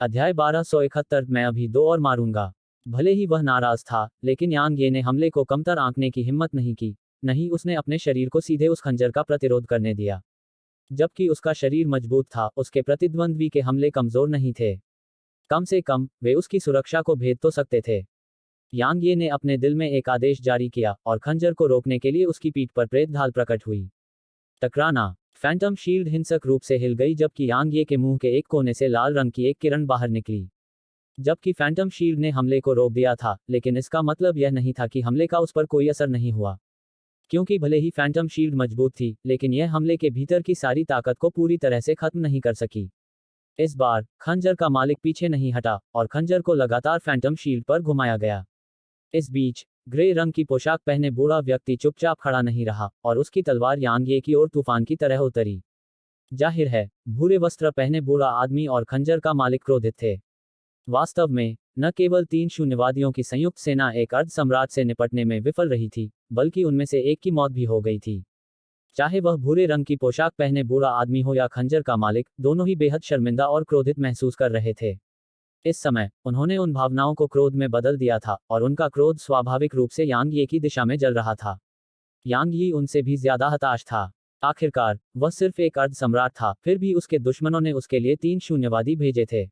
अध्याय 1271 मैं अभी दो और मारूंगा। भले ही वह नाराज था, लेकिन यांग ये ने हमले को कमतर आंकने की हिम्मत नहीं की। नहीं, उसने अपने शरीर को सीधे उस खंजर का प्रतिरोध करने दिया। जबकि उसका शरीर मजबूत था, उसके प्रतिद्वंद्वी के हमले कमजोर नहीं थे। कम से कम वे उसकी सुरक्षा को भेद तो सकते थे। यांग ये ने अपने दिल में एक आदेश जारी किया और खंजर को रोकने के लिए उसकी पीठ पर प्रेत ढाल प्रकट हुई। टकराना। फैंटम शील्ड हिंसक रूप से हिल गई जबकि यांग ये के मुंह के एक कोने से लाल रंग की एक किरण बाहर निकली। जबकि फैंटम शील्ड ने हमले को रोक दिया था, लेकिन इसका मतलब यह नहीं था कि हमले का उस पर कोई असर नहीं हुआ। क्योंकि भले ही फैंटम शील्ड मजबूत थी, लेकिन यह हमले के भीतर की सारी ताकत को पूरी तरह से खत्म नहीं कर सकी। इस बार खंजर का मालिक पीछे नहीं हटा और खंजर को लगातार फैंटम शील्ड पर घुमाया गया। इस बीच ग्रे रंग की पोशाक पहने बूढ़ा व्यक्ति चुपचाप खड़ा नहीं रहा और उसकी तलवार यांग ये की ओर तूफान की तरह उतरी। जाहिर है, भूरे वस्त्र पहने बूढ़ा आदमी और खंजर का मालिक क्रोधित थे। वास्तव में न केवल 3 शून्यवादियों की संयुक्त सेना एक अर्ध सम्राट से निपटने में विफल रही थी, बल्कि उनमें से एक की मौत भी हो गई थी। चाहे वह भूरे रंग की पोशाक पहने बूढ़ा आदमी हो या खंजर का मालिक, दोनों ही बेहद शर्मिंदा और क्रोधित महसूस कर रहे थे। इस समय उन्होंने उन भावनाओं को क्रोध में बदल दिया था और उनका क्रोध स्वाभाविक रूप से यांग ये की दिशा में जल रहा था। यांग यी उनसे भी ज्यादा हताश था। आखिरकार वह सिर्फ एक अर्ध सम्राट था, फिर भी उसके दुश्मनों ने उसके लिए 3 शून्यवादी भेजे थे।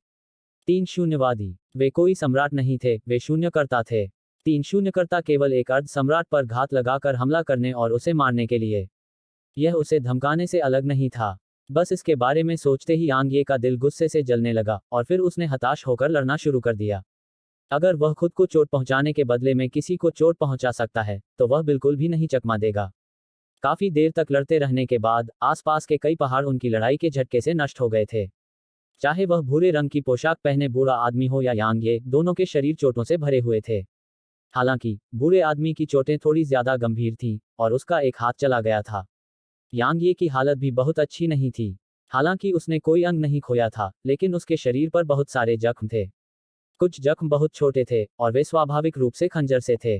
3 शून्यवादी। वे कोई सम्राट नहीं थे, वे शून्यकर्ता थे। 3 शून्यकर्ता केवल एक अर्ध सम्राट पर घात लगाकर हमला करने और उसे मारने के लिए। यह उसे धमकाने से अलग नहीं था। बस इसके बारे में सोचते ही यांग ये का दिल गुस्से से जलने लगा और फिर उसने हताश होकर लड़ना शुरू कर दिया। अगर वह खुद को चोट पहुंचाने के बदले में किसी को चोट पहुंचा सकता है, तो वह बिल्कुल भी नहीं चकमा देगा। काफी देर तक लड़ते रहने के बाद आसपास के कई पहाड़ उनकी लड़ाई के झटके से नष्ट हो गए थे। चाहे वह भूरे रंग की पोशाक पहने बूढ़ा आदमी हो या यांग ये, दोनों के शरीर चोटों से भरे हुए थे। हालांकि बूढ़े आदमी की चोटें थोड़ी ज्यादा गंभीर थीं और उसका एक हाथ चला गया था। यांग ये की हालत भी बहुत अच्छी नहीं थी। हालांकि उसने कोई अंग नहीं खोया था, लेकिन उसके शरीर पर बहुत सारे जख्म थे। कुछ जख्म बहुत छोटे थे और वे स्वाभाविक रूप से खंजर से थे।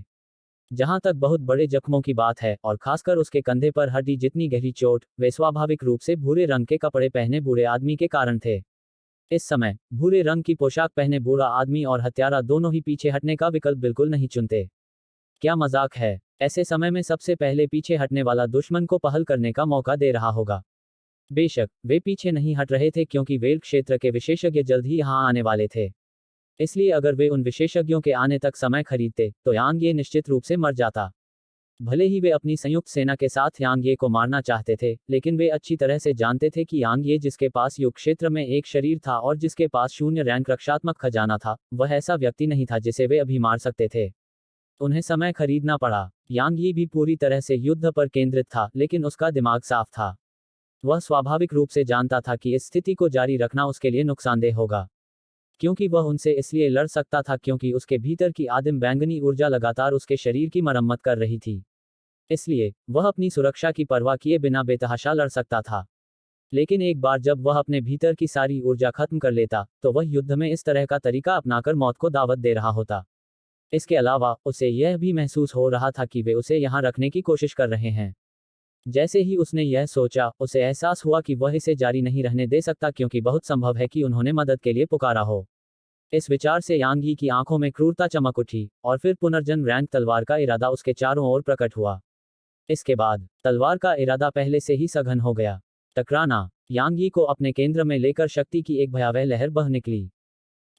जहां तक बहुत बड़े जख्मों की बात है, और खासकर उसके कंधे पर हड्डी जितनी गहरी चोट, वे स्वाभाविक रूप से भूरे रंग के कपड़े पहने बूढ़े आदमी के कारण थे। इस समय भूरे रंग की पोशाक पहने बूढ़ा आदमी और हत्यारा दोनों ही पीछे हटने का विकल्प बिल्कुल नहीं चुनते। क्या मजाक है, ऐसे समय में सबसे पहले पीछे हटने वाला दुश्मन को पहल करने का मौका दे रहा होगा। बेशक वे पीछे नहीं हट रहे थे क्योंकि वेल्क क्षेत्र के विशेषज्ञ जल्द ही यहां आने वाले थे। इसलिए अगर वे उन विशेषज्ञों के आने तक समय खरीदते, तो यांग ये निश्चित रूप से मर जाता। भले ही वे अपनी संयुक्त सेना के साथ यांग ये को मारना चाहते थे, लेकिन वे अच्छी तरह से जानते थे कि यांग ये जिसके पास युग क्षेत्र में एक शरीर था और जिसके पास 0 रैंक रक्षात्मक खजाना था, वह ऐसा व्यक्ति नहीं था जिसे वे अभी मार सकते थे। उन्हें समय खरीदना पड़ा। यांग यी भी पूरी तरह से युद्ध पर केंद्रित था, लेकिन उसका दिमाग साफ था। वह स्वाभाविक रूप से जानता था कि इस स्थिति को जारी रखना उसके लिए नुकसानदेह होगा। क्योंकि वह उनसे इसलिए लड़ सकता था क्योंकि उसके भीतर की आदिम बैंगनी ऊर्जा लगातार उसके शरीर की मरम्मत कर रही थी। इसलिए वह अपनी सुरक्षा की परवाह किए बिना बेतहाशा लड़ सकता था। लेकिन एक बार जब वह अपने भीतर की सारी ऊर्जा खत्म कर लेता, तो वह युद्ध में इस तरह का तरीका अपनाकर मौत को दावत दे रहा होता। इसके अलावा उसे यह भी महसूस हो रहा था कि वे उसे यहां रखने की कोशिश कर रहे हैं। जैसे ही उसने यह सोचा, उसे एहसास हुआ कि वह इसे जारी नहीं रहने दे सकता क्योंकि बहुत संभव है कि उन्होंने मदद के लिए पुकारा हो। इस विचार से यांग यी की आंखों में क्रूरता चमक उठी और फिर पुनर्जन्म रैंक तलवार का इरादा उसके चारों ओर प्रकट हुआ। इसके बाद तलवार का इरादा पहले से ही सघन हो गया। टकराना। यांग यी को अपने केंद्र में लेकर शक्ति की एक भयावह लहर बह निकली।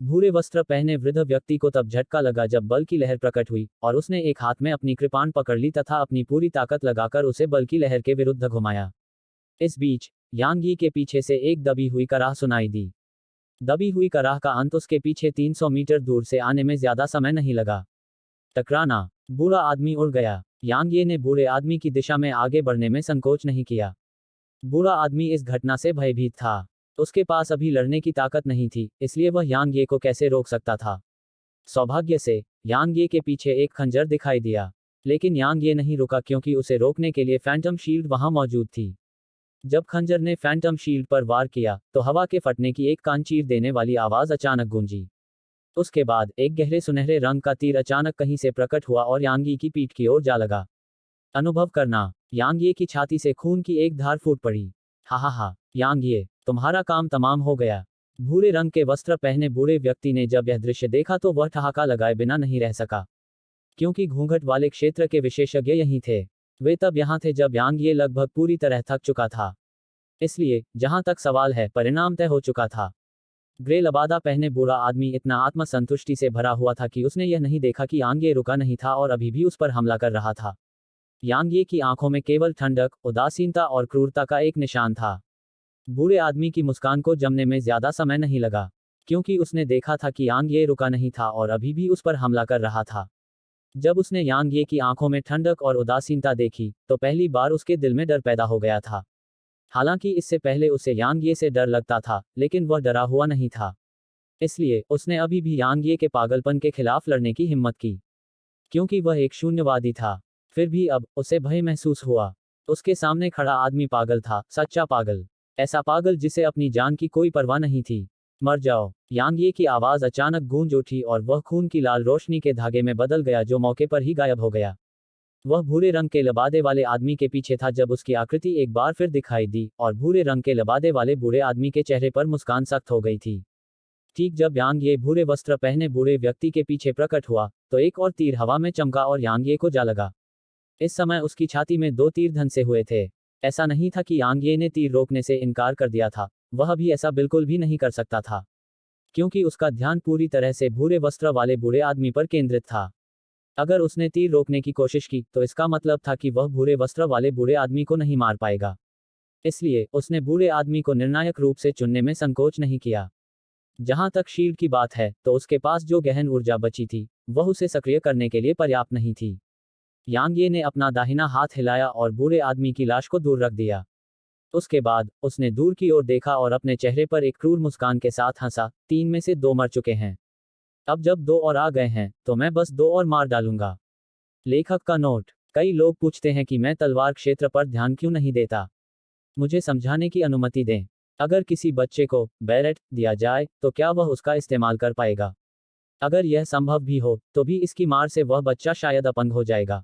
भूरे वस्त्र पहने वृद्ध व्यक्ति को तब झटका लगा जब बल की लहर प्रकट हुई और उसने एक हाथ में अपनी कृपाण पकड़ ली तथा अपनी पूरी ताकत लगाकर उसे बल की लहर के विरुद्ध घुमाया। इस बीच यांग यी के पीछे से एक दबी हुई कराह सुनाई दी। दबी हुई कराह का अंत उसके पीछे 300 मीटर दूर से आने में ज्यादा समय नहीं लगा। टकराना। बूढ़ा आदमी उड़ गया। यांग ये ने बूढ़े आदमी की दिशा में आगे बढ़ने में संकोच नहीं किया। बूढ़ा आदमी इस घटना से भयभीत था। उसके पास अभी लड़ने की ताकत नहीं थी, इसलिए वह यांग ये को कैसे रोक सकता था। सौभाग्य से यांग ये के पीछे एक खंजर दिखाई दिया, लेकिन यांग ये नहीं रुका क्योंकि उसे रोकने के लिए फैंटम शील्ड वहां मौजूद थी। जब खंजर ने फैंटम शील्ड पर वार किया, तो हवा के फटने की एक कान चीर देने वाली आवाज अचानक गूंजी। उसके बाद एक गहरे सुनहरे रंग का तीर अचानक कहीं से प्रकट हुआ और यांग यी की पीठ की ओर जा लगा। अनुभव करना। यांग ये की छाती से खून की एक धार फूट पड़ी। हा, यांग ये, तुम्हारा काम तमाम हो गया। भूरे रंग के वस्त्र पहने बूढ़े व्यक्ति ने जब यह दृश्य देखा तो वह ठहाका लगाए बिना नहीं रह सका, क्योंकि घूंघट वाले क्षेत्र के विशेषज्ञ यही थे। वे तब यहाँ थे जब यांग ये लगभग पूरी तरह थक चुका था। इसलिए जहां तक सवाल है, परिणाम तय हो चुका था। ग्रे लबादा पहने बूढ़ा आदमी इतना आत्मसंतुष्टि से भरा हुआ था कि उसने यह नहीं देखा कि यांग ये रुका नहीं था और अभी भी उस पर हमला कर रहा था। यांग ये की आंखों में केवल ठंडक, उदासीनता और क्रूरता का एक निशान था। बूढ़े आदमी की मुस्कान को जमने में ज्यादा समय नहीं लगा, क्योंकि उसने देखा था कि यांग ये रुका नहीं था और अभी भी उस पर हमला कर रहा था। जब उसने यांग ये की आंखों में ठंडक और उदासीनता देखी तो पहली बार उसके दिल में डर पैदा हो गया था। हालांकि इससे पहले उसे यांग ये से डर लगता था, लेकिन वह डरा हुआ नहीं था। इसलिए उसने अभी भी यांग ये के पागलपन के खिलाफ लड़ने की हिम्मत की, क्योंकि वह एक शून्यवादी था। फिर भी अब उसे भय महसूस हुआ। उसके सामने खड़ा आदमी पागल था, सच्चा पागल, ऐसा पागल जिसे अपनी जान की कोई परवाह नहीं थी। मर जाओ, यांग ये की आवाज अचानक गूंज उठी और वह खून की लाल रोशनी के धागे में बदल गया जो मौके पर ही गायब हो गया। वह भूरे रंग के लबादे वाले आदमी के पीछे था जब उसकी आकृति एक बार फिर दिखाई दी और भूरे रंग के लबादे वाले बूढ़े आदमी के चेहरे पर मुस्कान सख्त हो गई थी। ठीक जब यांग ये भूरे वस्त्र पहने बूढ़े व्यक्ति के पीछे प्रकट हुआ तो एक और तीर हवा में चमका और यांग ये को जा लगा। इस समय उसकी छाती में 2 तीर धंसे हुए थे। ऐसा नहीं था कि यांग ये ने तीर रोकने से इनकार कर दिया था, वह भी ऐसा बिल्कुल भी नहीं कर सकता था, क्योंकि उसका ध्यान पूरी तरह से भूरे वस्त्र वाले बूढ़े आदमी पर केंद्रित था। अगर उसने तीर रोकने की कोशिश की तो इसका मतलब था कि वह भूरे वस्त्र वाले बूढ़े आदमी को नहीं मार पाएगा। इसलिए उसने बूढ़े आदमी को निर्णायक रूप से चुनने में संकोच नहीं किया। जहां तक शील्ड की बात है तो उसके पास जो गहन ऊर्जा बची थी वह उसे सक्रिय करने के लिए पर्याप्त नहीं थी। यांग ये ने अपना दाहिना हाथ हिलाया और बूढ़े आदमी की लाश को दूर रख दिया। उसके बाद उसने दूर की ओर देखा और अपने चेहरे पर एक क्रूर मुस्कान के साथ हंसा। 3 में से 2 मर चुके हैं, अब जब 2 और आ गए हैं तो मैं बस 2 और मार डालूंगा। लेखक का नोट: कई लोग पूछते हैं कि मैं तलवार क्षेत्र पर ध्यान क्यों नहीं देता। मुझे समझाने की अनुमति दें। अगर किसी बच्चे को बैरेट दिया जाए तो क्या वह उसका इस्तेमाल कर पाएगा? अगर यह संभव भी हो तो भी इसकी मार से वह बच्चा शायद अपंग हो जाएगा।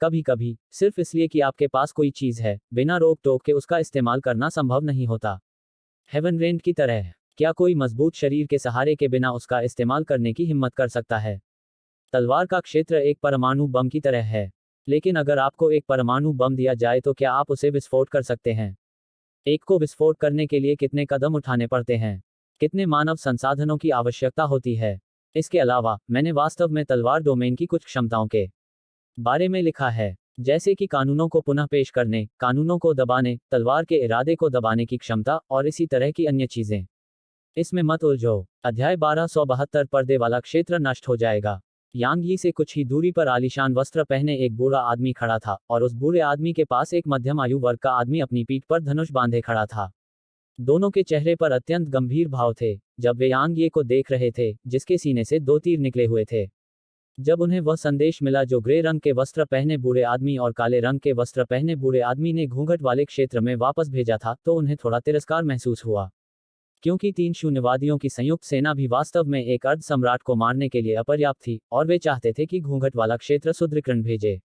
कभी कभी सिर्फ इसलिए कि आपके पास कोई चीज है, बिना रोक टोक के उसका इस्तेमाल करना संभव नहीं होता। हेवन रेंट की तरह, क्या कोई मजबूत शरीर के सहारे के बिना उसका इस्तेमाल करने की हिम्मत कर सकता है? तलवार का क्षेत्र एक परमाणु बम की तरह है, लेकिन अगर आपको एक परमाणु बम दिया जाए तो क्या आप उसे विस्फोट कर सकते हैं? एक को विस्फोट करने के लिए कितने कदम उठाने पड़ते हैं? कितने मानव संसाधनों की आवश्यकता होती है? इसके अलावा मैंने वास्तव में तलवार डोमेन की कुछ क्षमताओं के बारे में लिखा है, जैसे कि कानूनों को पुनः पेश करने, कानूनों को दबाने, तलवार के इरादे को दबाने की क्षमता और इसी तरह की अन्य चीजें। इसमें मत उलझो। अध्याय 1272 पर्दे वाला क्षेत्र नष्ट हो जाएगा। यांग यी से कुछ ही दूरी पर आलीशान वस्त्र पहने एक बूढ़ा आदमी खड़ा था और उस बूढ़े आदमी के पास एक मध्यम आयु वर्ग का आदमी अपनी पीठ पर धनुष बांधे खड़ा था। दोनों के चेहरे पर अत्यंत गंभीर भाव थे जब वे यांग ये को देख रहे थे, जिसके सीने से 2 तीर निकले हुए थे। जब उन्हें वह संदेश मिला जो ग्रे रंग के वस्त्र पहने बूढ़े आदमी और काले रंग के वस्त्र पहने बूढ़े आदमी ने घूंघट वाले क्षेत्र में वापस भेजा था, तो उन्हें थोड़ा तिरस्कार महसूस हुआ, क्योंकि 3 शून्यवादियों की संयुक्त सेना भी वास्तव में एक अर्ध सम्राट को मारने के लिए अपर्याप्त थी और वे चाहते थे कि घूंघट वाला क्षेत्र सुदृढ़ीकरण भेजे।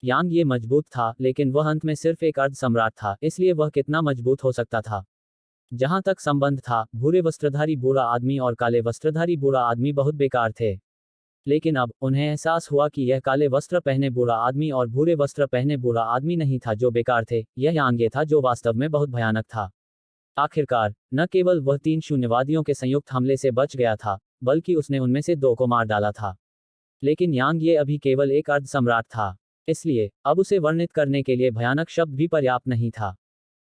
यांग ये मजबूत था, लेकिन वह अंत में सिर्फ एक अर्ध सम्राट था, इसलिए वह कितना मजबूत हो सकता था? जहां तक संबंध था, भूरे वस्त्रधारी बूढ़ा आदमी और काले वस्त्रधारी बूढ़ा आदमी बहुत बेकार थे। लेकिन अब उन्हें एहसास हुआ कि यह काले वस्त्र पहने बूढ़ा आदमी और भूरे वस्त्र पहने बूढ़ा आदमी नहीं था जो बेकार थे, यह यांग ये था जो वास्तव में बहुत भयानक था। आखिरकार न केवल वह 3 शून्यवादियों के संयुक्त हमले से बच गया था, बल्कि उसने उनमें से 2 को मार डाला था। लेकिन यांग ये अभी केवल एक अर्ध सम्राट था, इसलिए अब उसे वर्णित करने के लिए भयानक शब्द भी पर्याप्त नहीं था।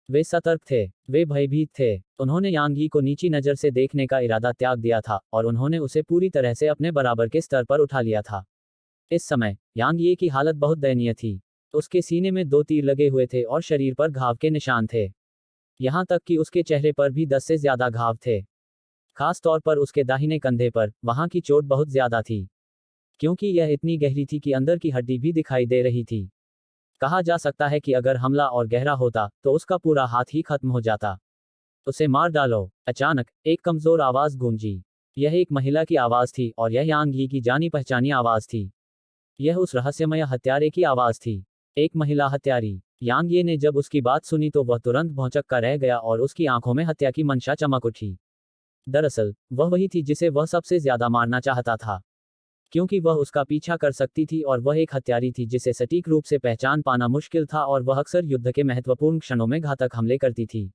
वे सतर्क थे, वे भयभीत थे। उन्होंने यांग यी को नीची नज़र से देखने का इरादा त्याग दिया था और उन्होंने उसे पूरी तरह से अपने बराबर के स्तर पर उठा लिया था। इस समय यांग ये की हालत बहुत दयनीय थी। उसके सीने में 2 तीर लगे हुए थे और शरीर पर घाव के निशान थे। यहां तक कि उसके चेहरे पर भी 10 से ज्यादा घाव थे। खास तौर पर उसके दाहिने कंधे पर, वहां की चोट बहुत ज्यादा थी, क्योंकि यह इतनी गहरी थी कि अंदर की हड्डी भी दिखाई दे रही थी। कहा जा सकता है कि अगर हमला और गहरा होता तो उसका पूरा हाथ ही खत्म हो जाता। उसे मार डालो। अचानक एक कमजोर आवाज गूंजी। यह एक महिला की आवाज थी और यह यांग यी की जानी पहचानी आवाज थी। यह उस रहस्यमय हत्यारे की आवाज थी, एक महिला हत्यारी। यांग ये ने जब उसकी बात सुनी तो वह तुरंत भौंचक्का रह गया और उसकी आंखों में हत्या की मंशा चमक उठी। दरअसल वह वही थी जिसे वह सबसे ज्यादा मारना चाहता था, क्योंकि वह उसका पीछा कर सकती थी और वह एक हत्यारी थी जिसे सटीक रूप से पहचान पाना मुश्किल था और वह अक्सर युद्ध के महत्वपूर्ण क्षणों में घातक हमले करती थी।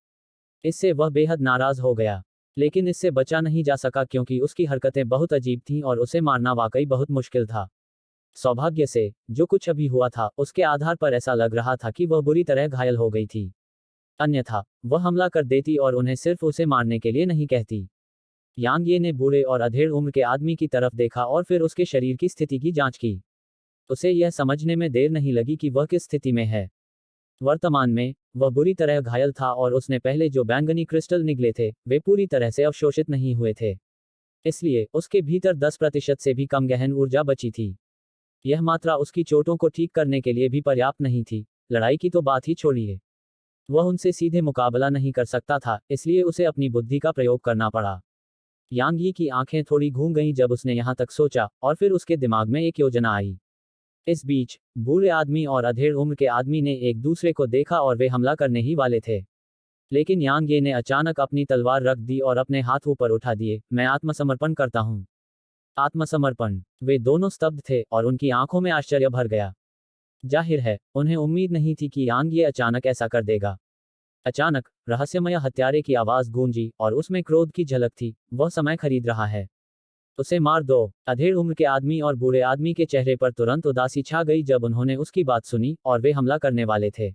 इससे वह बेहद नाराज हो गया, लेकिन इससे बचा नहीं जा सका क्योंकि उसकी हरकतें बहुत अजीब थीं और उसे मारना वाकई बहुत मुश्किल था। सौभाग्य से जो कुछ अभी हुआ था उसके आधार पर ऐसा लग रहा था कि वह बुरी तरह घायल हो गई थी, अन्यथा वह हमला कर देती और उन्हें सिर्फ उसे मारने के लिए नहीं कहती। यांग ये ने बूढ़े और अधेड़ उम्र के आदमी की तरफ देखा और फिर उसके शरीर की स्थिति की जांच की। उसे यह समझने में देर नहीं लगी कि वह किस स्थिति में है। वर्तमान में वह बुरी तरह घायल था और उसने पहले जो बैंगनी क्रिस्टल निगले थे वे पूरी तरह से अवशोषित नहीं हुए थे, इसलिए उसके भीतर 10% से भी कम गहन ऊर्जा बची थी। यह मात्रा उसकी चोटों को ठीक करने के लिए भी पर्याप्त नहीं थी, लड़ाई की तो बात ही छोड़िए। वह उनसे सीधे मुकाबला नहीं कर सकता था, इसलिए उसे अपनी बुद्धि का प्रयोग करना पड़ा। यांग यी की आंखें थोड़ी घूम गईं जब उसने यहां तक सोचा, और फिर उसके दिमाग में एक योजना आई। इस बीच बूढ़े आदमी और अधेड़ उम्र के आदमी ने एक दूसरे को देखा और वे हमला करने ही वाले थे, लेकिन यांग ये ने अचानक अपनी तलवार रख दी और अपने हाथ ऊपर उठा दिए। मैं आत्मसमर्पण करता हूं। आत्मसमर्पण। वे दोनों स्तब्ध थे और उनकी आंखों में आश्चर्य भर गया। जाहिर है उन्हें उम्मीद नहीं थी कि यांग ये अचानक ऐसा कर देगा। अचानक रहस्यमय हत्यारे की आवाज गूंजी और उसमें क्रोध की झलक थी। वह समय खरीद रहा है, उसे मार दो। अधेड़ उम्र के आदमी और बूढ़े आदमी के चेहरे पर तुरंत उदासी छा गई जब उन्होंने उसकी बात सुनी और वे हमला करने वाले थे।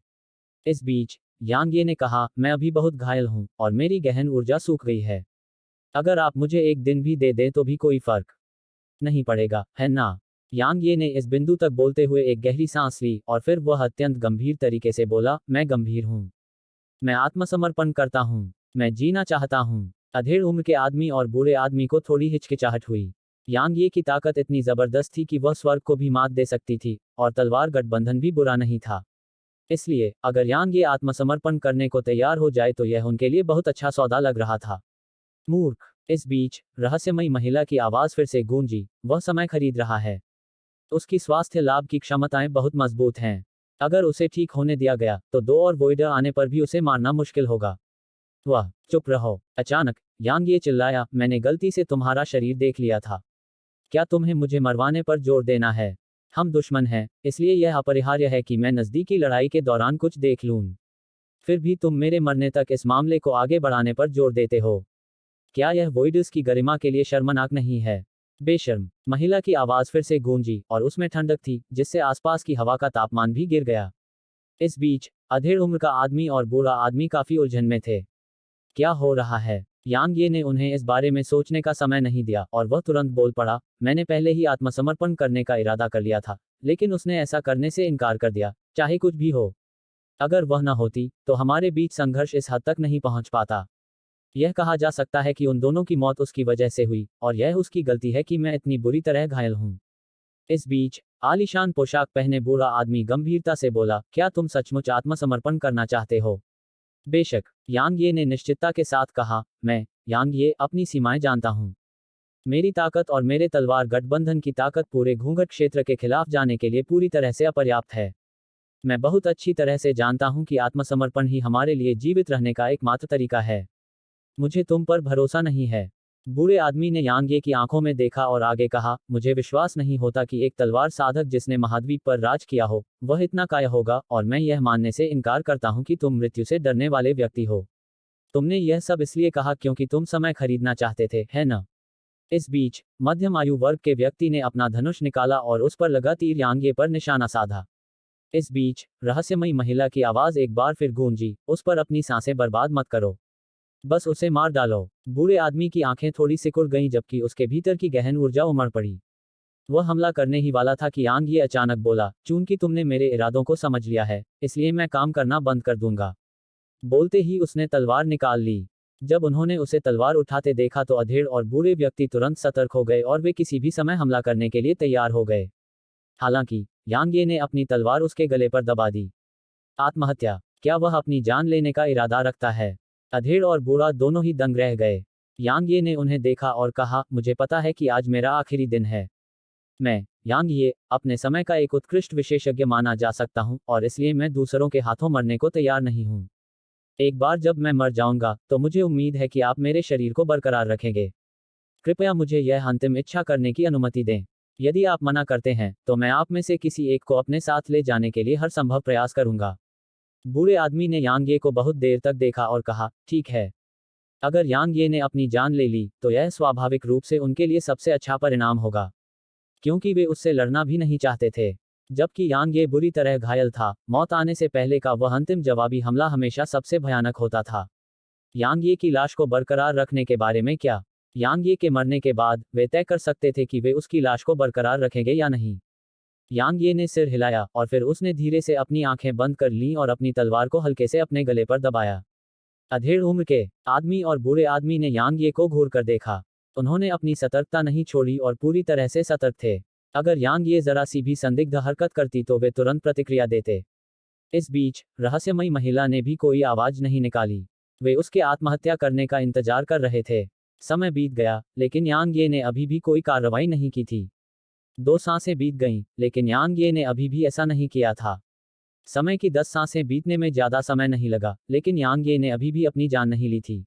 इस बीच यांग ये ने कहा, मैं अभी बहुत घायल हूं और मेरी गहन ऊर्जा सूख गई है। अगर आप मुझे एक दिन भी दे दें तो भी कोई फर्क नहीं पड़ेगा, है ना? यांग ये ने इस बिंदु तक बोलते हुए एक गहरी सांस ली और फिर वह अत्यंत गंभीर तरीके से बोला, मैं गंभीर हूं। मैं आत्मसमर्पण करता हूं। मैं जीना चाहता हूं। अधेड़ उम्र के आदमी और बूढ़े आदमी को थोड़ी हिचकिचाहट हुई। यांग ये की ताकत इतनी जबरदस्त थी कि वह स्वर्ग को भी मात दे सकती थी, और तलवार गठबंधन भी बुरा नहीं था। इसलिए अगर यांग ये आत्मसमर्पण करने को तैयार हो जाए तो यह उनके लिए बहुत अच्छा सौदा लग रहा था। मूर्ख। इस बीच रहस्यमयी महिला की आवाज फिर से गूंजी, वह समय खरीद रहा है। उसकी स्वास्थ्य लाभ की क्षमताएं बहुत मजबूत हैं। अगर उसे ठीक होने दिया गया तो 2 और वोइडर आने पर भी उसे मारना मुश्किल होगा। वह चुप रहो। अचानक यांग ये चिल्लाया, मैंने गलती से तुम्हारा शरीर देख लिया था। क्या तुम्हें मुझे मरवाने पर जोर देना है? हम दुश्मन हैं, इसलिए यह अपरिहार्य है कि मैं नजदीकी लड़ाई के दौरान कुछ देख लूं। फिर भी तुम मेरे मरने तक इस मामले को आगे बढ़ाने पर जोर देते हो। क्या यह वोइडर्स की गरिमा के लिए शर्मनाक नहीं है? बेशर्म। महिला की आवाज फिर से गूंजी और उसमें ठंडक थी जिससे आसपास की हवा का तापमान भी गिर गया। इस बीच अधेड़ उम्र का आदमी और बूढ़ा आदमी काफी उलझन में थे। क्या हो रहा है? यांग ये ने उन्हें इस बारे में सोचने का समय नहीं दिया और वह तुरंत बोल पड़ा, मैंने पहले ही आत्मसमर्पण करने का इरादा कर लिया था, लेकिन उसने ऐसा करने से इनकार कर दिया, चाहे कुछ भी हो। अगर वह न होती तो हमारे बीच संघर्ष इस हद तक नहीं पहुंच पाता। यह कहा जा सकता है कि उन दोनों की मौत उसकी वजह से हुई, और यह उसकी गलती है कि मैं इतनी बुरी तरह घायल हूं। इस बीच आलीशान पोशाक पहने बूढ़ा आदमी गंभीरता से बोला, क्या तुम सचमुच आत्मसमर्पण करना चाहते हो? बेशक, यांग ये ने निश्चितता के साथ कहा, मैं यांग ये अपनी सीमाएं जानता हूं। मेरी ताकत और मेरे तलवार गठबंधन की ताकत पूरे घूंघट क्षेत्र के खिलाफ जाने के लिए पूरी तरह से अपर्याप्त है। मैं बहुत अच्छी तरह से जानता हूं कि आत्मसमर्पण ही हमारे लिए जीवित रहने का एकमात्र तरीका है। मुझे तुम पर भरोसा नहीं है। बूढ़े आदमी ने यांग ये की आंखों में देखा और आगे कहा, मुझे विश्वास नहीं होता कि एक तलवार साधक जिसने महाद्वीप पर राज किया हो, वह इतना काया होगा, और मैं यह मानने से इनकार करता हूं कि तुम मृत्यु से डरने वाले व्यक्ति हो। तुमने यह सब इसलिए कहा क्योंकि तुम समय खरीदना चाहते थे, है न? इस बीच मध्यम आयु वर्ग के व्यक्ति ने अपना धनुष निकाला और उस पर लगा तीर यांग ये पर निशाना साधा। इस बीच रहस्यमयी महिला की आवाज एक बार फिर गूंजी, उस पर अपनी सांसें बर्बाद मत करो, बस उसे मार डालो। बूढ़े आदमी की आंखें थोड़ी सिकुड़ गईं जबकि उसके भीतर की गहन ऊर्जा उमड़ पड़ी। वह हमला करने ही वाला था कि यांग ये अचानक बोला, चूंकि तुमने मेरे इरादों को समझ लिया है, इसलिए मैं काम करना बंद कर दूंगा। बोलते ही उसने तलवार निकाल ली। जब उन्होंने उसे तलवार उठाते देखा तो अधेड़ और बूढ़े व्यक्ति तुरंत सतर्क हो गए और वे किसी भी समय हमला करने के लिए तैयार हो गए। हालांकि यांग ये ने अपनी तलवार उसके गले पर दबा दी। आत्महत्या? क्या वह अपनी जान लेने का इरादा रखता है? अधेड़ और बूढ़ा दोनों ही दंग रह गए। यांग ये ने उन्हें देखा और कहा, मुझे पता है कि आज मेरा आखिरी दिन है। मैं यांग ये अपने समय का एक उत्कृष्ट विशेषज्ञ माना जा सकता हूं और इसलिए मैं दूसरों के हाथों मरने को तैयार नहीं हूं। एक बार जब मैं मर जाऊंगा तो मुझे उम्मीद है कि आप मेरे शरीर को बरकरार रखेंगे। कृपया मुझे यह अंतिम इच्छा करने की अनुमति दें। यदि आप मना करते हैं तो मैं आप में से किसी एक को अपने साथ ले जाने के लिए हर संभव प्रयास करूंगा। बूढ़े आदमी ने यांग ये को बहुत देर तक देखा और कहा, ठीक है। अगर यांग ये ने अपनी जान ले ली तो यह स्वाभाविक रूप से उनके लिए सबसे अच्छा परिणाम होगा, क्योंकि वे उससे लड़ना भी नहीं चाहते थे। जबकि यांग ये बुरी तरह घायल था, मौत आने से पहले का वह अंतिम जवाबी हमला हमेशा सबसे भयानक होता था। यांग ये की लाश को बरकरार रखने के बारे में क्या? यांग ये के मरने के बाद वे तय कर सकते थे कि वे उसकी लाश को बरकरार रखेंगे या नहीं। यांग ये ने सिर हिलाया और फिर उसने धीरे से अपनी आंखें बंद कर लीं और अपनी तलवार को हल्के से अपने गले पर दबाया। अधेड़ उम्र के आदमी और बूढ़े आदमी ने यांग ये को घूर कर देखा। उन्होंने अपनी सतर्कता नहीं छोड़ी और पूरी तरह से सतर्क थे। अगर यांग ये जरा सी भी संदिग्ध हरकत करती तो वे तुरंत प्रतिक्रिया देते। इस बीच रहस्यमयी महिला ने भी कोई आवाज नहीं निकाली। वे उसके आत्महत्या करने का इंतजार कर रहे थे। समय बीत गया, लेकिन यांग ये ने अभी भी कोई कार्रवाई नहीं की थी। 2 सांसें बीत गईं, लेकिन यांग ये ने अभी भी ऐसा नहीं किया था। समय की 10 सांसें बीतने में ज्यादा समय नहीं लगा, लेकिन यांग ये ने अभी भी अपनी जान नहीं ली थी।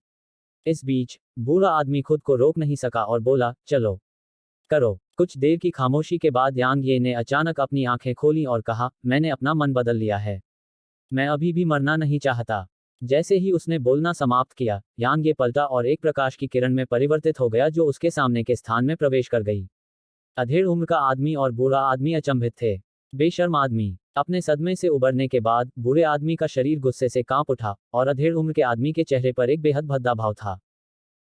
इस बीच बूढ़ा आदमी खुद को रोक नहीं सका और बोला, चलो करो। कुछ देर की खामोशी के बाद यांग ये ने अचानक अपनी आंखें खोली और कहा, मैंने अपना मन बदल लिया है। मैं अभी भी मरना नहीं चाहता। जैसे ही उसने बोलना समाप्त किया, यांग ये पलटा और एक प्रकाश की किरण में परिवर्तित हो गया जो उसके सामने के स्थान में प्रवेश कर गई। अधेड़ उम्र का आदमी और बूढ़ा आदमी अचंभित थे। बेशर्म आदमी। अपने सदमे से उबरने के बाद बूढ़े आदमी का शरीर गुस्से से कांप उठा और अधेड़ उम्र के आदमी के चेहरे पर एक बेहद भद्दा भाव था।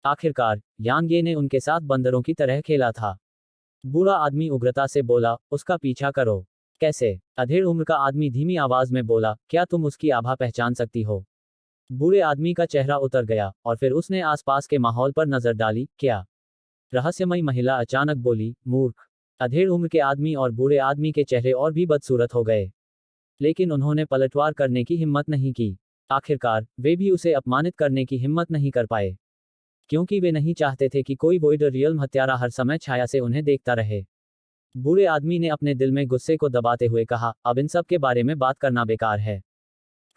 आखिरकार यांग ये ने उनके साथ बंदरों की तरह खेला था। बूढ़ा आदमी उग्रता से बोला, उसका पीछा करो। कैसे? अधेड़ उम्र का आदमी धीमी आवाज में बोला, क्या तुम उसकी आभा पहचान सकती हो? बूढ़े आदमी का चेहरा उतर गया और फिर उसने आसपास के माहौल पर नजर डाली। क्या? रहस्यमयी महिला अचानक बोली, मूर्ख। अधेड़ उम्र के आदमी और बूढ़े आदमी के चेहरे और भी बदसूरत हो गए, लेकिन उन्होंने पलटवार करने की हिम्मत नहीं की। आखिरकार वे भी उसे अपमानित करने की हिम्मत नहीं कर पाए, क्योंकि वे नहीं चाहते थे कि कोई वोइडर रियल्म हत्यारा हर समय छाया से उन्हें देखता रहे। बूढ़े आदमी ने अपने दिल में गुस्से को दबाते हुए कहा, अब इन सब के बारे में बात करना बेकार है।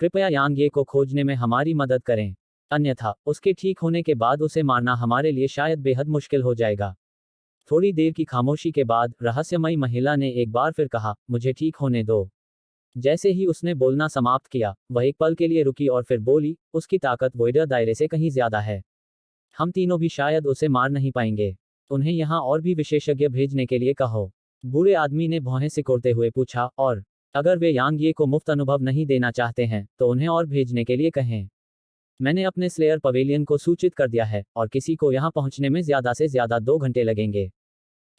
कृपया यांग ये को खोजने में हमारी मदद करें, अन्यथा उसके ठीक होने के बाद उसे मारना हमारे लिए शायद बेहद मुश्किल हो जाएगा। थोड़ी देर की खामोशी के बाद रहस्यमयी महिला ने एक बार फिर कहा, मुझे ठीक होने दो। जैसे ही उसने बोलना समाप्त किया, वह एक पल के लिए रुकी और फिर बोली, उसकी ताकत वोइडर दायरे से कहीं ज्यादा है। हम तीनों भी शायद उसे मार नहीं पाएंगे। उन्हें यहाँ और भी विशेषज्ञ भेजने के लिए कहो। बूढ़े आदमी ने भौहें सिकोड़ते हुए पूछा, और अगर वे यांग ये को मुफ्त अनुभव नहीं देना चाहते हैं तो उन्हें और भेजने के लिए कहें। मैंने अपने स्लेयर पवेलियन को सूचित कर दिया है और किसी को यहाँ पहुँचने में ज्यादा से ज्यादा 2 घंटे लगेंगे।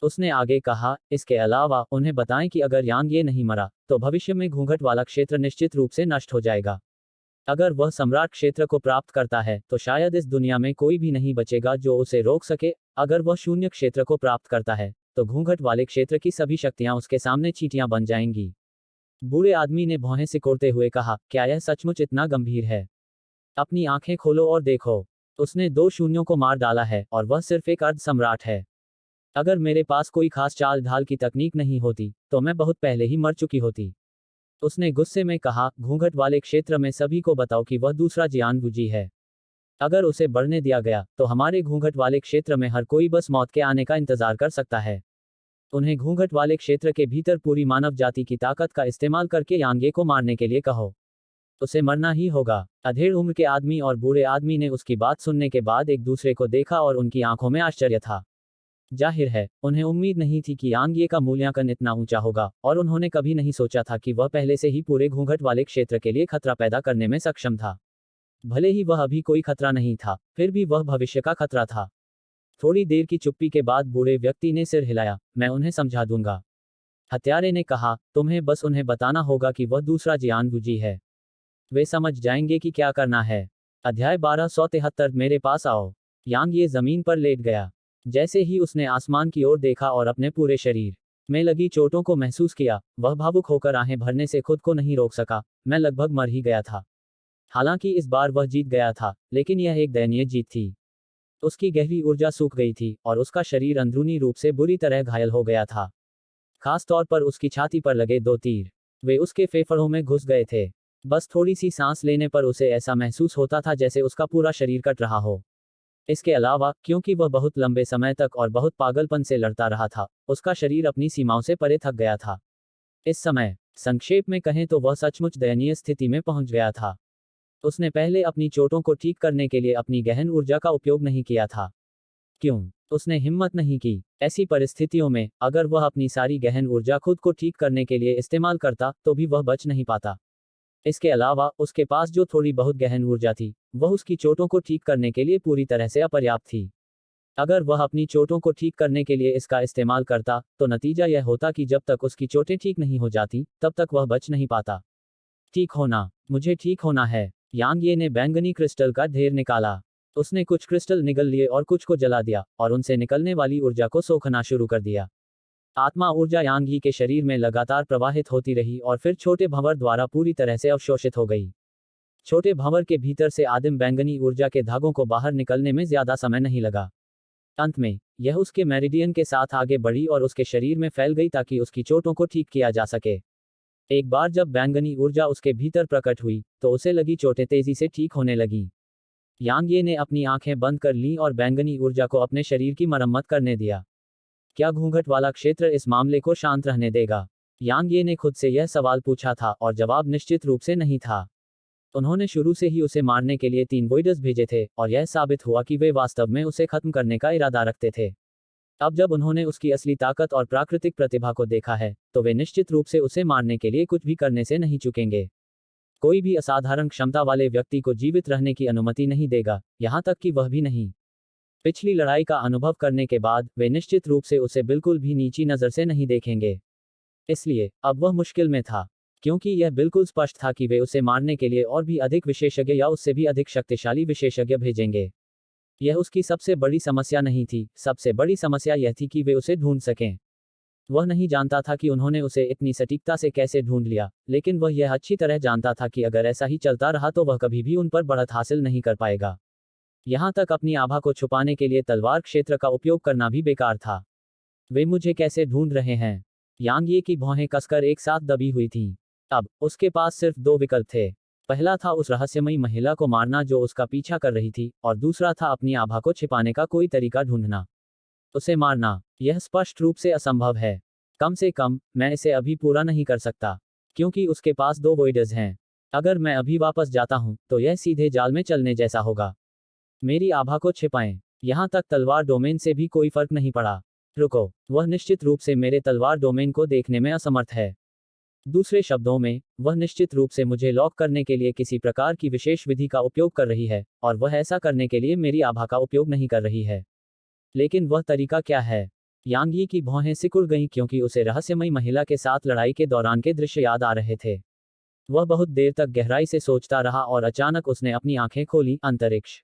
उसने आगे कहा, इसके अलावा उन्हें बताएं कि अगर यांग ये नहीं मरा तो भविष्य में घूंघट वाला क्षेत्र निश्चित रूप से नष्ट हो जाएगा। अगर वह सम्राट क्षेत्र को प्राप्त करता है तो शायद इस दुनिया में कोई भी नहीं बचेगा जो उसे रोक सके। अगर वह शून्य क्षेत्र को प्राप्त करता है तो घूंघट वाले क्षेत्र की सभी शक्तियां उसके सामने चींटियां बन जाएंगी। बूढ़े आदमी ने भौहें सिकोड़ते हुए कहा, क्या यह सचमुच इतना गंभीर है? अपनी आंखें खोलो और देखो। उसने 2 शून्यों को मार डाला है और वह सिर्फ एक अर्ध सम्राट है। अगर मेरे पास कोई खास चाल ढाल की तकनीक नहीं होती तो मैं बहुत पहले ही मर चुकी होती। उसने गुस्से में कहा, घूंघट वाले क्षेत्र में सभी को बताओ कि वह दूसरा जियानगुजी है। अगर उसे बढ़ने दिया गया तो हमारे घूंघट वाले क्षेत्र में हर कोई बस मौत के आने का इंतजार कर सकता है। उन्हें घूंघट वाले क्षेत्र के भीतर पूरी मानव जाति की ताकत का इस्तेमाल करके यांगे को मारने के लिए कहो। उसे मरना ही होगा। अधेड़ उम्र के आदमी और बूढ़े आदमी ने उसकी बात सुनने के बाद एक दूसरे को देखा और उनकी आंखों में आश्चर्य था। जाहिर है, उन्हें उम्मीद नहीं थी कि यांग ये का मूल्यांकन इतना ऊंचा होगा और उन्होंने कभी नहीं सोचा था कि वह पहले से ही पूरे घूंघट वाले क्षेत्र के लिए खतरा पैदा करने में सक्षम था। भले ही वह अभी कोई खतरा नहीं था, फिर भी वह भविष्य का खतरा था। थोड़ी देर की चुप्पी के बाद बूढ़े व्यक्ति ने सिर हिलाया, मैं उन्हें समझा दूंगा। हत्यारे ने कहा, तुम्हें बस उन्हें बताना होगा कि वह दूसरा जियानगुजी है। वे समझ जाएंगे कि क्या करना है। अध्याय 1273 मेरे पास आओ। यांग ये जमीन पर लेट गया। जैसे ही उसने आसमान की ओर देखा और अपने पूरे शरीर में लगी चोटों को महसूस किया, वह भावुक होकर आहें भरने से खुद को नहीं रोक सका। मैं लगभग मर ही गया था। हालांकि इस बार वह जीत गया था, लेकिन यह एक दयनीय जीत थी। उसकी गहरी ऊर्जा सूख गई थी और उसका शरीर अंदरूनी रूप से बुरी तरह घायल हो गया था। खास तौर पर उसकी छाती पर लगे 2 तीर, वे उसके फेफड़ों में घुस गए थे। बस थोड़ी सी सांस लेने पर उसे ऐसा महसूस होता था जैसे उसका पूरा शरीर कट रहा हो। इसके अलावा, क्योंकि वह बहुत लंबे समय तक और बहुत पागलपन से लड़ता रहा था, उसका शरीर अपनी सीमाओं से परे थक गया था। इस समय, संक्षेप में कहें तो वह सचमुच दयनीय स्थिति में पहुंच गया था। उसने पहले अपनी चोटों को ठीक करने के लिए अपनी गहन ऊर्जा का उपयोग नहीं किया था। क्यों? उसने हिम्मत नहीं की। ऐसी परिस्थितियों में, अगर वह अपनी सारी गहन ऊर्जा खुद को ठीक करने के लिए इस्तेमाल करता, तो भी वह बच नहीं पाता। इसके अलावा, उसके पास जो थोड़ी बहुत गहन ऊर्जा थी, वह उसकी चोटों को ठीक करने के लिए पूरी तरह से अपर्याप्त थी। अगर वह अपनी चोटों को ठीक करने के लिए इसका इस्तेमाल करता, तो नतीजा यह होता कि जब तक उसकी चोटें ठीक नहीं हो जाती, तब तक वह बच नहीं पाता। ठीक होना। मुझे ठीक होना है। यांग ये ने बैंगनी क्रिस्टल का ढेर निकाला। उसने कुछ क्रिस्टल निगल लिए और कुछ को जला दिया, और उनसे निकलने वाली ऊर्जा को सोखना शुरू कर दिया। आत्मा ऊर्जा यांग यी के शरीर में लगातार प्रवाहित होती रही और फिर छोटे भंवर द्वारा पूरी तरह से अवशोषित हो गई। छोटे भंवर के भीतर से आदिम बैंगनी ऊर्जा के धागों को बाहर निकलने में ज्यादा समय नहीं लगा। अंत में, यह उसके मेरिडियन के साथ आगे बढ़ी और उसके शरीर में फैल गई ताकि उसकी चोटों को ठीक किया जा सके। एक बार जब बैंगनी ऊर्जा उसके भीतर प्रकट हुई, तो उसे लगी चोटें तेजी से ठीक होने लगीं। यांग ये ने अपनी आंखें बंद कर लीं और बैंगनी ऊर्जा को अपने शरीर की मरम्मत करने दिया। क्या घूंघट वाला क्षेत्र इस मामले को शांत रहने देगा? यांग ये ने खुद से यह सवाल पूछा था और जवाब निश्चित रूप से नहीं था। उन्होंने शुरू से ही उसे मारने के लिए 3 वॉइडर्स भेजे थे, और यह साबित हुआ कि वे वास्तव में उसे खत्म करने का इरादा रखते थे। अब जब उन्होंने उसकी असली ताकत और प्राकृतिक प्रतिभा को देखा है, तो वे निश्चित रूप से उसे मारने के लिए कुछ भी करने से नहीं चूकेंगे। कोई भी असाधारण क्षमता वाले व्यक्ति को जीवित रहने की अनुमति नहीं देगा, यहां तक कि वह भी नहीं। पिछली लड़ाई का अनुभव करने के बाद, वे निश्चित रूप से उसे बिल्कुल भी नीची नज़र से नहीं देखेंगे। इसलिए, अब वह मुश्किल में था, क्योंकि यह बिल्कुल स्पष्ट था कि वे उसे मारने के लिए और भी अधिक विशेषज्ञ या उससे भी अधिक शक्तिशाली विशेषज्ञ भेजेंगे। यह उसकी सबसे बड़ी समस्या नहीं थी, सबसे बड़ी समस्या यह थी कि वे उसे ढूंढ सकें। वह नहीं जानता था कि उन्होंने उसे इतनी सटीकता से कैसे ढूंढ लिया, लेकिन वह यह अच्छी तरह जानता था कि अगर ऐसा ही चलता रहा तो वह कभी भी उन पर बढ़त हासिल नहीं कर पाएगा। यहां तक अपनी आभा को छुपाने के लिए तलवार क्षेत्र का उपयोग करना भी बेकार था। वे मुझे कैसे ढूंढ रहे हैं? यांग ये की भौहें कसकर एक साथ दबी हुई थीं। अब, उसके पास सिर्फ 2 विकल्प थे। पहला था उस रहस्यमयी महिला को मारना जो उसका पीछा कर रही थी, और दूसरा था अपनी आभा को छिपाने का कोई तरीका ढूंढना। उसे मारना, यह स्पष्ट रूप से असंभव है। कम से कम, मैं इसे अभी पूरा नहीं कर सकता, क्योंकि उसके पास 2 वॉइडर्स हैं। अगर मैं अभी वापस जाता हूं, तो यह सीधे जाल में चलने जैसा होगा। मेरी आभा को छिपाएं। यहां तक तलवार डोमेन से भी कोई फर्क नहीं पड़ा। रुको, वह निश्चित रूप से मेरे तलवार डोमेन को देखने में असमर्थ है। दूसरे शब्दों में, वह निश्चित रूप से मुझे लॉक करने के लिए किसी प्रकार की विशेष विधि का उपयोग कर रही है, और वह ऐसा करने के लिए मेरी आभा का उपयोग नहीं कर रही है। लेकिन वह तरीका क्या है? यांग यी की भौहें सिकुड़ गईं क्योंकि उसे रहस्यमयी महिला के साथ लड़ाई के दौरान के दृश्य याद आ रहे थे। वह बहुत देर तक गहराई से सोचता रहा और अचानक उसने अपनी आंखें खोलीं। अंतरिक्ष।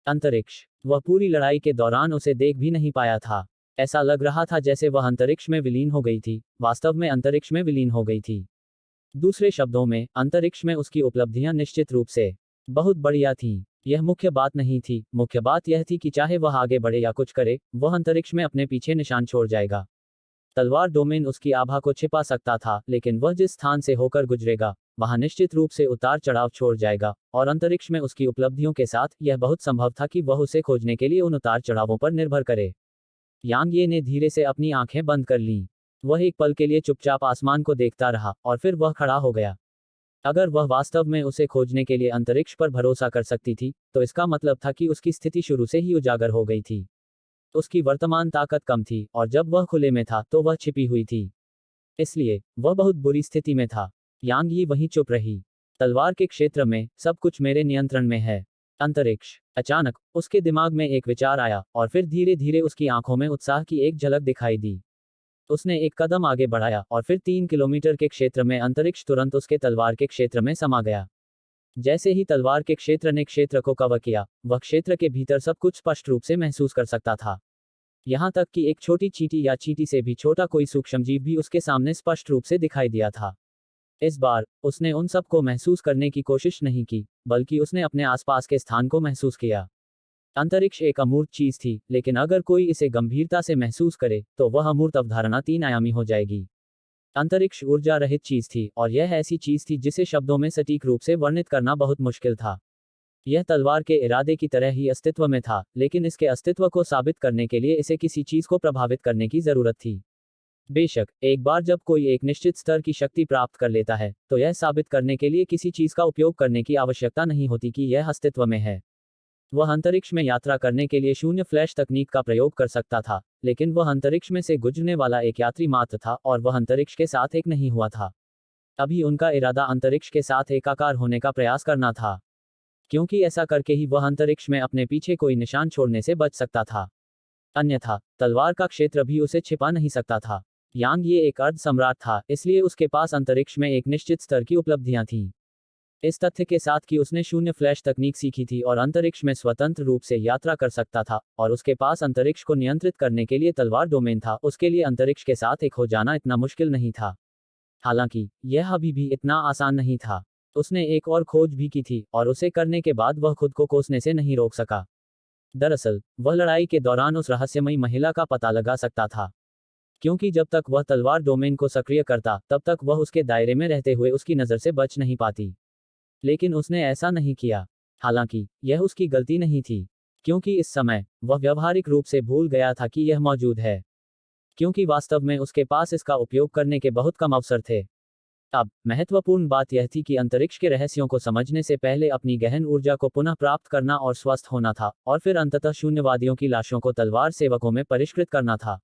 अंतरिक्ष। वह पूरी लड़ाई के दौरान उसे देख भी नहीं पाया था। ऐसा लग रहा था जैसे वह अंतरिक्ष में विलीन हो गई थी, वास्तव में अंतरिक्ष में विलीन हो गई थी। दूसरे शब्दों में, अंतरिक्ष में उसकी उपलब्धियां निश्चित रूप से बहुत बढ़िया थीं। यह मुख्य बात नहीं थी, मुख्य बात यह थी कि चाहे वह आगे बढ़े या कुछ करे, वह अंतरिक्ष में अपने पीछे निशान छोड़ जाएगा। तलवार डोमेन उसकी आभा को छिपा सकता था, लेकिन वह जिस स्थान से होकर गुजरेगा, वहां निश्चित रूप से उतार चढ़ाव छोड़ जाएगा, और अंतरिक्ष में उसकी उपलब्धियों के साथ, यह बहुत संभव था कि वह उसे खोजने के लिए उन उतार चढ़ावों पर निर्भर करे। यांग ये ने धीरे से अपनी आंखें बंद कर लीं। वह एक पल के लिए चुपचाप आसमान को देखता रहा, और फिर वह खड़ा हो गया। अगर वह वास्तव में उसे खोजने के लिए अंतरिक्ष पर भरोसा कर सकती थी, तो इसका मतलब था कि उसकी स्थिति शुरू से ही उजागर हो गई थी। उसकी वर्तमान ताकत कम थी, और जब वह खुले में था, तो वह छिपी हुई थी। इसलिए, वह बहुत बुरी स्थिति में था। यांग यी वहीं चुप रही। तलवार के क्षेत्र में, सब कुछ मेरे नियंत्रण में है। अंतरिक्ष। अचानक, उसके दिमाग में एक विचार आया, और फिर धीरे धीरे उसकी आंखों में उत्साह की एक झलक दिखाई दी। उसने एक कदम आगे बढ़ाया, और फिर 3 किलोमीटर के क्षेत्र में अंतरिक्ष तुरंत उसके तलवार के क्षेत्र में समा गया। जैसे ही तलवार के क्षेत्र ने क्षेत्र को कवर किया, वह क्षेत्र के भीतर सब कुछ स्पष्ट रूप से महसूस कर सकता था। यहां तक कि एक छोटी चींटी या चींटी से भी छोटा कोई सूक्ष्मजीव भी उसके सामने स्पष्ट रूप से दिखाई दिया था। इस बार, उसने उन सब को महसूस करने की कोशिश नहीं की, बल्कि उसने अपने आसपास के स्थान को महसूस किया। अंतरिक्ष एक अमूर्त चीज थी, लेकिन अगर कोई इसे गंभीरता से महसूस करे, तो वह अमूर्त अवधारणा 3 आयामी हो जाएगी। अंतरिक्ष ऊर्जा रहित चीज थी, और यह ऐसी चीज थी जिसे शब्दों में सटीक रूप से वर्णित करना बहुत मुश्किल था। यह तलवार के इरादे की तरह ही अस्तित्व में था, लेकिन इसके अस्तित्व को साबित करने के लिए इसे किसी चीज को प्रभावित करने की जरूरत थी। बेशक, एक बार जब कोई एक निश्चित स्तर की शक्ति प्राप्त कर लेता है, तो यह साबित करने के लिए किसी चीज का उपयोग करने की आवश्यकता नहीं होती कि यह अस्तित्व में है। वह अंतरिक्ष में यात्रा करने के लिए शून्य फ्लैश तकनीक का प्रयोग कर सकता था, लेकिन वह अंतरिक्ष में से गुजरने वाला एक यात्री मात्र था, और वह अंतरिक्ष के साथ एक नहीं हुआ था। अभी उनका इरादा अंतरिक्ष के साथ एकाकार होने का प्रयास करना था, क्योंकि ऐसा करके ही वह अंतरिक्ष में अपने पीछे कोई निशान छोड़ने से बच सकता था। अन्यथा तलवार का क्षेत्र भी उसे छिपा नहीं सकता था। यांग ये एक अर्ध सम्राट था, इसलिए उसके पास अंतरिक्ष में एक निश्चित स्तर की उपलब्धियां थीं। इस तथ्य के साथ कि उसने शून्य फ्लैश तकनीक सीखी थी और अंतरिक्ष में स्वतंत्र रूप से यात्रा कर सकता था, और उसके पास अंतरिक्ष को नियंत्रित करने के लिए तलवार डोमेन था, उसके लिए अंतरिक्ष के साथ एक हो जाना इतना मुश्किल नहीं था। हालांकि यह अभी भी इतना आसान नहीं था। उसने एक और खोज भी की थी, और उसे करने के बाद वह खुद को कोसने से नहीं रोक सका। दरअसल वह लड़ाई के दौरान उस रहस्यमयी महिला का पता लगा सकता था, क्योंकि जब तक वह तलवार डोमेन को सक्रिय करता, तब तक वह उसके दायरे में रहते हुए उसकी नज़र से बच नहीं पाती। लेकिन उसने ऐसा नहीं किया। हालांकि यह उसकी गलती नहीं थी, क्योंकि इस समय वह व्यावहारिक रूप से भूल गया था कि यह मौजूद है, क्योंकि वास्तव में उसके पास इसका उपयोग करने के बहुत कम अवसर थे। अब महत्वपूर्ण बात यह थी कि अंतरिक्ष के रहस्यों को समझने से पहले अपनी गहन ऊर्जा को पुनः प्राप्त करना और स्वस्थ होना था, और फिर अंततः शून्यवादियों की लाशों को तलवार सेवकों में परिष्कृत करना था।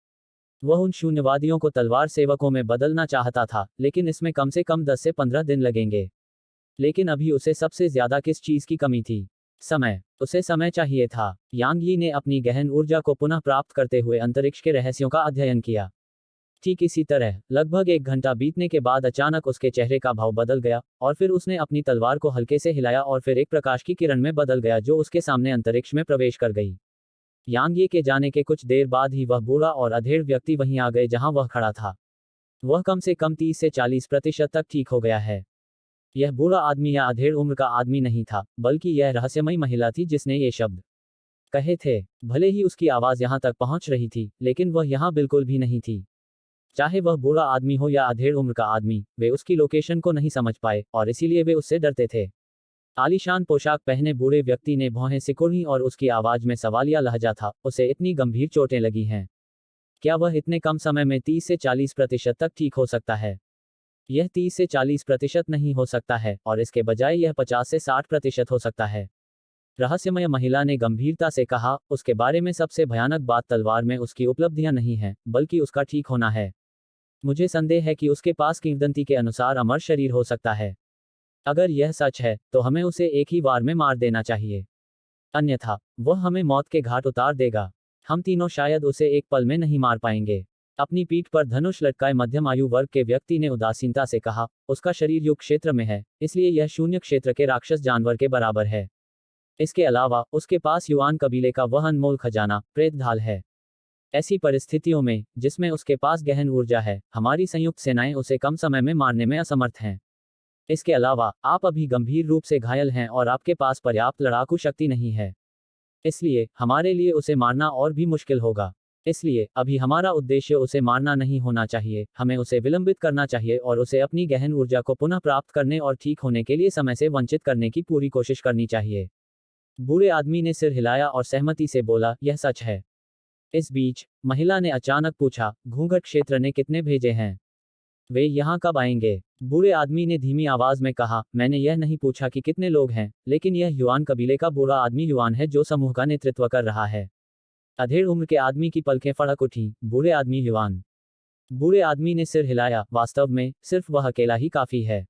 वह उन शून्यवादियों को तलवार सेवकों में बदलना चाहता था, लेकिन इसमें कम से कम 10 से 15 दिन लगेंगे। लेकिन अभी उसे सबसे ज्यादा किस चीज की कमी थी? समय। उसे समय चाहिए था। यांग यी ने अपनी गहन ऊर्जा को पुनः प्राप्त करते हुए अंतरिक्ष के रहस्यों का अध्ययन किया। ठीक इसी तरह लगभग 1 घंटा बीतने के बाद अचानक उसके चेहरे का भाव बदल गया, और फिर उसने अपनी तलवार को हल्के से हिलाया और फिर एक प्रकाश की किरण में बदल गया जो उसके सामने अंतरिक्ष में प्रवेश कर गई। यांग ये के जाने के कुछ देर बाद ही वह बूढ़ा और अधेड़ व्यक्ति वहीं आ गए जहां वह खड़ा था। वह कम से कम 30 से 40% तक ठीक हो गया है। यह बूढ़ा आदमी या अधेड़ उम्र का आदमी नहीं था, बल्कि यह रहस्यमयी महिला थी जिसने ये शब्द कहे थे। भले ही उसकी आवाज यहां तक पहुंच रही थी, लेकिन वह यहां बिल्कुल भी नहीं थी। चाहे वह बूढ़ा आदमी हो या अधेड़ उम्र का आदमी, वे उसकी लोकेशन को नहीं समझ पाए, और इसीलिए वे उससे डरते थे। आलीशान पोशाक पहने बूढ़े व्यक्ति ने भौहें सिकुड़ी और उसकी आवाज में सवालिया लहजा था, उसे इतनी गंभीर चोटें लगी हैं। क्या वह इतने कम समय में 30 से 40% तक ठीक हो सकता है? यह 30 से 40% नहीं हो सकता है, और इसके बजाय यह 50 से 60% हो सकता है। रहस्यमय महिला ने गंभीरता से कहा, उसके बारे में सबसे भयानक बात तलवार में उसकी उपलब्धियां नहीं हैं, बल्कि उसका ठीक होना है। मुझे संदेह है कि उसके पास किंवदंती के अनुसार अमर शरीर हो सकता है। अगर यह सच है, तो हमें उसे एक ही वार में मार देना चाहिए। अन्यथा वह हमें मौत के घाट उतार देगा। हम तीनों शायद उसे एक पल में नहीं मार पाएंगे। अपनी पीठ पर धनुष लटकाए मध्यम आयु वर्ग के व्यक्ति ने उदासीनता से कहा, उसका शरीर युग क्षेत्र में है, इसलिए यह शून्य क्षेत्र के राक्षस जानवर के बराबर है। इसके अलावा उसके पास युआन कबीले का वह अनमोल खजाना, प्रेत ढाल है। ऐसी परिस्थितियों में, जिसमें उसके पास गहन ऊर्जा है, हमारी संयुक्त सेनाएं उसे कम समय में मारने में असमर्थ हैं। इसके अलावा आप अभी गंभीर रूप से घायल हैं और आपके पास पर्याप्त लड़ाकू शक्ति नहीं है। इसलिए हमारे लिए उसे मारना और भी मुश्किल होगा। इसलिए अभी हमारा उद्देश्य उसे मारना नहीं होना चाहिए, हमें उसे विलंबित करना चाहिए और उसे अपनी गहन ऊर्जा को पुनः प्राप्त करने और ठीक होने के लिए समय से वंचित करने की पूरी कोशिश करनी चाहिए। बूढ़े आदमी ने सिर हिलाया और सहमति से बोला, यह सच है। इस बीच महिला ने अचानक पूछा, घूंघट क्षेत्र ने कितने भेजे हैं? वे यहाँ कब आएंगे? बूढ़े आदमी ने धीमी आवाज में कहा, मैंने यह नहीं पूछा कि कितने लोग हैं, लेकिन यह युआन कबीले का बूढ़ा आदमी युआन है जो समूह का नेतृत्व कर रहा है। अधेड़ उम्र के आदमी की पलकें फड़क उठी, बूढ़े आदमी युआन। बूढ़े आदमी ने सिर हिलाया, वास्तव में सिर्फ वह अकेला ही काफी है।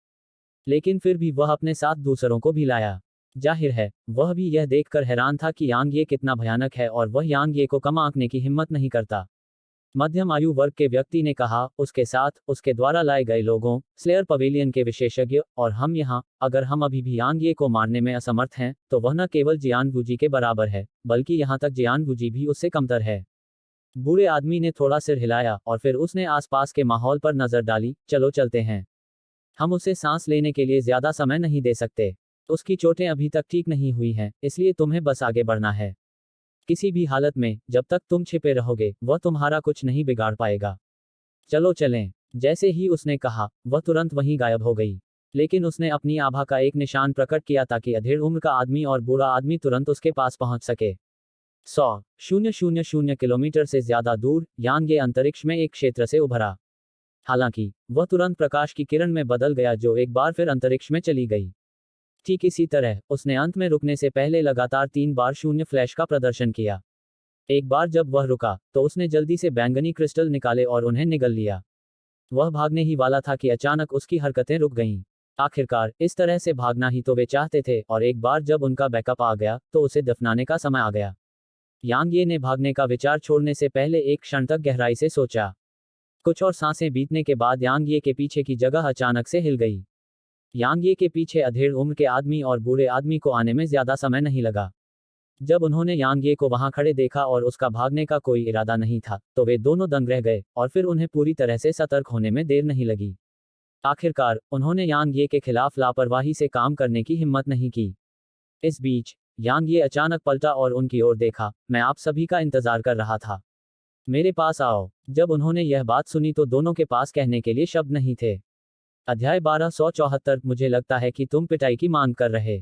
लेकिन फिर भी वह अपने साथ दूसरों को भी लाया। जाहिर है वह भी यह देखकर हैरान था कि यांग ये कितना भयानक है, और वह यांग ये को कम आंकने की हिम्मत नहीं करता। मध्यम आयु वर्ग के व्यक्ति ने कहा, उसके साथ उसके द्वारा लाए गए लोगों, स्लेयर पवेलियन के विशेषज्ञ, और हम यहाँ, अगर हम अभी भी यांग ये को मारने में असमर्थ हैं, तो वह न केवल जियान वूजी के बराबर है, बल्कि यहाँ तक जियान वूजी भी उससे कमतर है। बूढ़े आदमी ने थोड़ा सिर हिलाया, और फिर उसने आसपास के माहौल पर नजर डाली, चलो चलते हैं। हम उसे सांस लेने के लिए ज्यादा समय नहीं दे सकते। उसकी चोटें अभी तक ठीक नहीं हुई हैं, इसलिए तुम्हें बस आगे बढ़ना है। किसी भी हालत में, जब तक तुम छिपे रहोगे, वह तुम्हारा कुछ नहीं बिगाड़ पाएगा। चलो चलें। जैसे ही उसने कहा, वह तुरंत वहीं गायब हो गई। लेकिन उसने अपनी आभा का एक निशान प्रकट किया ताकि अधेड़ उम्र का आदमी और बूढ़ा आदमी तुरंत उसके पास पहुंच सके। 100,000 किलोमीटर से ज्यादा दूर यान ये अंतरिक्ष में एक क्षेत्र से उभरा। हालांकि वह तुरंत प्रकाश की किरण में बदल गया जो एक बार फिर अंतरिक्ष में चली गई। ठीक इसी तरह उसने अंत में रुकने से पहले लगातार 3 बार शून्य फ्लैश का प्रदर्शन किया। एक बार जब वह रुका तो उसने जल्दी से बैंगनी क्रिस्टल निकाले और उन्हें निगल लिया। वह भागने ही वाला था कि अचानक उसकी हरकतें रुक गईं। आखिरकार इस तरह से भागना ही तो वे चाहते थे, और एक बार जब उनका बैकअप आ गया तो उसे दफनाने का समय आ गया। यांग ये ने भागने का विचार छोड़ने से पहले एक क्षण तक गहराई से सोचा। कुछ और सांसें बीतने के बाद यांग ये के पीछे की जगह अचानक से हिल गई। यांग ये के पीछे अधेड़ उम्र के आदमी और बूढ़े आदमी को आने में ज्यादा समय नहीं लगा। जब उन्होंने यांग ये को वहां खड़े देखा और उसका भागने का कोई इरादा नहीं था, तो वे दोनों दंग रह गए, और फिर उन्हें पूरी तरह से सतर्क होने में देर नहीं लगी। आखिरकार उन्होंने यांग ये के खिलाफ लापरवाही से काम करने की हिम्मत नहीं की। इस बीच यांग ये अचानक पलटा और उनकी ओर देखा। मैं आप सभी का इंतजार कर रहा था, मेरे पास आओ। जब उन्होंने यह बात सुनी तो दोनों के पास कहने के लिए शब्द नहीं थे। अध्याय 1274। मुझे लगता है कि तुम पिटाई की मांग कर रहे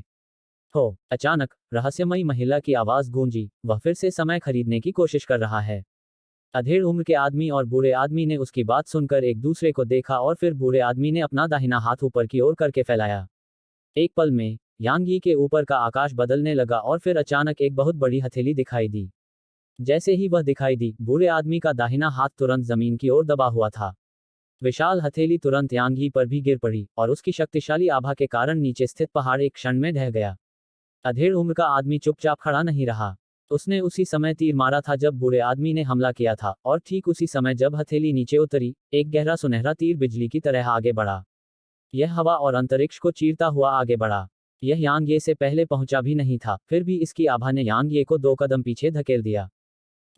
हो। अचानक रहस्यमयी महिला की आवाज गूंजी। वह फिर से समय खरीदने की कोशिश कर रहा है। अधेड़ उम्र के आदमी और बूढ़े आदमी ने उसकी बात सुनकर एक दूसरे को देखा, और फिर बूढ़े आदमी ने अपना दाहिना हाथ ऊपर की ओर करके फैलाया। एक पल में यांग यी के ऊपर का आकाश बदलने लगा, और फिर अचानक एक बहुत बड़ी हथेली दिखाई दी। जैसे ही वह दिखाई दी, बूढ़े आदमी का दाहिना हाथ तुरंत जमीन की ओर दबा हुआ था। विशाल हथेली तुरंत यांग यी पर भी गिर पड़ी, और उसकी शक्तिशाली आभा के कारण नीचे स्थित पहाड़ एक क्षण में ढह गया। अधेड़ उम्र का आदमी चुपचाप खड़ा नहीं रहा। उसने उसी समय तीर मारा था जब बूढ़े आदमी ने हमला किया था, और ठीक उसी समय जब हथेली नीचे उतरी, एक गहरा सुनहरा तीर बिजली की तरह आगे बढ़ा। यह हवा और अंतरिक्ष को चीरता हुआ आगे बढ़ा। यह यांग ये से पहले पहुंचा भी नहीं था, फिर भी इसकी आभा ने यांग ये को 2 कदम पीछे धकेल दिया।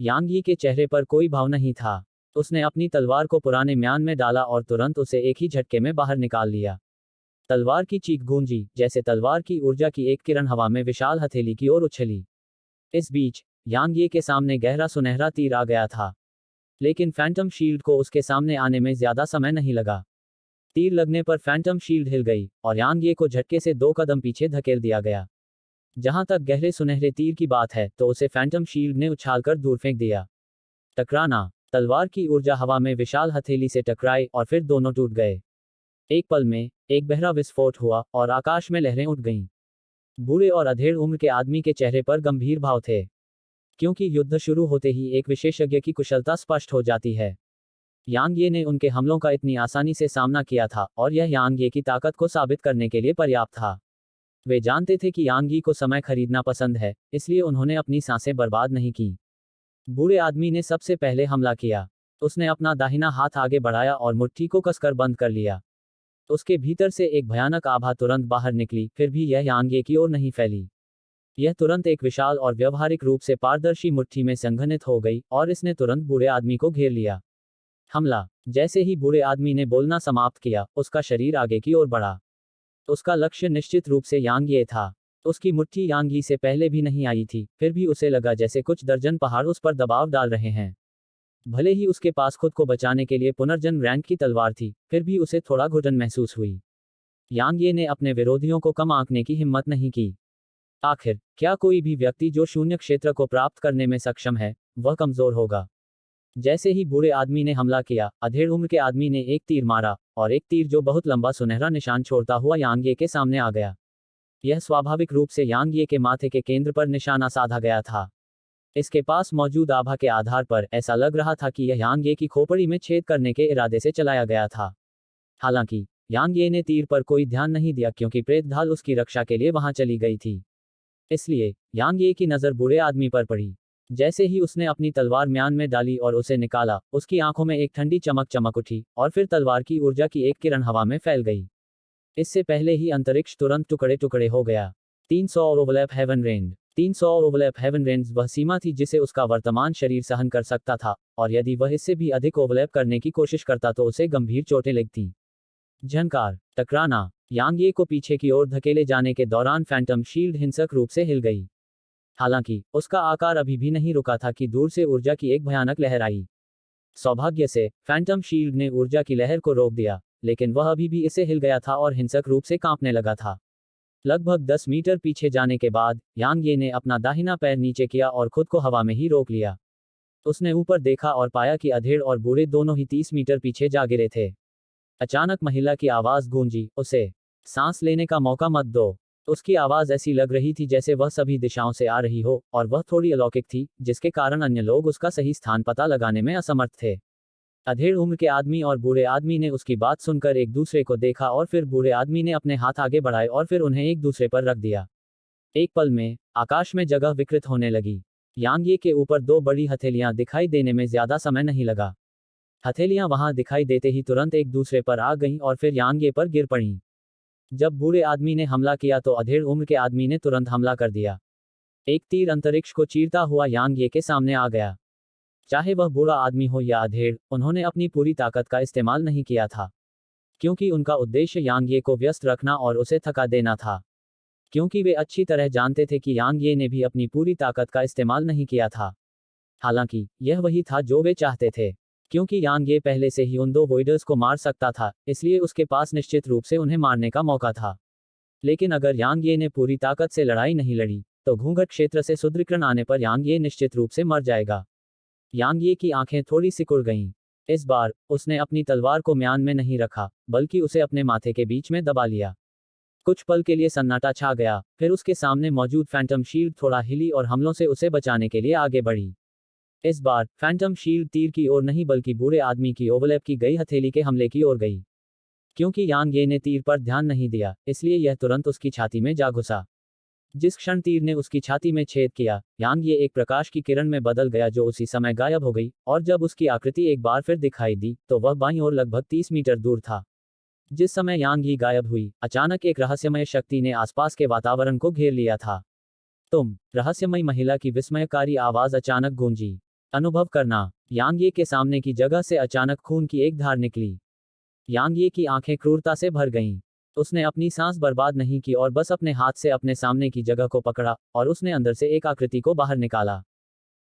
यांग यी के चेहरे पर कोई भाव नहीं था। उसने अपनी तलवार को पुराने म्यान में डाला और तुरंत उसे एक ही झटके में बाहर निकाल लिया। तलवार की चीख गूंजी, जैसे तलवार की ऊर्जा की एक किरण हवा में विशाल हथेली की ओर उछली। इस बीच यांग ये के सामने गहरा सुनहरा तीर आ गया था, लेकिन फैंटम शील्ड को उसके सामने आने में ज्यादा समय नहीं लगा। तीर लगने पर फैंटम शील्ड हिल गई, और यांग ये को झटके से 2 कदम पीछे धकेल दिया गया। जहां तक गहरे सुनहरे तीर की बात है, तो उसे फैंटम शील्ड ने उछालकर दूर फेंक दिया। टकराना। तलवार की ऊर्जा हवा में विशाल हथेली से टकराई, और फिर दोनों टूट गए। एक पल में एक गहरा विस्फोट हुआ, और आकाश में लहरें उठ गईं। बूढ़े और अधेड़ उम्र के आदमी के चेहरे पर गंभीर भाव थे, क्योंकि युद्ध शुरू होते ही एक विशेषज्ञ की कुशलता स्पष्ट हो जाती है। यांग ये ने उनके हमलों का इतनी आसानी से सामना किया था, और यह यांग ये की ताकत को साबित करने के लिए पर्याप्त था। वे जानते थे कि यांग यी को समय खरीदना पसंद है, इसलिए उन्होंने अपनी सांसें बर्बाद नहीं की। बूढ़े आदमी ने सबसे पहले हमला किया। उसने अपना दाहिना हाथ आगे बढ़ाया और मुट्ठी को कसकर बंद कर लिया। उसके भीतर से एक भयानक आभा तुरंत बाहर निकली, फिर भी यह यांग ये की ओर नहीं फैली। यह तुरंत एक विशाल और व्यवहारिक रूप से पारदर्शी मुट्ठी में संघनित हो गई, और इसने तुरंत बूढ़े आदमी को घेर लिया। हमला। जैसे ही बूढ़े आदमी ने बोलना समाप्त किया, उसका शरीर आगे की ओर बढ़ा। उसका लक्ष्य निश्चित रूप से यांग ये था। उसकी मुट्ठी यांग यी से पहले भी नहीं आई थी, फिर भी उसे लगा जैसे कुछ दर्जन पहाड़ उस पर दबाव डाल रहे हैं। भले ही उसके पास खुद को बचाने के लिए पुनर्जन्म रैंक की तलवार थी, फिर भी उसे थोड़ा घुटन महसूस हुई। यांग ये ने अपने विरोधियों को कम आंकने की हिम्मत नहीं की। आखिर क्या कोई भी व्यक्ति जो शून्य क्षेत्र को प्राप्त करने में सक्षम है, वह कमजोर होगा? जैसे ही बूढ़े आदमी ने हमला किया, अधेड़ उम्र के आदमी ने एक तीर मारा, और एक तीर जो बहुत लंबा सुनहरा निशान छोड़ता हुआ यांग ये के सामने आ गया। यह स्वाभाविक रूप से यांग ये के माथे के केंद्र पर निशाना साधा गया था। इसके पास मौजूद आभा के आधार पर ऐसा लग रहा था कि यह यांग ये की खोपड़ी में छेद करने के इरादे से चलाया गया था। हालांकि यांग ये ने तीर पर कोई ध्यान नहीं दिया, क्योंकि प्रेत ढाल उसकी रक्षा के लिए वहां चली गई थी। इसलिए यांग ये की नजर बूढ़े आदमी पर पड़ी। जैसे ही उसने अपनी तलवार म्यान में डाली और उसे निकाला, उसकी आंखों में एक ठंडी चमक चमक उठी, और फिर तलवार की ऊर्जा की एक किरण हवा में फैल गई। इससे पहले ही अंतरिक्ष तुरंत टुकड़े टुकड़े हो गया। 300 overlap haven range. 300 overlap haven range वह सीमा थी जिसे उसका वर्तमान शरीर सहन कर सकता था, और यदि वह इससे भी अधिक ओवरलैप करने की कोशिश करता तो उसे गंभीर चोटें लगती। झनकार। टकराना। यांग ये को पीछे की ओर धकेले जाने के दौरान फैंटम शील्ड हिंसक रूप से हिल गई। हालांकि उसका आकार अभी भी नहीं रुका था कि दूर से ऊर्जा की एक भयानक लहर आई। सौभाग्य से फैंटम शील्ड ने ऊर्जा की लहर को रोक दिया, लेकिन वह अभी भी इससे हिल गया था और हिंसक रूप से कांपने लगा था। लगभग 10 मीटर पीछे जाने के बाद यांग ये ने अपना दाहिना पैर नीचे किया और खुद को हवा में ही रोक लिया। उसने ऊपर देखा और पाया कि अधेड़ और बूढ़े दोनों ही 30 मीटर पीछे जा गिरे थे। अचानक महिला की आवाज गूंजी, उसे सांस लेने का मौका मत दो। उसकी आवाज ऐसी लग रही थी जैसे वह सभी दिशाओं से आ रही हो, और वह थोड़ी अलौकिक थी, जिसके कारण अन्य लोग उसका सही स्थान पता लगाने में असमर्थ थे। अधेड़ उम्र के आदमी और बूढ़े आदमी ने उसकी बात सुनकर एक दूसरे को देखा और फिर बूढ़े आदमी ने अपने हाथ आगे बढ़ाए और फिर उन्हें एक दूसरे पर रख दिया। एक पल में आकाश में जगह विकृत होने लगी। यांग ये के ऊपर दो बड़ी हथेलियां दिखाई देने में ज्यादा समय नहीं लगा। हथेलियां वहां दिखाई देते ही तुरंत एक दूसरे पर आ गईं और फिर यांग ये पर गिर पड़ीं। जब बूढ़े आदमी ने हमला किया तो अधेड़ उम्र के आदमी ने तुरंत हमला कर दिया। एक तीर अंतरिक्ष को चीरता हुआ यांग ये के सामने आ गया। चाहे वह बूढ़ा आदमी हो या अधेड़, उन्होंने अपनी पूरी ताकत का इस्तेमाल नहीं किया था, क्योंकि उनका उद्देश्य यांग ये को व्यस्त रखना और उसे थका देना था। क्योंकि वे अच्छी तरह जानते थे कि यांग ये ने भी अपनी पूरी ताकत का इस्तेमाल नहीं किया था। हालांकि यह वही था जो वे चाहते थे, क्योंकि यांग ये पहले से ही उन दो वॉइडर्स को मार सकता था, इसलिए उसके पास निश्चित रूप से उन्हें मारने का मौका था। लेकिन अगर यांग ये ने पूरी ताकत से लड़ाई नहीं लड़ी, तो घूंघट क्षेत्र से सुदृढ़ीकरण आने पर यांग ये निश्चित रूप से मर जाएगा। यांग ये की आंखें थोड़ी सिकुड़ गईं। इस बार उसने अपनी तलवार को म्यान में नहीं रखा, बल्कि उसे अपने माथे के बीच में दबा लिया। कुछ पल के लिए सन्नाटा छा गया, फिर उसके सामने मौजूद फैंटम शील्ड थोड़ा हिली और हमलों से उसे बचाने के लिए आगे बढ़ी। इस बार फैंटम शील्ड तीर की ओर नहीं बल्कि बूढ़े आदमी की ओवरलैप की गई हथेली के हमले की ओर गई। क्योंकि यांग ये ने तीर पर ध्यान नहीं दिया, इसलिए यह तुरंत उसकी छाती में जा घुसा। जिस क्षण तीर ने उसकी छाती में छेद किया, यांग ये एक प्रकाश की किरण में बदल गया जो उसी समय गायब हो गई, और जब उसकी आकृति एक बार फिर दिखाई दी तो वह बाईं ओर लगभग 30 मीटर दूर था। जिस समय यांग ये गायब हुई, अचानक एक रहस्यमय शक्ति ने आसपास के वातावरण को घेर लिया था। तुम, रहस्यमय महिला की विस्मयकारी आवाज अचानक गूंजी। अनुभव करना। यांग ये के सामने की जगह से अचानक खून की एक धार निकली। यांग ये की आंखें क्रूरता से भर गईं। उसने अपनी सांस बर्बाद नहीं की और बस अपने हाथ से अपने सामने की जगह को पकड़ा और उसने अंदर से एक आकृति को बाहर निकाला।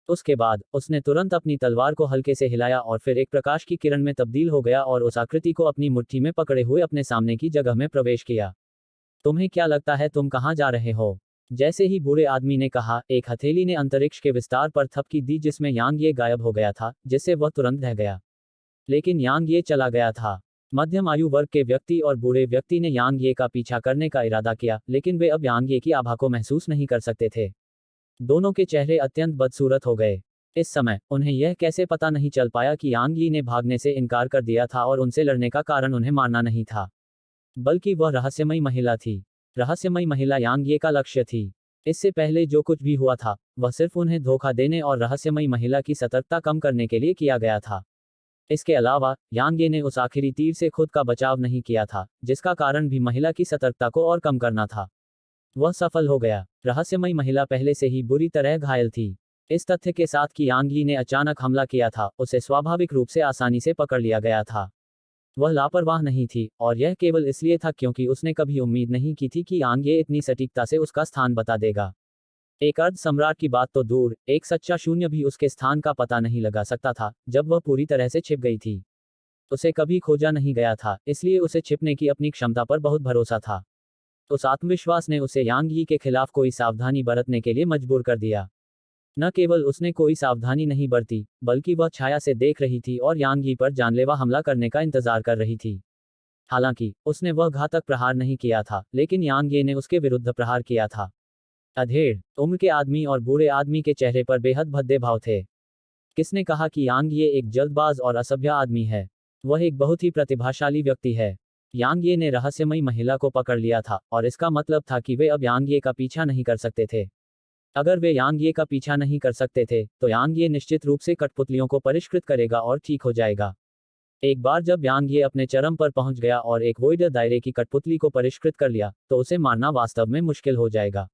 उसके बाद उसने तुरंत अपनी तलवार को हल्के से हिलाया और फिर एक प्रकाश की किरण में तब्दील हो गया और उस आकृति को अपनी मुट्ठी में पकड़े हुए अपने सामने की जगह में प्रवेश किया। तुम्हें क्या लगता है तुम कहाँ जा रहे हो? जैसे ही बूढ़े आदमी ने कहा, एक हथेली ने अंतरिक्ष के विस्तार पर थपकी दी जिसमें यांग ये गायब हो गया था, जिससे वह तुरंत ढह गया। लेकिन यांग ये चला गया था। मध्यम आयु वर्ग के व्यक्ति और बूढ़े व्यक्ति ने यांग ये का पीछा करने का इरादा किया, लेकिन वे अब यांग ये की आभा को महसूस नहीं कर सकते थे। दोनों के चेहरे अत्यंत बदसूरत हो गए। इस समय उन्हें यह कैसे पता नहीं चल पाया कि यांग ये ने भागने से इनकार कर दिया था और उनसे लड़ने का कारण उन्हें मारना नहीं था, बल्कि वह रहस्यमयी महिला थी। रहस्यमयी महिला यांग ये का लक्ष्य थी। इससे पहले जो कुछ भी हुआ था, वह सिर्फ उन्हें धोखा देने और रहस्यमयी महिला की सतर्कता कम करने के लिए किया गया था। इसके अलावा यांग ये ने उस आखिरी तीर से खुद का बचाव नहीं किया था, जिसका कारण भी महिला की सतर्कता को और कम करना था। वह सफल हो गया। रहस्यमयी महिला पहले से ही बुरी तरह घायल थी। इस तथ्य के साथ कि यांग ये ने अचानक हमला किया था, उसे स्वाभाविक रूप से आसानी से पकड़ लिया गया था। वह लापरवाह नहीं थी, और यह केवल इसलिए था क्योंकि उसने कभी उम्मीद नहीं की थी कि यांग ये इतनी सटीकता से उसका स्थान बता देगा। एक अर्ध सम्राट की बात तो दूर, एक सच्चा शून्य भी उसके स्थान का पता नहीं लगा सकता था, जब वह पूरी तरह से छिप गई थी। उसे कभी खोजा नहीं गया था, इसलिए उसे छिपने की अपनी क्षमता पर बहुत भरोसा था। उस आत्मविश्वास ने उसे यांग यी के खिलाफ कोई सावधानी बरतने के लिए मजबूर कर दिया। न केवल उसने कोई सावधानी नहीं बरती, बल्कि वह छाया से देख रही थी और यांग यी पर जानलेवा हमला करने का इंतजार कर रही थी। हालांकि उसने वह घातक प्रहार नहीं किया था, लेकिन यांग ये ने उसके विरुद्ध प्रहार किया था। अधेड़ उम्र के आदमी और बूढ़े आदमी के चेहरे पर बेहद भद्दे भाव थे। किसने कहा कि यांग ये एक जल्दबाज और असभ्य आदमी है? वह एक बहुत ही प्रतिभाशाली व्यक्ति है। यांग ये ने रहस्यमयी महिला को पकड़ लिया था, और इसका मतलब था कि वे अब यांग ये का पीछा नहीं कर सकते थे। अगर वे यांग ये का पीछा नहीं कर सकते थे, तो यांग ये निश्चित रूप से कठपुतलियों को परिष्कृत करेगा और ठीक हो जाएगा। एक बार जब यांग ये अपने चरम पर पहुंच गया और एक वोइडर दायरे की कठपुतली को परिष्कृत कर लिया, तो उसे मारना वास्तव में मुश्किल हो जाएगा।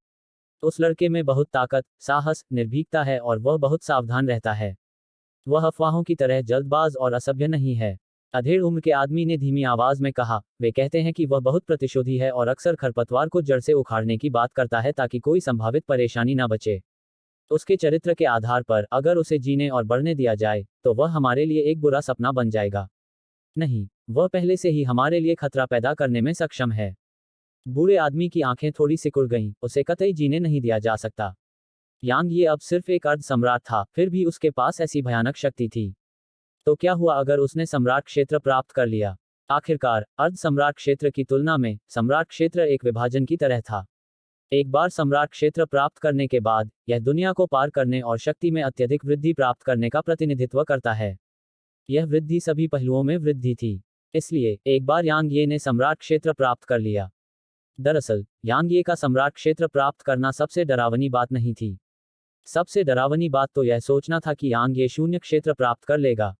उस लड़के में बहुत ताकत, साहस, निर्भीकता है और वह बहुत सावधान रहता है। वह अफवाहों की तरह जल्दबाज और असभ्य नहीं है। अधेड़ उम्र के आदमी ने धीमी आवाज में कहा, वे कहते हैं कि वह बहुत प्रतिशोधी है और अक्सर खरपतवार को जड़ से उखाड़ने की बात करता है ताकि कोई संभावित परेशानी न बचे। उसके चरित्र के आधार पर अगर उसे जीने और बढ़ने दिया जाए तो वह हमारे लिए एक बुरा सपना बन जाएगा। नहीं, वह पहले से ही हमारे लिए खतरा पैदा करने में सक्षम है। बूढ़े आदमी की आंखें थोड़ी सिकुड़ गईं, उसे कतई जीने नहीं दिया जा सकता। यांग ये अब सिर्फ एक अर्ध सम्राट था, फिर भी उसके पास ऐसी भयानक शक्ति थी। तो क्या हुआ अगर उसने सम्राट क्षेत्र प्राप्त कर लिया? आखिरकार अर्ध सम्राट क्षेत्र की तुलना में सम्राट क्षेत्र एक विभाजन की तरह था। एक बार सम्राट क्षेत्र प्राप्त करने के बाद यह दुनिया को पार करने और शक्ति में अत्यधिक वृद्धि प्राप्त करने का प्रतिनिधित्व करता है। यह वृद्धि सभी पहलुओं में वृद्धि थी। इसलिए एक बार यांग ये ने सम्राट क्षेत्र प्राप्त कर लिया। दरअसल यांग ये का सम्राट क्षेत्र प्राप्त करना सबसे डरावनी बात नहीं थी। सबसे डरावनी बात तो यह सोचना था कि यांग ये शून्य क्षेत्र प्राप्त कर लेगा।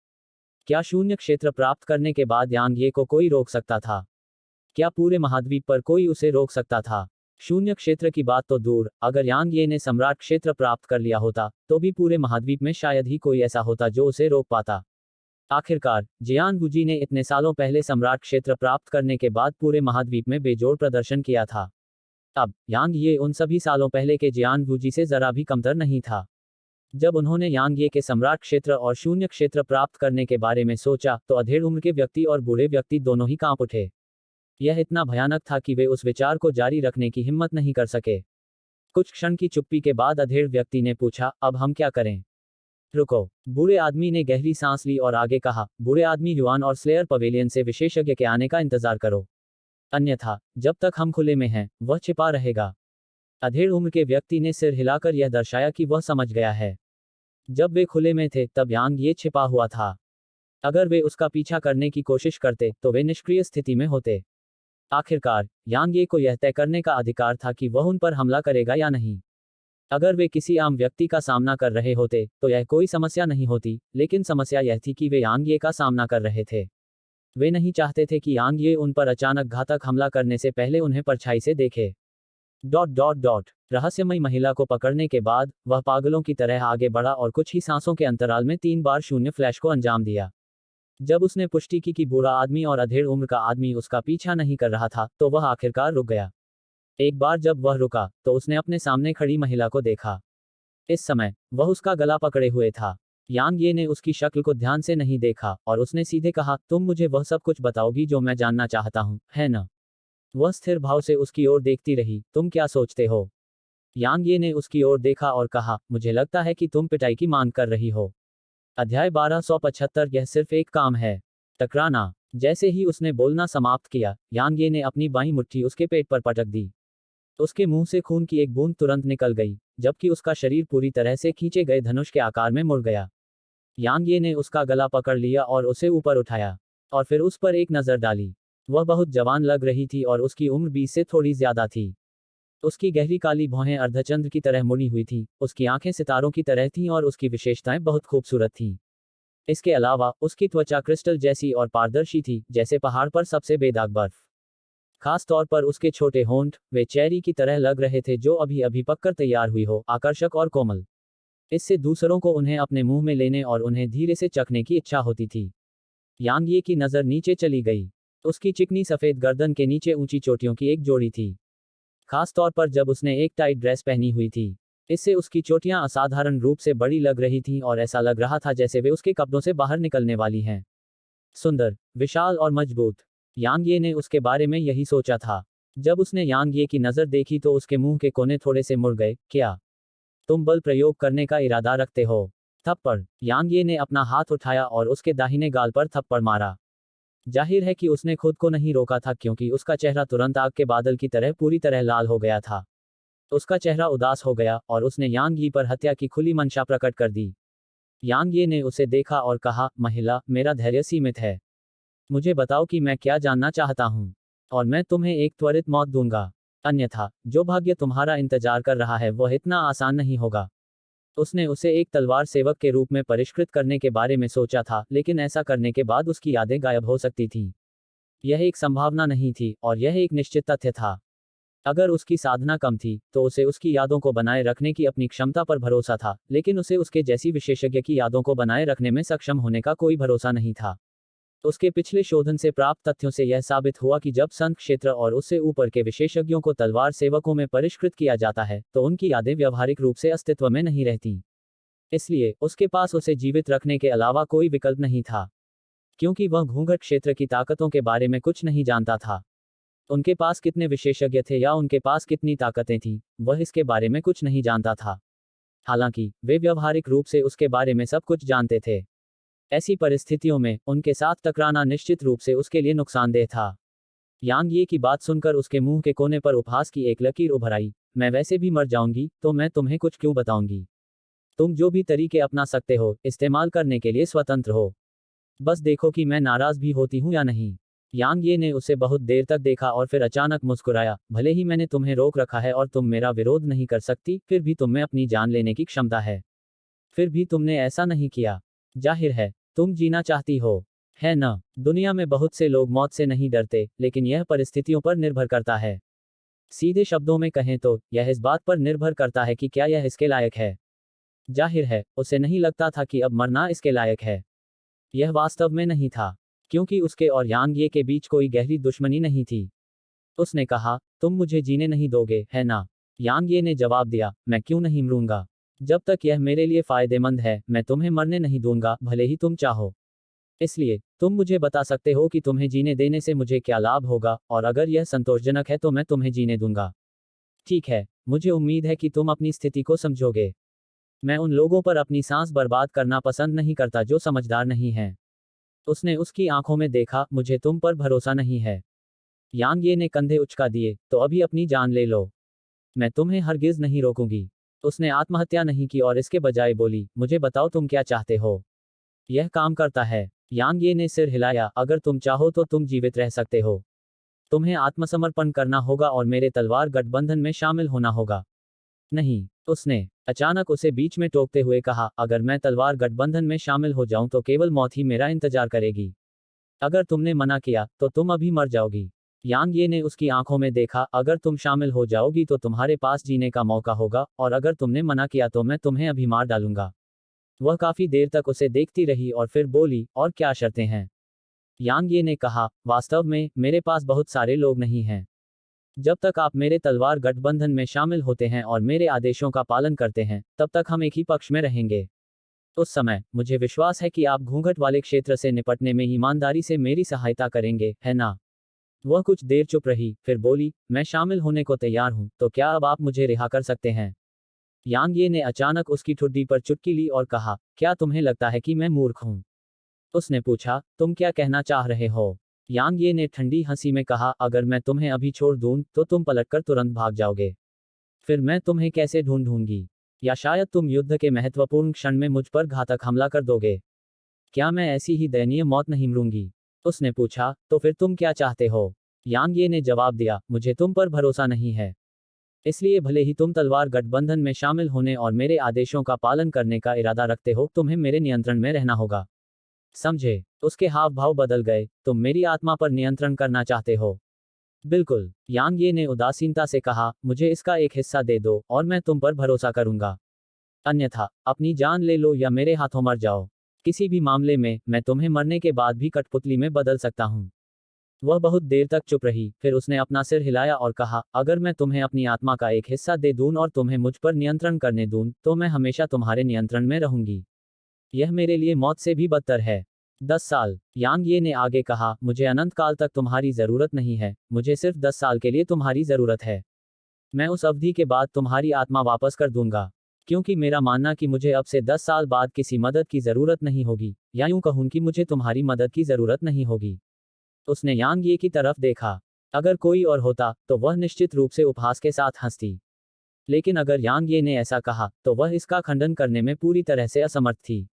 क्या शून्य क्षेत्र प्राप्त करने के बाद यांग ये को कोई रोक सकता था? क्या पूरे महाद्वीप पर कोई उसे रोक सकता था? शून्य क्षेत्र की बात तो दूर, अगर यांग ये ने सम्राट क्षेत्र प्राप्त कर लिया होता तो भी पूरे महाद्वीप में शायद ही कोई ऐसा होता जो उसे रोक पाता। आखिरकार जियान गुजी ने इतने सालों पहले सम्राट क्षेत्र प्राप्त करने के बाद पूरे महाद्वीप में बेजोड़ प्रदर्शन किया था। अब यांग ये उन सभी सालों पहले के जियान गुजी से जरा भी कमतर नहीं था। जब उन्होंने यांग ये के सम्राट क्षेत्र और शून्य क्षेत्र प्राप्त करने के बारे में सोचा तो अधेड़ उम्र के व्यक्ति और बूढ़े व्यक्ति दोनों ही कांप उठे। यह इतना भयानक था कि वे उस विचार को जारी रखने की हिम्मत नहीं कर सके। कुछ क्षण की चुप्पी के बाद अधेड़ व्यक्ति ने पूछा, अब हम क्या करें? रुको। बूढ़े आदमी ने गहरी सांस ली और आगे कहा, बूढ़े आदमी युआन और स्लेयर पवेलियन से विशेषज्ञ के आने का इंतजार करो। अन्यथा जब तक हम खुले में हैं वह छिपा रहेगा। अधेड़ उम्र के व्यक्ति ने सिर हिलाकर यह दर्शाया कि वह समझ गया है। जब वे खुले में थे तब यांग ये छिपा हुआ था। अगर वे उसका पीछा करने की कोशिश करते तो वे निष्क्रिय स्थिति में होते। आखिरकार यांग ये को यह तय करने का अधिकार था कि वह उन पर हमला करेगा या नहीं। अगर वे किसी आम व्यक्ति का सामना कर रहे होते तो यह कोई समस्या नहीं होती, लेकिन समस्या यह थी कि वे यांग ये का सामना कर रहे थे। वे नहीं चाहते थे कि यांग ये उन पर अचानक घातक हमला करने से पहले उन्हें परछाई से देखे। रहस्यमयी महिला को पकड़ने के बाद वह पागलों की तरह आगे बढ़ा और कुछ ही सांसों के अंतराल में 3 बार शून्य फ्लैश को अंजाम दिया। जब उसने पुष्टि की कि बूढ़ा आदमी और अधेड़ उम्र का आदमी उसका पीछा नहीं कर रहा था तो वह आखिरकार रुक गया। एक बार जब वह रुका तो उसने अपने सामने खड़ी महिला को देखा। इस समय वह उसका गला पकड़े हुए था। यांग ये ने उसकी शक्ल को ध्यान से नहीं देखा और उसने सीधे कहा, तुम मुझे वह सब कुछ बताओगी जो मैं जानना चाहता हूँ, है न? वह स्थिर भाव से उसकी ओर देखती रही। तुम क्या सोचते हो? यांग ये ने उसकी ओर देखा और कहा, मुझे लगता है कि तुम पिटाई की मांग कर रही हो। अध्याय 1275। यह सिर्फ एक काम है, टकराना। जैसे ही उसने बोलना समाप्त किया यांग ये ने अपनी बाईं मुट्ठी उसके पेट पर पटक दी। उसके मुंह से खून की एक बूंद तुरंत निकल गई, जबकि उसका शरीर पूरी तरह से खींचे गए धनुष के आकार में मुड़ गया। यांग ये ने उसका गला पकड़ लिया और उसे ऊपर उठाया और फिर उस पर एक नजर डाली। वह बहुत जवान लग रही थी और उसकी उम्र 20 से थोड़ी ज्यादा थी। उसकी गहरी काली भौहें अर्धचंद्र की तरह मुड़ी हुई थीं, उसकी आंखें सितारों की तरह थीं और उसकी विशेषताएं बहुत खूबसूरत थीं। इसके अलावा उसकी त्वचा क्रिस्टल जैसी और पारदर्शी थी, जैसे पहाड़ पर सबसे बेदाग बर्फ। खास तौर पर उसके छोटे होंठ, वे चेरी की तरह लग रहे थे जो अभी अभी पककर तैयार हुई हो, आकर्षक और कोमल। इससे दूसरों को उन्हें अपने मुंह में लेने और उन्हें धीरे से चखने की इच्छा होती थी। यांग ये की नजर नीचे चली गई। उसकी चिकनी सफेद गर्दन के नीचे ऊंची चोटियों की एक जोड़ी थी, खास तौर पर जब उसने एक टाइट ड्रेस पहनी हुई थी। इससे उसकी चोटियां असाधारण रूप से बड़ी लग रही थीं और ऐसा लग रहा था जैसे वे उसके कपड़ों से बाहर निकलने वाली हैं। सुंदर, विशाल और मजबूत। यांग ये ने उसके बारे में यही सोचा था। जब उसने यांग ये की नजर देखी तो उसके मुंह के कोने थोड़े से मुड़ गए। क्या तुम बल प्रयोग करने का इरादा रखते हो? थप्पड़। यांग ये ने अपना हाथ उठाया और उसके दाहिने गाल पर थप्पड़ मारा। जाहिर है कि उसने खुद को नहीं रोका था क्योंकि उसका चेहरा तुरंत आग के बादल की तरह पूरी तरह लाल हो गया था। उसका चेहरा उदास हो गया और उसने यांग यी पर हत्या की खुली मंशा प्रकट कर दी। यांग ये ने उसे देखा और कहा, महिला, मेरा धैर्य सीमित है। मुझे बताओ कि मैं क्या जानना चाहता हूँ और मैं तुम्हें एक त्वरित मौत दूंगा। अन्यथा जो भाग्य तुम्हारा इंतजार कर रहा है वह इतना आसान नहीं होगा। उसने उसे एक तलवार सेवक के रूप में परिष्कृत करने के बारे में सोचा था, लेकिन ऐसा करने के बाद उसकी यादें गायब हो सकती थीं। यह एक संभावना नहीं थी और यह एक निश्चित तथ्य था। अगर उसकी साधना कम थी तो उसे उसकी यादों को बनाए रखने की अपनी क्षमता पर भरोसा था, लेकिन उसे उसके जैसी विशेषज्ञ की यादों को बनाए रखने में सक्षम होने का कोई भरोसा नहीं था। उसके पिछले शोधन से प्राप्त तथ्यों से यह साबित हुआ कि जब संत क्षेत्र और उससे ऊपर के विशेषज्ञों को तलवार सेवकों में परिष्कृत किया जाता है तो उनकी यादें व्यवहारिक रूप से अस्तित्व में नहीं रहती। इसलिए उसके पास उसे जीवित रखने के अलावा कोई विकल्प नहीं था, क्योंकि वह घूंघट क्षेत्र की ताकतों के बारे में कुछ नहीं जानता था। उनके पास कितने विशेषज्ञ थे या उनके पास कितनी ताकतें थीं, वह इसके बारे में कुछ नहीं जानता था। हालांकि वे व्यवहारिक रूप से उसके बारे में सब कुछ जानते थे। ऐसी परिस्थितियों में उनके साथ टकराना निश्चित रूप से उसके लिए नुकसानदेह था। यांग ये की बात सुनकर उसके मुंह के कोने पर उपहास की एक लकीर उभर आई। मैं वैसे भी मर जाऊंगी तो मैं तुम्हें कुछ क्यों बताऊंगी। तुम जो भी तरीके अपना सकते हो इस्तेमाल करने के लिए स्वतंत्र हो। बस देखो कि मैं नाराज भी होती हूं या नहीं। यांग ये ने उसे बहुत देर तक देखा और फिर अचानक मुस्कुराया। भले ही मैंने तुम्हें रोक रखा है और तुम मेरा विरोध नहीं कर सकती, फिर भी तुम में अपनी जान लेने की क्षमता है। फिर भी तुमने ऐसा नहीं किया। जाहिर है तुम जीना चाहती हो, है न? दुनिया में बहुत से लोग मौत से नहीं डरते, लेकिन यह परिस्थितियों पर निर्भर करता है। सीधे शब्दों में कहें तो यह इस बात पर निर्भर करता है कि क्या यह इसके लायक है। जाहिर है उसे नहीं लगता था कि अब मरना इसके लायक है। यह वास्तव में नहीं था, क्योंकि उसके और यांग ये के बीच कोई गहरी दुश्मनी नहीं थी। उसने कहा, तुम मुझे जीने नहीं दोगे, है ना? यांग ये ने जवाब दिया, मैं क्यों नहीं मरूंगा। जब तक यह मेरे लिए फायदेमंद है मैं तुम्हें मरने नहीं दूंगा, भले ही तुम चाहो। इसलिए तुम मुझे बता सकते हो कि तुम्हें जीने देने से मुझे क्या लाभ होगा, और अगर यह संतोषजनक है तो मैं तुम्हें जीने दूंगा। ठीक है, मुझे उम्मीद है कि तुम अपनी स्थिति को समझोगे। मैं उन लोगों पर अपनी सांस बर्बाद करना पसंद नहीं करता जो समझदार नहीं हैं। उसने उसकी आंखों में देखा, मुझे तुम पर भरोसा नहीं है। यांग ये ने कंधे उचका दिए, तो अभी अपनी जान ले लो। मैं तुम्हें हरगिज नहीं रोकूंगी। उसने आत्महत्या नहीं की और इसके बजाय बोली, मुझे बताओ तुम क्या चाहते हो। यह काम करता है। यांग ये ने सिर हिलाया, अगर तुम चाहो तो तुम जीवित रह सकते हो। तुम्हें आत्मसमर्पण करना होगा और मेरे तलवार गठबंधन में शामिल होना होगा। नहीं, उसने अचानक उसे बीच में टोकते हुए कहा, अगर मैं तलवार गठबंधन में शामिल हो जाऊं तो केवल मौत ही मेरा इंतजार करेगी। अगर तुमने मना किया तो तुम अभी मर जाओगी। यांग ये ने उसकी आंखों में देखा, अगर तुम शामिल हो जाओगी तो तुम्हारे पास जीने का मौका होगा, और अगर तुमने मना किया तो मैं तुम्हें अभी मार डालूंगा। वह काफी देर तक उसे देखती रही और फिर बोली, और क्या शर्तें हैं? यांग ये ने कहा, वास्तव में मेरे पास बहुत सारे लोग नहीं हैं। जब तक आप मेरे तलवार गठबंधन में शामिल होते हैं और मेरे आदेशों का पालन करते हैं, तब तक हम एक ही पक्ष में रहेंगे। उस समय मुझे विश्वास है कि आप घूंघट वाले क्षेत्र से निपटने में ईमानदारी से मेरी सहायता करेंगे, है ना? वह कुछ देर चुप रही, फिर बोली, मैं शामिल होने को तैयार हूं, तो क्या अब आप मुझे रिहा कर सकते हैं? यांग ये ने अचानक उसकी ठुड्डी पर चुटकी ली और कहा, क्या तुम्हें लगता है कि मैं मूर्ख हूं? उसने पूछा, तुम क्या कहना चाह रहे हो? यांग ये ने ठंडी हंसी में कहा, अगर मैं तुम्हें अभी छोड़ दूं तो तुम पलटकर तुरंत भाग जाओगे। फिर मैं तुम्हें कैसे ढूंढूंगी? या शायद तुम युद्ध के महत्वपूर्ण क्षण में मुझ पर घातक हमला कर दोगे। क्या मैं ऐसी ही दयनीय मौत नहीं मरूंगी? उसने पूछा, तो फिर तुम क्या चाहते हो? यांग ये ने जवाब दिया, मुझे तुम पर भरोसा नहीं है। इसलिए भले ही तुम तलवार गठबंधन में शामिल होने और मेरे आदेशों का पालन करने का इरादा रखते हो, तुम्हें मेरे नियंत्रण में रहना होगा। समझे? उसके हाव भाव बदल गए, तुम मेरी आत्मा पर नियंत्रण करना चाहते हो? बिल्कुल, यांग ये ने उदासीनता से कहा, मुझे इसका एक हिस्सा दे दो और मैं तुम पर भरोसा करूंगा। अन्यथा अपनी जान ले लो या मेरे हाथों मर जाओ। किसी भी मामले में मैं तुम्हें मरने के बाद भी कठपुतली में बदल सकता हूं। वह बहुत देर तक चुप रही, फिर उसने अपना सिर हिलाया और कहा, अगर मैं तुम्हें अपनी आत्मा का एक हिस्सा दे दूं और तुम्हें मुझ पर नियंत्रण करने दूं, तो मैं हमेशा तुम्हारे नियंत्रण में रहूंगी। यह मेरे लिए मौत से भी बदतर है। 10 साल, यांग ये ने आगे कहा, मुझे अनंत काल तक तुम्हारी जरूरत नहीं है, मुझे सिर्फ 10 साल के लिए तुम्हारी जरूरत है। मैं उस अवधि के बाद तुम्हारी आत्मा वापस कर दूंगा, क्योंकि मेरा मानना कि मुझे अब से 10 साल बाद किसी मदद की जरूरत नहीं होगी, या यूं कहूं कि मुझे तुम्हारी मदद की जरूरत नहीं होगी। उसने यांग ये की तरफ देखा। अगर कोई और होता तो वह निश्चित रूप से उपहास के साथ हंसती, लेकिन अगर यांग ये ने ऐसा कहा तो वह इसका खंडन करने में पूरी तरह से असमर्थ थी।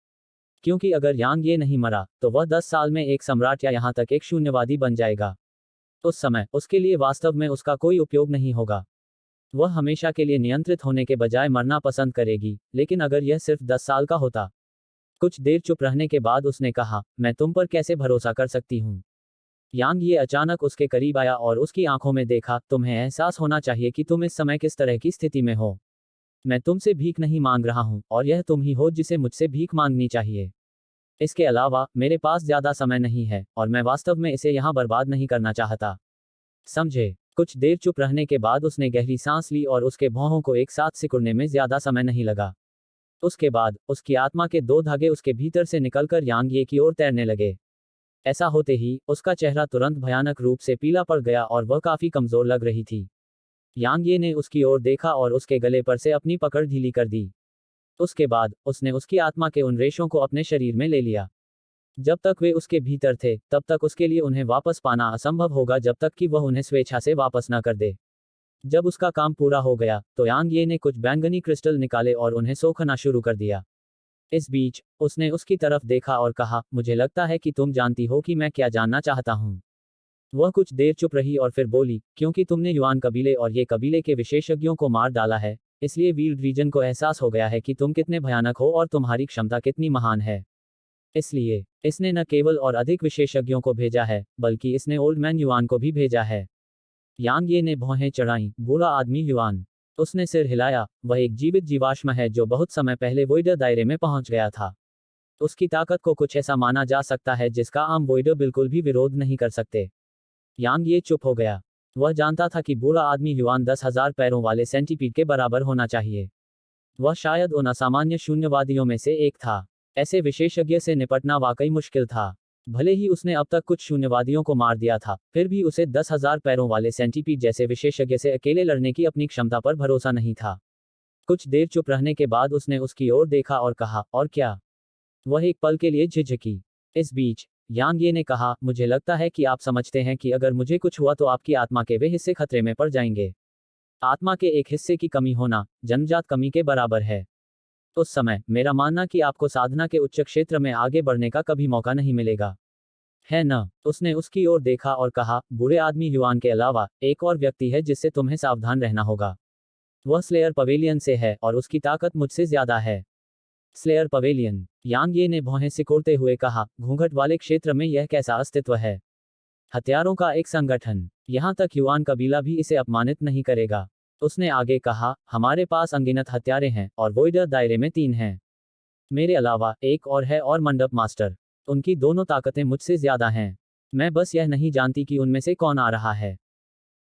क्योंकि अगर यांग ये नहीं मरा तो वह 10 साल में एक सम्राट या यहां तक एक शून्यवादी बन जाएगा। उस समय उसके लिए वास्तव में उसका कोई उपयोग नहीं होगा। वह हमेशा के लिए नियंत्रित होने के बजाय मरना पसंद करेगी, लेकिन अगर यह सिर्फ 10 साल का होता। कुछ देर चुप रहने के बाद उसने कहा, मैं तुम पर कैसे भरोसा कर सकती हूँ? यांग ये अचानक उसके करीब आया और उसकी आंखों में देखा, तुम्हें एहसास होना चाहिए कि तुम इस समय किस तरह की स्थिति में हो। मैं तुमसे भीख नहीं मांग रहा हूं, और यह तुम ही हो जिसे मुझसे भीख मांगनी चाहिए। इसके अलावा मेरे पास ज्यादा समय नहीं है और मैं वास्तव में इसे यहाँ बर्बाद नहीं करना चाहता। समझे? कुछ देर चुप रहने के बाद उसने गहरी सांस ली और उसके भौहों को एक साथ सिकुड़ने में ज्यादा समय नहीं लगा। उसके बाद उसकी आत्मा के दो धागे उसके भीतर से निकलकर यांग ये की ओर तैरने लगे। ऐसा होते ही उसका चेहरा तुरंत भयानक रूप से पीला पड़ गया और वह काफी कमजोर लग रही थी। यांग ये ने उसकी ओर देखा और उसके गले पर से अपनी पकड़ ढीली कर दी। उसके बाद उसने उसकी आत्मा के उन रेशों को अपने शरीर में ले लिया। जब तक वे उसके भीतर थे तब तक उसके लिए उन्हें वापस पाना असंभव होगा जब तक कि वह उन्हें स्वेच्छा से वापस न कर दे। जब उसका काम पूरा हो गया तो यांग ये ने कुछ बैंगनी क्रिस्टल निकाले और उन्हें सोखना शुरू कर दिया। इस बीच उसने उसकी तरफ देखा और कहा, मुझे लगता है कि तुम जानती हो कि मैं क्या जानना चाहता हूँ। वह कुछ देर चुप रही और फिर बोली, क्योंकि तुमने युआन कबीले और ये कबीले के विशेषज्ञों को मार डाला है, इसलिए वील्ड रीजन को एहसास हो गया है कि तुम कितने भयानक हो और तुम्हारी क्षमता कितनी महान है। इसलिए इसने न केवल और अधिक विशेषज्ञों को भेजा है बल्कि इसने ओल्ड मैन युआन को भी भेजा है। यांग ये ने भौहें चढ़ाई, बूढ़ा आदमी युआन। उसने सिर हिलाया, वह एक जीवित जीवाश्म है जो बहुत समय पहले वोइडर दायरे में पहुंच गया था। उसकी ताकत को कुछ ऐसा माना जा सकता है जिसका आम वोइडर बिल्कुल भी विरोध नहीं कर सकते। यांग ये चुप हो गया। वह जानता था कि बूढ़ा आदमी युआन 10,000 पैरों वाले सेंटीपीड के बराबर होना चाहिए। वह शायद उन असामान्य शून्यवादियों में से एक था। ऐसे विशेषज्ञ से निपटना वाकई मुश्किल था। भले ही उसने अब तक कुछ शून्यवादियों को मार दिया था, फिर भी उसे 10,000 पैरों वाले सेंटीपीड जैसे विशेषज्ञ से अकेले लड़ने की अपनी क्षमता पर भरोसा नहीं था। कुछ देर चुप रहने के बाद उसने उसकी ओर देखा और कहा, और क्या? वह एक पल के लिए झिझकी। इस बीच यांग ये ने कहा, मुझे लगता है कि आप समझते हैं कि अगर मुझे कुछ हुआ तो आपकी आत्मा के वे हिस्से खतरे में पड़ जाएंगे। आत्मा के एक हिस्से की कमी होना जन्मजात कमी के बराबर है। उस समय मेरा मानना कि आपको साधना के उच्च क्षेत्र में आगे बढ़ने का कभी मौका नहीं मिलेगा, है न? उसने उसकी ओर देखा और कहा, बूढ़े आदमी युआन के अलावा एक और व्यक्ति है जिससे तुम्हें सावधान रहना होगा। वह स्लेयर पवेलियन से है और उसकी ताकत मुझसे ज्यादा है। Slayer pavilion? यांग ये ने भौहें सिकोड़ते हुए कहा, घूंघट वाले क्षेत्र में यह कैसा अस्तित्व है? हथियारों का एक संगठन। यहाँ तक युआन कबीला भी इसे अपमानित नहीं करेगा। उसने आगे कहा, हमारे पास अनगिनत हत्यारे हैं और वोइडर दायरे में 3 हैं। मेरे अलावा एक और है और मंडप मास्टर। उनकी दोनों ताकतें मुझसे ज्यादा हैं। मैं बस यह नहीं जानती कि उनमें से कौन आ रहा है।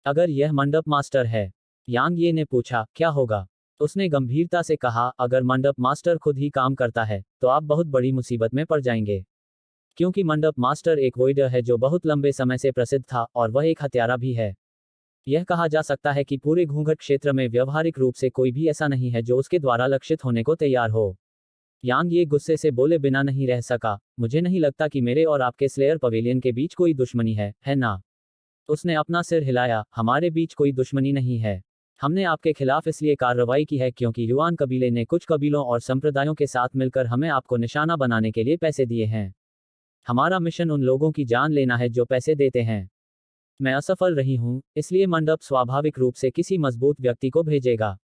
अगर यह मंडप मास्टर है, यांग ये ने पूछा, क्या होगा? उसने गंभीरता से कहा, अगर मंडप मास्टर खुद ही काम करता है तो आप बहुत बड़ी मुसीबत में पड़ जाएंगे। क्योंकि मंडप मास्टर एक वोइडर है जो बहुत लंबे समय से प्रसिद्ध था और वह एक हत्यारा भी है। यह कहा जा सकता है कि पूरे घूंघट क्षेत्र में व्यवहारिक रूप से कोई भी ऐसा नहीं है जो उसके द्वारा लक्षित होने को तैयार हो। यांग ये गुस्से से बोले बिना नहीं रह सका, मुझे नहीं लगता कि मेरे और आपके स्लेयर पवेलियन के बीच कोई दुश्मनी है ना? उसने अपना सिर हिलाया, हमारे बीच कोई दुश्मनी नहीं है। हमने आपके खिलाफ इसलिए कार्रवाई की है क्योंकि युआन कबीले ने कुछ कबीलों और संप्रदायों के साथ मिलकर हमें आपको निशाना बनाने के लिए पैसे दिए हैं। हमारा मिशन उन लोगों की जान लेना है जो पैसे देते हैं। मैं असफल रही हूं, इसलिए मंडप स्वाभाविक रूप से किसी मजबूत व्यक्ति को भेजेगा।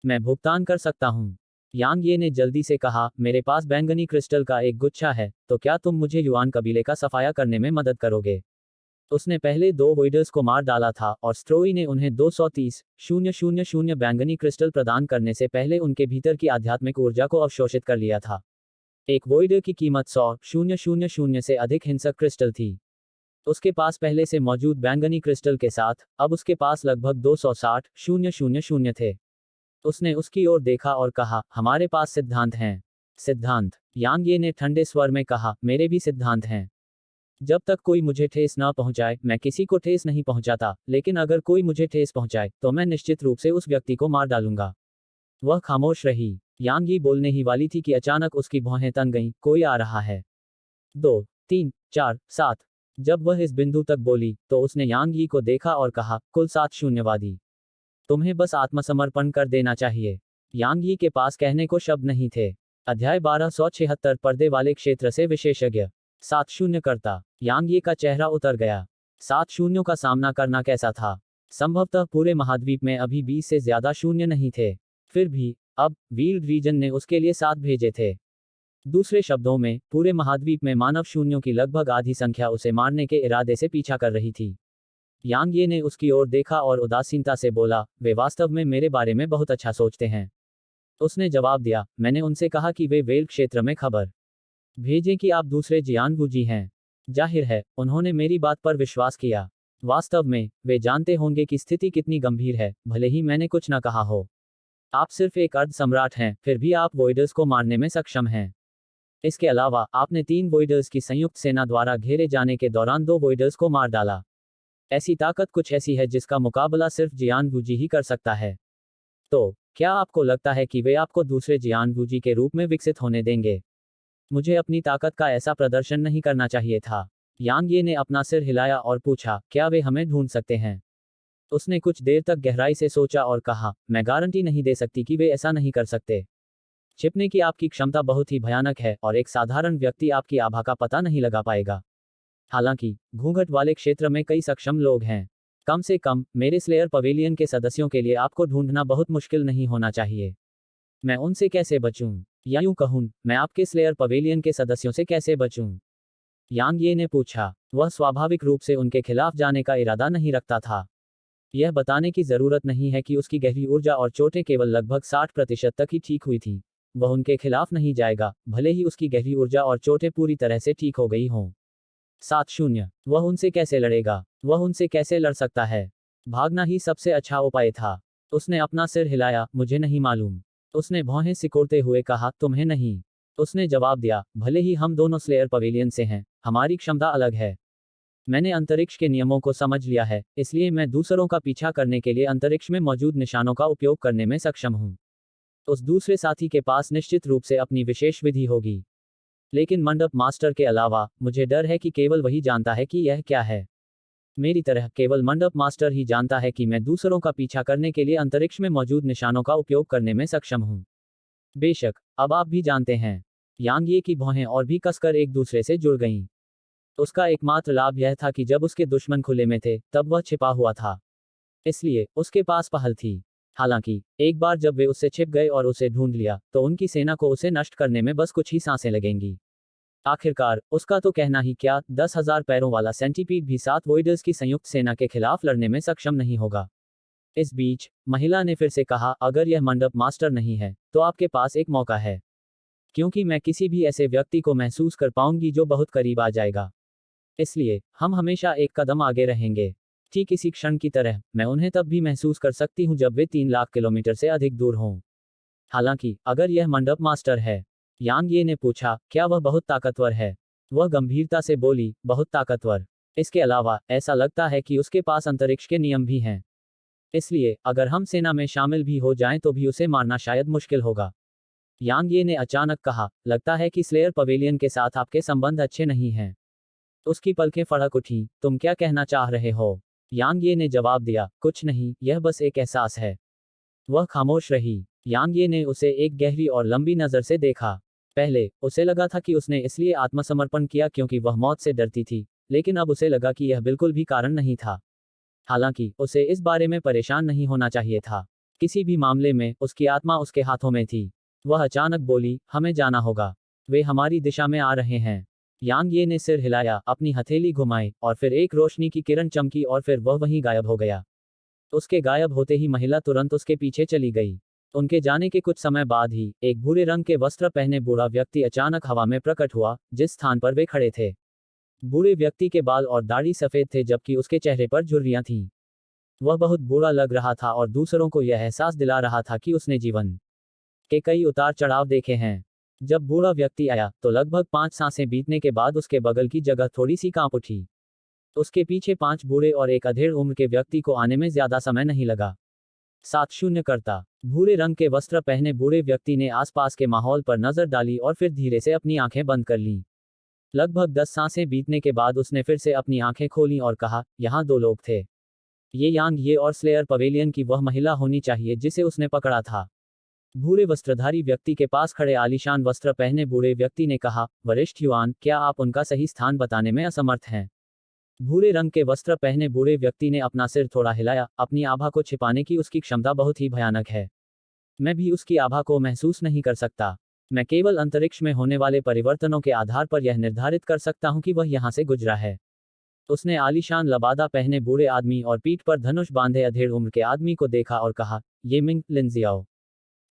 मैं भुगतान कर सकता हूं। यांग ये ने जल्दी से कहा, मेरे पास बैंगनी क्रिस्टल का एक गुच्छा है, तो क्या तुम मुझे युआन कबीले का सफाया करने में मदद करोगे? उसने पहले 2 वोइडर्स को मार डाला था और स्ट्रोई ने उन्हें 230,000 बैंगनी क्रिस्टल प्रदान करने से पहले उनके भीतर की आध्यात्मिक ऊर्जा को अवशोषित कर लिया था। एक वोइडर की कीमत 100,000 से अधिक हिंसक क्रिस्टल थी। उसके पास पहले से मौजूद बैंगनी क्रिस्टल के साथ अब उसके पास लगभग 260,000 थे। उसने उसकी ओर देखा और कहा, हमारे पास सिद्धांत हैं। सिद्धांत? यांग ये ने ठंडे स्वर में कहा, मेरे भी सिद्धांत हैं। जब तक कोई मुझे ठेस न पहुंचाए मैं किसी को ठेस नहीं पहुंचाता, लेकिन अगर कोई मुझे ठेस पहुंचाए तो मैं निश्चित रूप से उस व्यक्ति को मार डालूंगा। वह खामोश रही। यांग ये बोलने ही वाली थी कि अचानक उसकी भौहें तन गईं, कोई आ रहा है। 2, 3, 4, 7। जब वह इस बिंदु तक बोली तो उसने यांग यी को देखा और कहा, कुल 7 शून्यवादी। तुम्हें बस आत्मसमर्पण कर देना चाहिए। यांग यी के पास कहने को शब्द नहीं थे। अध्याय 1276 पर्दे वाले क्षेत्र से विशेषज्ञ। 7 शून्य करता। यांग यी का चेहरा उतर गया। 7 शून्यों का सामना करना कैसा था? संभवतः पूरे महाद्वीप में अभी 20 से ज्यादा शून्य नहीं थे। फिर भी अब वील्ड रीजन ने उसके लिए 7 भेजे थे। दूसरे शब्दों में, पूरे महाद्वीप में मानव शून्यों की लगभग आधी संख्या उसे मारने के इरादे से पीछा कर रही थी। यांग ये ने उसकी ओर देखा और उदासीनता से बोला, वे वास्तव में मेरे बारे में बहुत अच्छा सोचते हैं। उसने जवाब दिया, मैंने उनसे कहा कि वे वेल क्षेत्र में खबर भेजें कि आप दूसरे जियानबूजी हैं। जाहिर है उन्होंने मेरी बात पर विश्वास किया। वास्तव में वे जानते होंगे कि स्थिति कितनी गंभीर है, भले ही मैंने कुछ न कहा हो। आप सिर्फ एक अर्ध सम्राट हैं, फिर भी आप वॉइडर्स को मारने में सक्षम हैं। इसके अलावा आपने 3 वॉइडर्स की संयुक्त सेना द्वारा घेरे जाने के दौरान 2 वॉइडर्स को मार डाला। ऐसी ताकत कुछ ऐसी है जिसका मुकाबला सिर्फ जियानबूजी ही कर सकता है। तो क्या आपको लगता है कि वे आपको दूसरे जियानबूजी के रूप में विकसित होने देंगे? मुझे अपनी ताकत का ऐसा प्रदर्शन नहीं करना चाहिए था। यांग ये ने अपना सिर हिलाया और पूछा, क्या वे हमें ढूंढ सकते हैं? उसने कुछ देर तक गहराई से सोचा और कहा, मैं गारंटी नहीं दे सकती कि वे ऐसा नहीं कर सकते। छिपने की आपकी क्षमता बहुत ही भयानक है और एक साधारण व्यक्ति आपकी आभा का पता नहीं लगा पाएगा। हालांकि घूंघट वाले क्षेत्र में कई सक्षम लोग हैं। कम से कम मेरे स्लेयर पवेलियन के सदस्यों के लिए आपको ढूंढना बहुत मुश्किल नहीं होना चाहिए। मैं उनसे कैसे बचूं? या यूं कहूं, मैं आपके स्लेयर पवेलियन के सदस्यों से कैसे बचूं? यांग ये ने पूछा। वह स्वाभाविक रूप से उनके खिलाफ जाने का इरादा नहीं रखता था। यह बताने की जरूरत नहीं है कि उसकी गहरी ऊर्जा और चोटें केवल लगभग 60% तक ही ठीक हुई थी। वह उनके खिलाफ नहीं जाएगा, भले ही उसकी गहरी ऊर्जा और चोटें पूरी तरह से ठीक हो गई हों। 7-0। वह उनसे कैसे लड़ेगा? वह उनसे कैसे लड़ सकता है? भागना ही सबसे अच्छा उपाय था। उसने अपना सिर हिलाया, मुझे नहीं मालूम। उसने भौहें सिकोड़ते हुए कहा, तुम्हें नहीं? उसने जवाब दिया, भले ही हम दोनों स्लेयर पवेलियन से हैं, हमारी क्षमता अलग है। मैंने अंतरिक्ष के नियमों को समझ लिया है, इसलिए मैं दूसरों का पीछा करने के लिए अंतरिक्ष में मौजूद निशानों का उपयोग करने में सक्षम हूं। उस दूसरे साथी के पास निश्चित रूप से अपनी विशेष विधि होगी। लेकिन मंडप मास्टर के अलावा मुझे डर है कि केवल वही जानता है कि यह क्या है। मेरी तरह केवल मंडप मास्टर ही जानता है कि मैं दूसरों का पीछा करने के लिए अंतरिक्ष में मौजूद निशानों का उपयोग करने में सक्षम हूं। बेशक अब आप भी जानते हैं। यांग ये की भौहें और भी कसकर एक दूसरे से जुड़ गईं। उसका एकमात्र लाभ यह था कि जब उसके दुश्मन खुले में थे, तब वह छिपा हुआ था। इसलिए उसके पास पहल थी। हालांकि एक बार जब वे उससे छिप गए और उसे ढूंढ लिया, तो उनकी सेना को उसे नष्ट करने में बस कुछ ही सांसें लगेंगी। आखिरकार उसका तो कहना ही क्या, 10,000 पैरों वाला सेंटीपीड भी 7 वॉइडर्स की संयुक्त सेना के खिलाफ लड़ने में सक्षम नहीं होगा। इस बीच महिला ने फिर से कहा, अगर यह मंडप मास्टर नहीं है, तो आपके पास एक मौका है। क्योंकि मैं किसी भी ऐसे व्यक्ति को महसूस कर पाऊंगी जो बहुत करीब आ जाएगा। इसलिए हम हमेशा एक कदम आगे रहेंगे। ठीक इसी क्षण की तरह मैं उन्हें तब भी महसूस कर सकती हूं जब वे 3 लाख किलोमीटर से अधिक दूर हों। हालांकि अगर यह मंडप मास्टर है, यांग ये ने पूछा, क्या वह बहुत ताकतवर है? वह गंभीरता से बोली, बहुत ताकतवर। इसके अलावा ऐसा लगता है कि उसके पास अंतरिक्ष के नियम भी हैं। इसलिए अगर हम सेना में शामिल भी हो जाएं तो भी उसे मारना शायद मुश्किल होगा। यांग ये ने अचानक कहा, लगता है कि स्लेयर पवेलियन के साथ आपके संबंध अच्छे नहीं हैं। उसकी पलकें फड़क उठी, तुम क्या कहना चाह रहे हो? यांग ये ने जवाब दिया, कुछ नहीं, यह बस एक एहसास है। वह खामोश रही। यांग ये ने उसे एक गहरी और लंबी नजर से देखा। पहले उसे लगा था कि उसने इसलिए आत्मसमर्पण किया क्योंकि वह मौत से डरती थी, लेकिन अब उसे लगा कि यह बिल्कुल भी कारण नहीं था। हालांकि उसे इस बारे में परेशान नहीं होना चाहिए था। किसी भी मामले में उसकी आत्मा उसके हाथों में थी। वह अचानक बोली, हमें जाना होगा। वे हमारी दिशा में आ रहे हैं। यांग ये ने सिर हिलाया, अपनी हथेली घुमाई, और फिर एक रोशनी की किरण चमकी और फिर वह वहीं गायब हो गया। उसके गायब होते ही महिला तुरंत उसके पीछे चली गई। उनके जाने के कुछ समय बाद ही एक भूरे रंग के वस्त्र पहने बूढ़ा व्यक्ति अचानक हवा में प्रकट हुआ, जिस स्थान पर वे खड़े थे। बूढ़े व्यक्ति के बाल और दाढ़ी सफेद थे जबकि उसके चेहरे पर झुर्रियां थीं। वह बहुत बूढ़ा लग रहा था और दूसरों को यह एहसास दिला रहा था कि उसने जीवन के कई उतार चढ़ाव देखे हैं। जब बूढ़ा व्यक्ति आया तो लगभग 5 सांसें बीतने के बाद उसके बगल की जगह थोड़ी सी कांप उठी। उसके पीछे 5 बूढ़े और एक अधेड़ उम्र के व्यक्ति को आने में ज्यादा समय नहीं लगा। 7-0 करता। भूरे रंग के वस्त्र पहने बूढ़े व्यक्ति ने आसपास के माहौल पर नजर डाली और फिर धीरे से अपनी आंखें बंद कर लीं। लगभग 10 सांसें बीतने के बाद उसने फिर से अपनी आंखें खोलीं और कहा, यहाँ 2 लोग थे। ये यांग ये और स्लेयर पवेलियन की वह महिला होनी चाहिए जिसे उसने पकड़ा था। भूरे वस्त्रधारी व्यक्ति के पास खड़े आलीशान वस्त्र पहने बूढ़े व्यक्ति ने कहा, वरिष्ठ युवान, क्या आप उनका सही स्थान बताने में असमर्थ हैं? भूरे रंग के वस्त्र पहने बूढ़े व्यक्ति ने अपना सिर थोड़ा हिलाया, अपनी आभा को छिपाने की उसकी क्षमता बहुत ही भयानक है। मैं भी उसकी आभा को महसूस नहीं कर सकता। मैं केवल अंतरिक्ष में होने वाले परिवर्तनों के आधार पर यह निर्धारित कर सकता हूं कि वह यहां से गुजरा है। उसने आलीशान लबादा पहने बूढ़े आदमी और पीठ पर धनुष बांधे अधेड़ उम्र के आदमी को देखा और कहा, ये मिंग लिंजियाओ,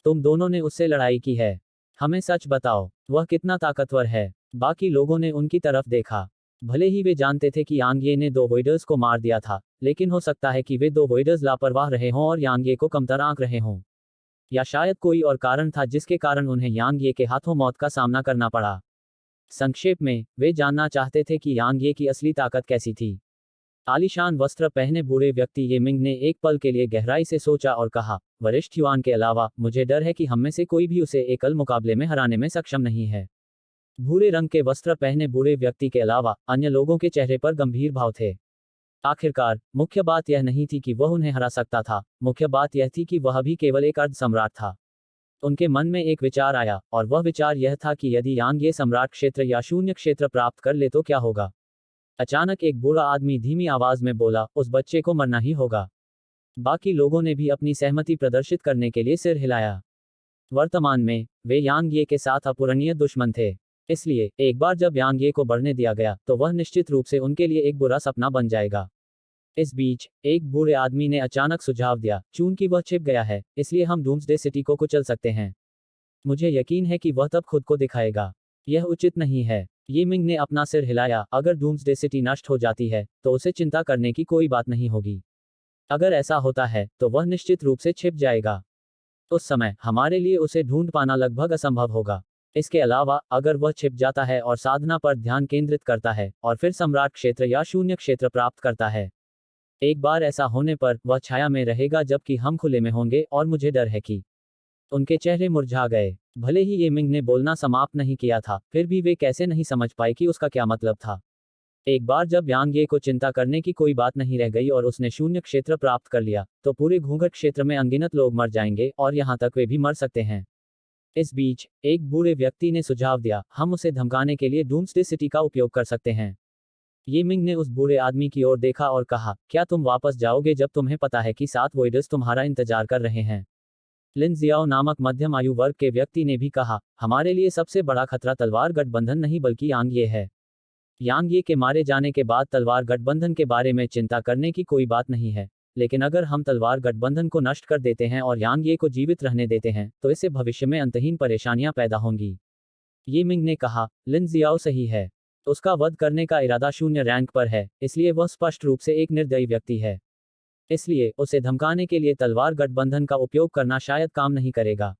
तुम दोनों ने उससे लड़ाई की है। हमें सच बताओ, वह कितना ताकतवर है? बाकी लोगों ने उनकी तरफ देखा। भले ही वे जानते थे कि यांग ये ने 2 वॉयडर्स को मार दिया था, लेकिन हो सकता है कि वे 2 वॉयडर्स लापरवाह रहे हों और यांग ये को कमतर आंक रहे हों। या शायद कोई और कारण था जिसके कारण उन्हें यांग ये के हाथों मौत का सामना करना पड़ा। संक्षेप में, वे जानना चाहते थे कि यांग ये की असली ताकत कैसी थी। आलीशान वस्त्र पहने बूढ़े व्यक्ति ये मिंग ने एक पल के लिए गहराई से सोचा और कहा, वरिष्ठ युआन के अलावा, मुझे डर है कि हम में से कोई भी उसे एकल मुकाबले में हराने में सक्षम नहीं है। भूरे रंग के वस्त्र पहने बूढ़े व्यक्ति के अलावा अन्य लोगों के चेहरे पर गंभीर भाव थे। आखिरकार, मुख्य बात यह नहीं थी कि वह उन्हें हरा सकता था, मुख्य बात यह थी कि वह भी केवल एक अर्ध सम्राट था। उनके मन में एक विचार आया, और वह विचार यह था कि यदि यांग ये सम्राट क्षेत्र या शून्य क्षेत्र प्राप्त कर ले तो क्या होगा। अचानक एक बूढ़ा आदमी धीमी आवाज में बोला, उस बच्चे को मरना ही होगा। बाकी लोगों ने भी अपनी सहमति प्रदर्शित करने के लिए सिर हिलाया। वर्तमान में, वे यांग ये के साथ अपूरणीय दुश्मन थे। इसलिए, एक बार जब यांग ये को बढ़ने दिया गया, तो वह निश्चित रूप से उनके लिए एक बुरा सपना बन जाएगा। इस बीच, एक बूढ़े आदमी ने अचानक सुझाव दिया, चूंकि वह छिप गया है, इसलिए हम डूम्सडे सिटी को कुचल सकते हैं। मुझे यकीन है कि वह तब खुद को दिखाएगा। यह उचित नहीं है। ये मिंग ने अपना सिर हिलाया, अगर डूम्सडे सिटी नष्ट हो जाती है, तो उसे चिंता करने की कोई बात नहीं होगी। अगर ऐसा होता है, तो वह निश्चित रूप से छिप जाएगा। उस समय, हमारे लिए उसे ढूंढ पाना लगभग असंभव होगा। इसके अलावा, अगर वह छिप जाता है और साधना पर ध्यान केंद्रित करता है, और फिर सम्राट क्षेत्र या शून्य क्षेत्र प्राप्त करता है, एक बार ऐसा होने पर, वह छाया में रहेगा जबकि हम खुले में होंगे, और मुझे डर है कि उनके चेहरे मुरझा गए। भले ही ये मिंग ने बोलना समाप्त नहीं किया था, फिर भी वे कैसे नहीं समझ पाए कि उसका क्या मतलब था। एक बार जब यांग ये को चिंता करने की कोई बात नहीं रह गई और उसने शून्य क्षेत्र प्राप्त कर लिया, तो पूरे घूंघट क्षेत्र में अनगिनत लोग मर जाएंगे, और यहाँ तक वे भी मर सकते हैं। इस बीच, एक बूढ़े व्यक्ति ने सुझाव दिया, हम उसे धमकाने के लिए डूम्सडे सिटी का उपयोग कर सकते हैं। ये मिंग ने उस बूढ़े आदमी की ओर देखा और कहा, क्या तुम वापस जाओगे जब तुम्हें पता है कि 7 वॉयडर्स तुम्हारा इंतजार कर रहे हैं। लिन जियाओ नामक मध्यम आयु वर्ग के व्यक्ति ने भी कहा, हमारे लिए सबसे बड़ा खतरा तलवार गठबंधन नहीं बल्कि यांग ये है। यांग ये के मारे जाने के बाद तलवार गठबंधन के बारे में चिंता करने की कोई बात नहीं है, लेकिन अगर हम तलवार गठबंधन को नष्ट कर देते हैं और यांग ये को जीवित रहने देते हैं, तो इससे भविष्य में अंतहीन परेशानियां पैदा होंगी। ये मिंग ने कहा, लिन जियाओ सही है। उसका वध करने का इरादा शून्य रैंक पर है, इसलिए वह स्पष्ट रूप से एक निर्दयी व्यक्ति है। इसलिए, उसे धमकाने के लिए तलवार गठबंधन का उपयोग करना शायद काम नहीं करेगा।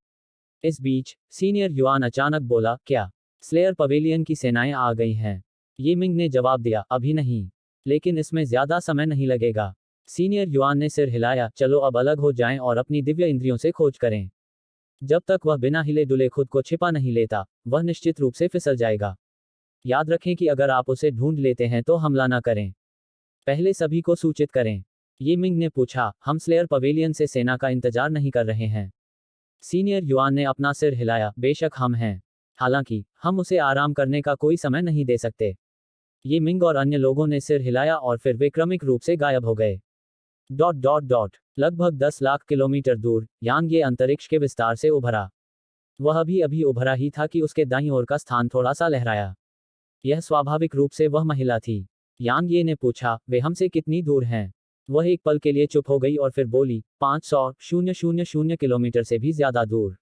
इस बीच, सीनियर युआन अचानक बोला, क्या स्लेयर पवेलियन की सेनाएं आ गई हैं? ये मिंग ने जवाब दिया, अभी नहीं, लेकिन इसमें ज्यादा समय नहीं लगेगा। सीनियर युआन ने सिर हिलाया, चलो अब अलग हो जाएं और अपनी दिव्य इंद्रियों से खोज करें। जब तक वह बिना हिले डुले खुद को छिपा नहीं लेता, वह निश्चित रूप से फिसल जाएगा। याद रखें कि अगर आप उसे ढूंढ लेते हैं तो हमला न करें। पहले सभी को सूचित करें। ये मिंग ने पूछा, हम स्लेयर पवेलियन से सेना का इंतजार नहीं कर रहे हैं? सीनियर युआन ने अपना सिर हिलाया, बेशक हम हैं। हालांकि, हम उसे आराम करने का कोई समय नहीं दे सकते। ये मिंग और अन्य लोगों ने सिर हिलाया और फिर वे क्रमिक रूप से गायब हो गए। लगभग 10 लाख किलोमीटर दूर, यांग ये अंतरिक्ष के विस्तार से उभरा। वह अभी उभरा ही था कि उसके दाईं ओर का स्थान थोड़ा सा लहराया। यह स्वाभाविक रूप से वह महिला थी। यांग ये ने पूछा, वे हमसे कितनी दूर हैं? वह एक पल के लिए चुप हो गई और फिर बोली, 500,000 किलोमीटर से भी ज्यादा दूर।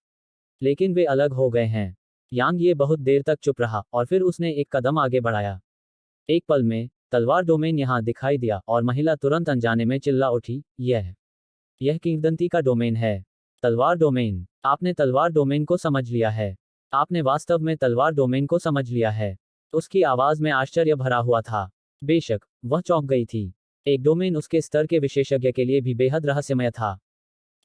लेकिन वे अलग हो गए हैं। यांग ये बहुत देर तक चुप रहा और फिर उसने एक कदम आगे बढ़ाया। एक पल में, तलवार डोमेन यहां दिखाई दिया और महिला तुरंत अनजाने में चिल्ला उठी, यह किंवदंती का डोमेन है। तलवार डोमेन। आपने तलवार डोमेन को समझ लिया है। आपने वास्तव में तलवार डोमेन को समझ लिया है। उसकी आवाज में आश्चर्य भरा हुआ था। बेशक, वह चौंक गई थी। एक डोमेन उसके स्तर के विशेषज्ञ के लिए भी बेहद रहस्यमय था।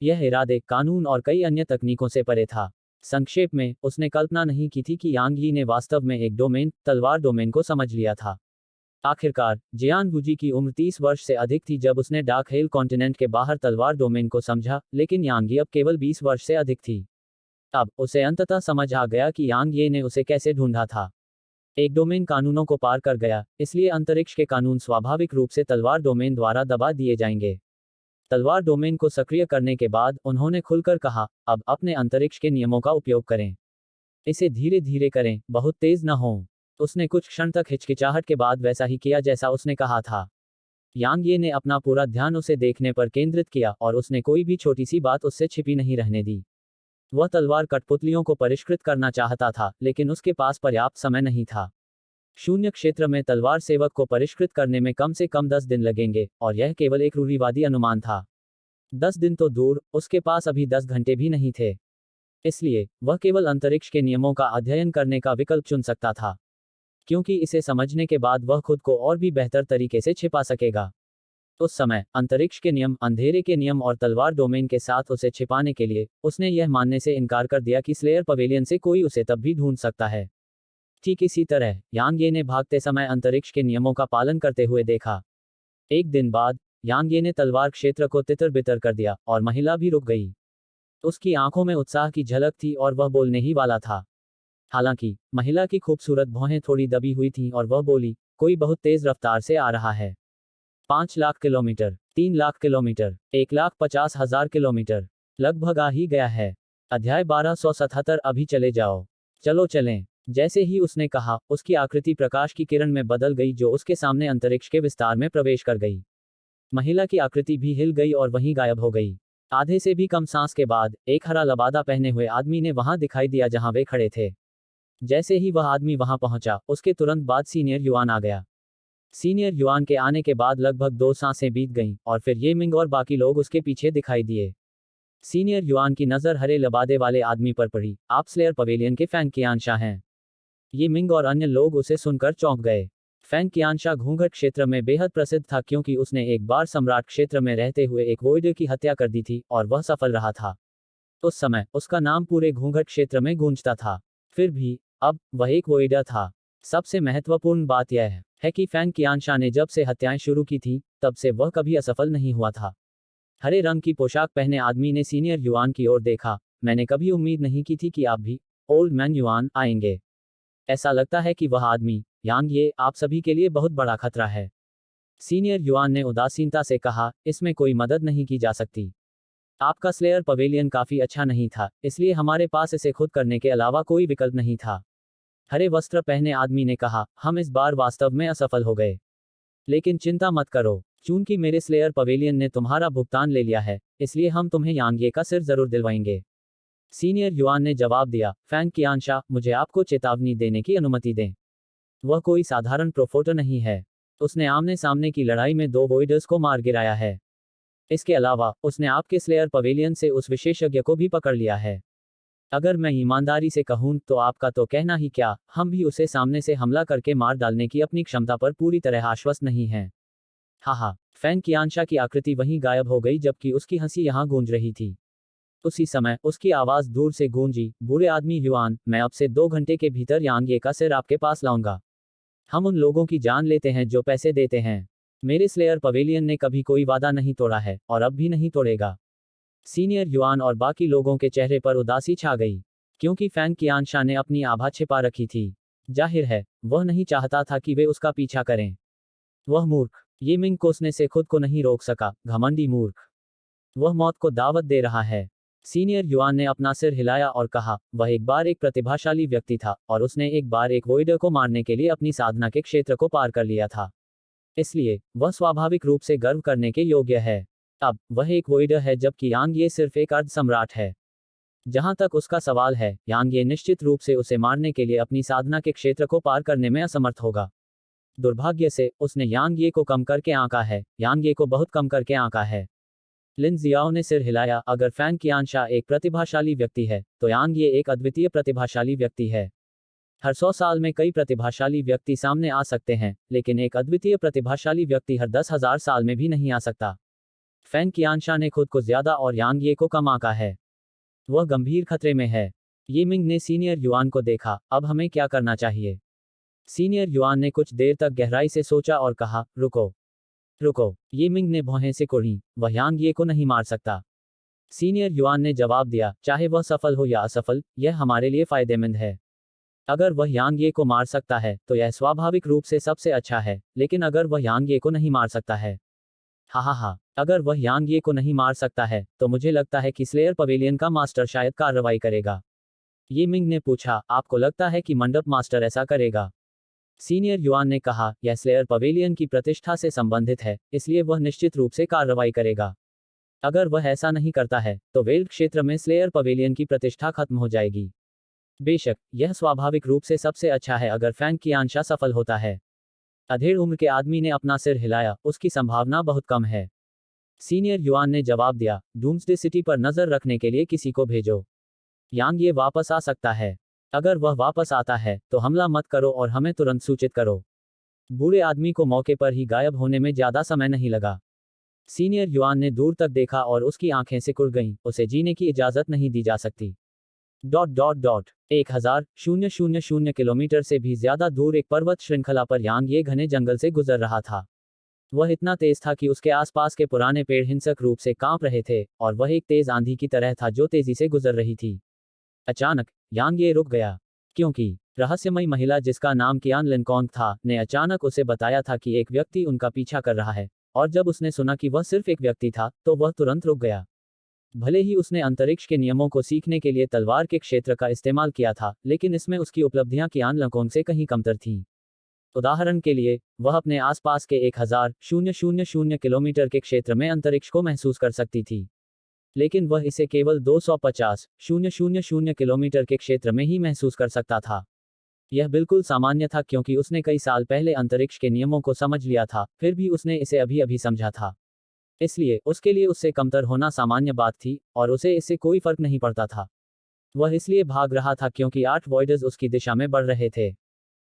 यह इरादे, कानून और कई अन्य तकनीकों से परे था। संक्षेप में, उसने कल्पना नहीं की थी कि यांग यी ने वास्तव में एक डोमेन, तलवार डोमेन को समझ लिया था। आखिरकार, जियान गुजी की उम्र 30 वर्ष से अधिक थी जब उसने डार्क हेल कॉन्टिनेंट के बाहर तलवार डोमेन को समझा, लेकिन यांग यी अब केवल 20 वर्ष से अधिक थी। अब, उसे अंततः समझ आ गया कि यांग ये ने उसे कैसे ढूंढा था। एक डोमेन कानूनों को पार कर गया, इसलिए अंतरिक्ष के कानून स्वाभाविक रूप से तलवार डोमेन द्वारा दबा दिए जाएंगे। तलवार डोमेन को सक्रिय करने के बाद, उन्होंने खुलकर कहा, अब अपने अंतरिक्ष के नियमों का उपयोग करें। इसे धीरे धीरे करें, बहुत तेज न हो। उसने कुछ क्षण तक हिचकिचाहट के बाद वैसा ही किया जैसा उसने कहा था। यांग ये ने अपना पूरा ध्यान उसे देखने पर केंद्रित किया और उसने कोई भी छोटी सी बात उससे छिपी नहीं रहने दी। वह तलवार कठपुतलियों को परिष्कृत करना चाहता था, लेकिन उसके पास पर्याप्त समय नहीं था। शून्य क्षेत्र में तलवार सेवक को परिष्कृत करने में कम से कम 10 दिन लगेंगे, और यह केवल एक रूढ़िवादी अनुमान था। 10 दिन तो दूर, उसके पास अभी 10 घंटे भी नहीं थे। इसलिए वह केवल अंतरिक्ष के नियमों का अध्ययन करने का विकल्प चुन सकता था, क्योंकि इसे समझने के बाद वह खुद को और भी बेहतर तरीके से छिपा सकेगा। उस समय अंतरिक्ष के नियम, अंधेरे के नियम और तलवार डोमेन के साथ उसे छिपाने के लिए उसने यह मानने से इनकार कर दिया कि स्लेयर पवेलियन से कोई उसे तब भी ढूंढ सकता है। ठीक इसी तरह यांग ये ने भागते समय अंतरिक्ष के नियमों का पालन करते हुए देखा। एक दिन बाद यांग ये ने तलवार क्षेत्र को तितर बितर कर दिया और महिला भी रुक गई। उसकी आंखों में उत्साह की झलक थी और वह बोलने ही वाला था। हालांकि महिला की खूबसूरत भौहें थोड़ी दबी हुई थीं और वह बोली, कोई बहुत तेज रफ्तार से आ रहा है। 5 lakh kilometre, 3 lakh kilometre, 1,50,000 kilometre, लगभग आ ही गया है। अध्याय 1277 अभी चले जाओ। चलो चलें। जैसे ही उसने कहा, उसकी आकृति प्रकाश की किरण में बदल गई जो उसके सामने अंतरिक्ष के विस्तार में प्रवेश कर गई। महिला की आकृति भी हिल गई और वहीं गायब हो गई। आधे से भी कम सांस के बाद एक हरा लबादा पहने हुए आदमी ने वहां दिखाई दिया जहां वे खड़े थे। जैसे ही वह आदमी वहां पहुंचा, उसके तुरंत बाद सीनियर युआन आ गया। सीनियर युआन के आने के बाद लगभग 2 सांसें बीत गईं और फिर ये मिंग और बाकी लोग उसके पीछे दिखाई दिए। सीनियर युआन की नज़र हरे लबादे वाले आदमी पर पड़ी। आप स्लेयर पवेलियन के फैंग कियानशा हैं। ये मिंग और अन्य लोग उसे सुनकर चौंक गए। फैंग कियानशा घूंघट क्षेत्र में बेहद प्रसिद्ध था क्योंकि उसने एक बार सम्राट क्षेत्र में रहते हुए एक वोइडर की हत्या कर दी थी और वह सफल रहा था। उस समय उसका नाम पूरे घूंघट क्षेत्र में गूंजता था। फिर भी अब वह एक वोइडर था। सबसे महत्वपूर्ण बात यह है कि फैंग कियानशा ने जब से हत्याएं शुरू की थीं, तब से वह कभी असफल नहीं हुआ था। हरे रंग की पोशाक पहने आदमी ने सीनियर युआन की ओर देखा। मैंने कभी उम्मीद नहीं की थी कि आप भी, ओल्ड मैन युआन, आएंगे। ऐसा लगता है कि वह आदमी, यांग ये, आप सभी के लिए बहुत बड़ा खतरा है। सीनियर युआन ने उदासीनता से कहा, इसमें कोई मदद नहीं की जा सकती। आपका स्लेयर पवेलियन काफी अच्छा नहीं था, इसलिए हमारे पास इसे खुद करने के अलावा कोई विकल्प नहीं था। हरे वस्त्र पहने आदमी ने कहा, हम इस बार वास्तव में असफल हो गए। लेकिन चिंता मत करो, चूंकि मेरे स्लेयर पवेलियन ने तुम्हारा भुगतान ले लिया है, इसलिए हम तुम्हें यांगे का सिर जरूर दिलवाएंगे। सीनियर युआन ने जवाब दिया, फैंग कियानशा, मुझे आपको चेतावनी देने की अनुमति दें। वह कोई साधारण प्रोफोटर नहीं है। उसने आमने सामने की लड़ाई में 2 वोइडर्स को मार गिराया है। इसके अलावा उसने आपके स्लेयर पवेलियन से उस विशेषज्ञ को भी पकड़ लिया है। अगर मैं ईमानदारी से कहूं तो आपका तो कहना ही क्या, हम भी उसे सामने से हमला करके मार डालने की अपनी क्षमता पर पूरी तरह आश्वस्त नहीं हैं। हाहा। फैंग कियानशा की आकृति वहीं गायब हो गई जबकि उसकी हंसी यहां गूंज रही थी। उसी समय उसकी आवाज दूर से गूंजी, बुरे आदमी युआन, मैं अब से 2 घंटे के भीतर यांगे का सिर आपके पास लाऊंगा। हम उन लोगों की जान लेते हैं जो पैसे देते हैं। मेरे स्लेयर पवेलियन ने कभी कोई वादा नहीं तोड़ा है और अब भी नहीं तोड़ेगा। सीनियर युआन और बाकी लोगों के चेहरे पर उदासी छा गई, क्योंकि फैंग कियानशा ने अपनी आभा छिपा रखी थी। जाहिर है वह नहीं चाहता था कि वे उसका पीछा करें। वह मूर्ख, ये मिंग कोसने से खुद को नहीं रोक सका, घमंडी मूर्ख। वह मौत को दावत दे रहा है। सीनियर युआन ने अपना सिर हिलाया और कहा, वह एक बार एक प्रतिभाशाली व्यक्ति था और उसने एक बार एक वोइडर को मारने के लिए अपनी साधना के क्षेत्र को पार कर लिया था। इसलिए वह स्वाभाविक रूप से गर्व करने के योग्य है। अब वह एक वोइडर है जबकि यांग ये सिर्फ एक अर्ध सम्राट है। जहां तक उसका सवाल है, यांग ये निश्चित रूप से उसे मारने के लिए अपनी साधना के क्षेत्र को पार करने में असमर्थ होगा। दुर्भाग्य से उसने यांग ये को कम करके आंका है, यांग ये को बहुत कम करके आंका है। लिन जियाओ ने सिर हिलाया, अगर फैंग कियानशा एक प्रतिभाशाली व्यक्ति है, तो यांग ये एक अद्वितीय प्रतिभाशाली व्यक्ति है। हर 100 साल में कई प्रतिभाशाली व्यक्ति सामने आ सकते हैं, लेकिन एक अद्वितीय प्रतिभाशाली व्यक्ति हर 10,000 साल में भी नहीं आ सकता। फैंग कियानशा ने खुद को ज्यादा और यांग ये को कम आंका है। वह गंभीर खतरे में है। ये मिंग ने सीनियर युआन को देखा, अब हमें क्या करना चाहिए? सीनियर युआन ने कुछ देर तक गहराई से सोचा और कहा, रुको रुको। ये मिंग ने भौहें से कुड़ी, वह यांग ये को नहीं मार सकता। सीनियर युआन ने जवाब दिया, चाहे वह सफल हो या असफल, यह हमारे लिए फायदेमंद है। अगर वह यांग ये को मार सकता है तो यह स्वाभाविक रूप से सबसे अच्छा है, लेकिन अगर वह यांग ये को नहीं मार सकता है, हा, अगर वह यांग ये को नहीं मार सकता है, तो मुझे लगता है कि स्लेयर पवेलियन का मास्टर शायद कार्रवाई करेगा। ये मिंग ने पूछा, आपको लगता है कि मंडप मास्टर ऐसा करेगा? सीनियर युआन ने कहा, यह स्लेयर पवेलियन की प्रतिष्ठा से संबंधित है, इसलिए वह निश्चित रूप से कार्रवाई करेगा। अगर वह ऐसा नहीं करता है, तो वेल्ड क्षेत्र में स्लेयर पवेलियन की प्रतिष्ठा खत्म हो जाएगी। बेशक यह स्वाभाविक रूप से सबसे अच्छा है अगर फैंग की आंशा सफल होता है। अधेड़ उम्र के आदमी ने अपना सिर हिलाया, उसकी संभावना बहुत कम है। सीनियर युआन ने जवाब दिया, डूम्सडे सिटी पर नजर रखने के लिए किसी को भेजो। यांग ये वापस आ सकता है। अगर वह वापस आता है तो हमला मत करो और हमें तुरंत सूचित करो। बूढ़े आदमी को मौके पर ही गायब होने में ज्यादा समय नहीं लगा। सीनियर युआन ने दूर तक देखा और उसकी आंखें सिकुड़ गईं, उसे जीने की इजाजत नहीं दी जा सकती। डॉट डॉट डॉट 1000 किलोमीटर से भी ज्यादा दूर एक पर्वत श्रृंखला पर यांग ये घने जंगल से गुजर रहा था। वह इतना तेज था कि उसके आसपास के पुराने पेड़ हिंसक रूप से कांप रहे थे, और वह एक तेज आंधी की तरह था जो तेजी से गुजर रही थी। अचानक यांग ये रुक गया, क्योंकि रहस्यमयी महिला जिसका नाम कियान लिनकॉन्ग था ने अचानक उसे बताया था कि एक व्यक्ति उनका पीछा कर रहा है, और जब उसने सुना कि वह सिर्फ एक व्यक्ति था तो वह तुरंत रुक गया। भले ही उसने अंतरिक्ष के नियमों को सीखने के लिए तलवार के क्षेत्र का इस्तेमाल किया था, लेकिन इसमें उसकी उपलब्धियां कियान लिनकॉन्ग से कहीं कमतर थीं। उदाहरण के लिए, वह अपने आसपास के 1000 किलोमीटर के क्षेत्र में अंतरिक्ष को महसूस कर सकती थी, लेकिन वह इसे केवल 250 किलोमीटर के क्षेत्र में ही महसूस कर सकता था। यह बिल्कुल सामान्य था क्योंकि उसने कई साल पहले अंतरिक्ष के नियमों को समझ लिया था, फिर भी उसने इसे अभी अभी समझा था। इसलिए उसके लिए उससे कमतर होना सामान्य बात थी, और उसे इससे कोई फर्क नहीं पड़ता था। वह इसलिए भाग रहा था क्योंकि 8 वॉइडर्स उसकी दिशा में बढ़ रहे थे।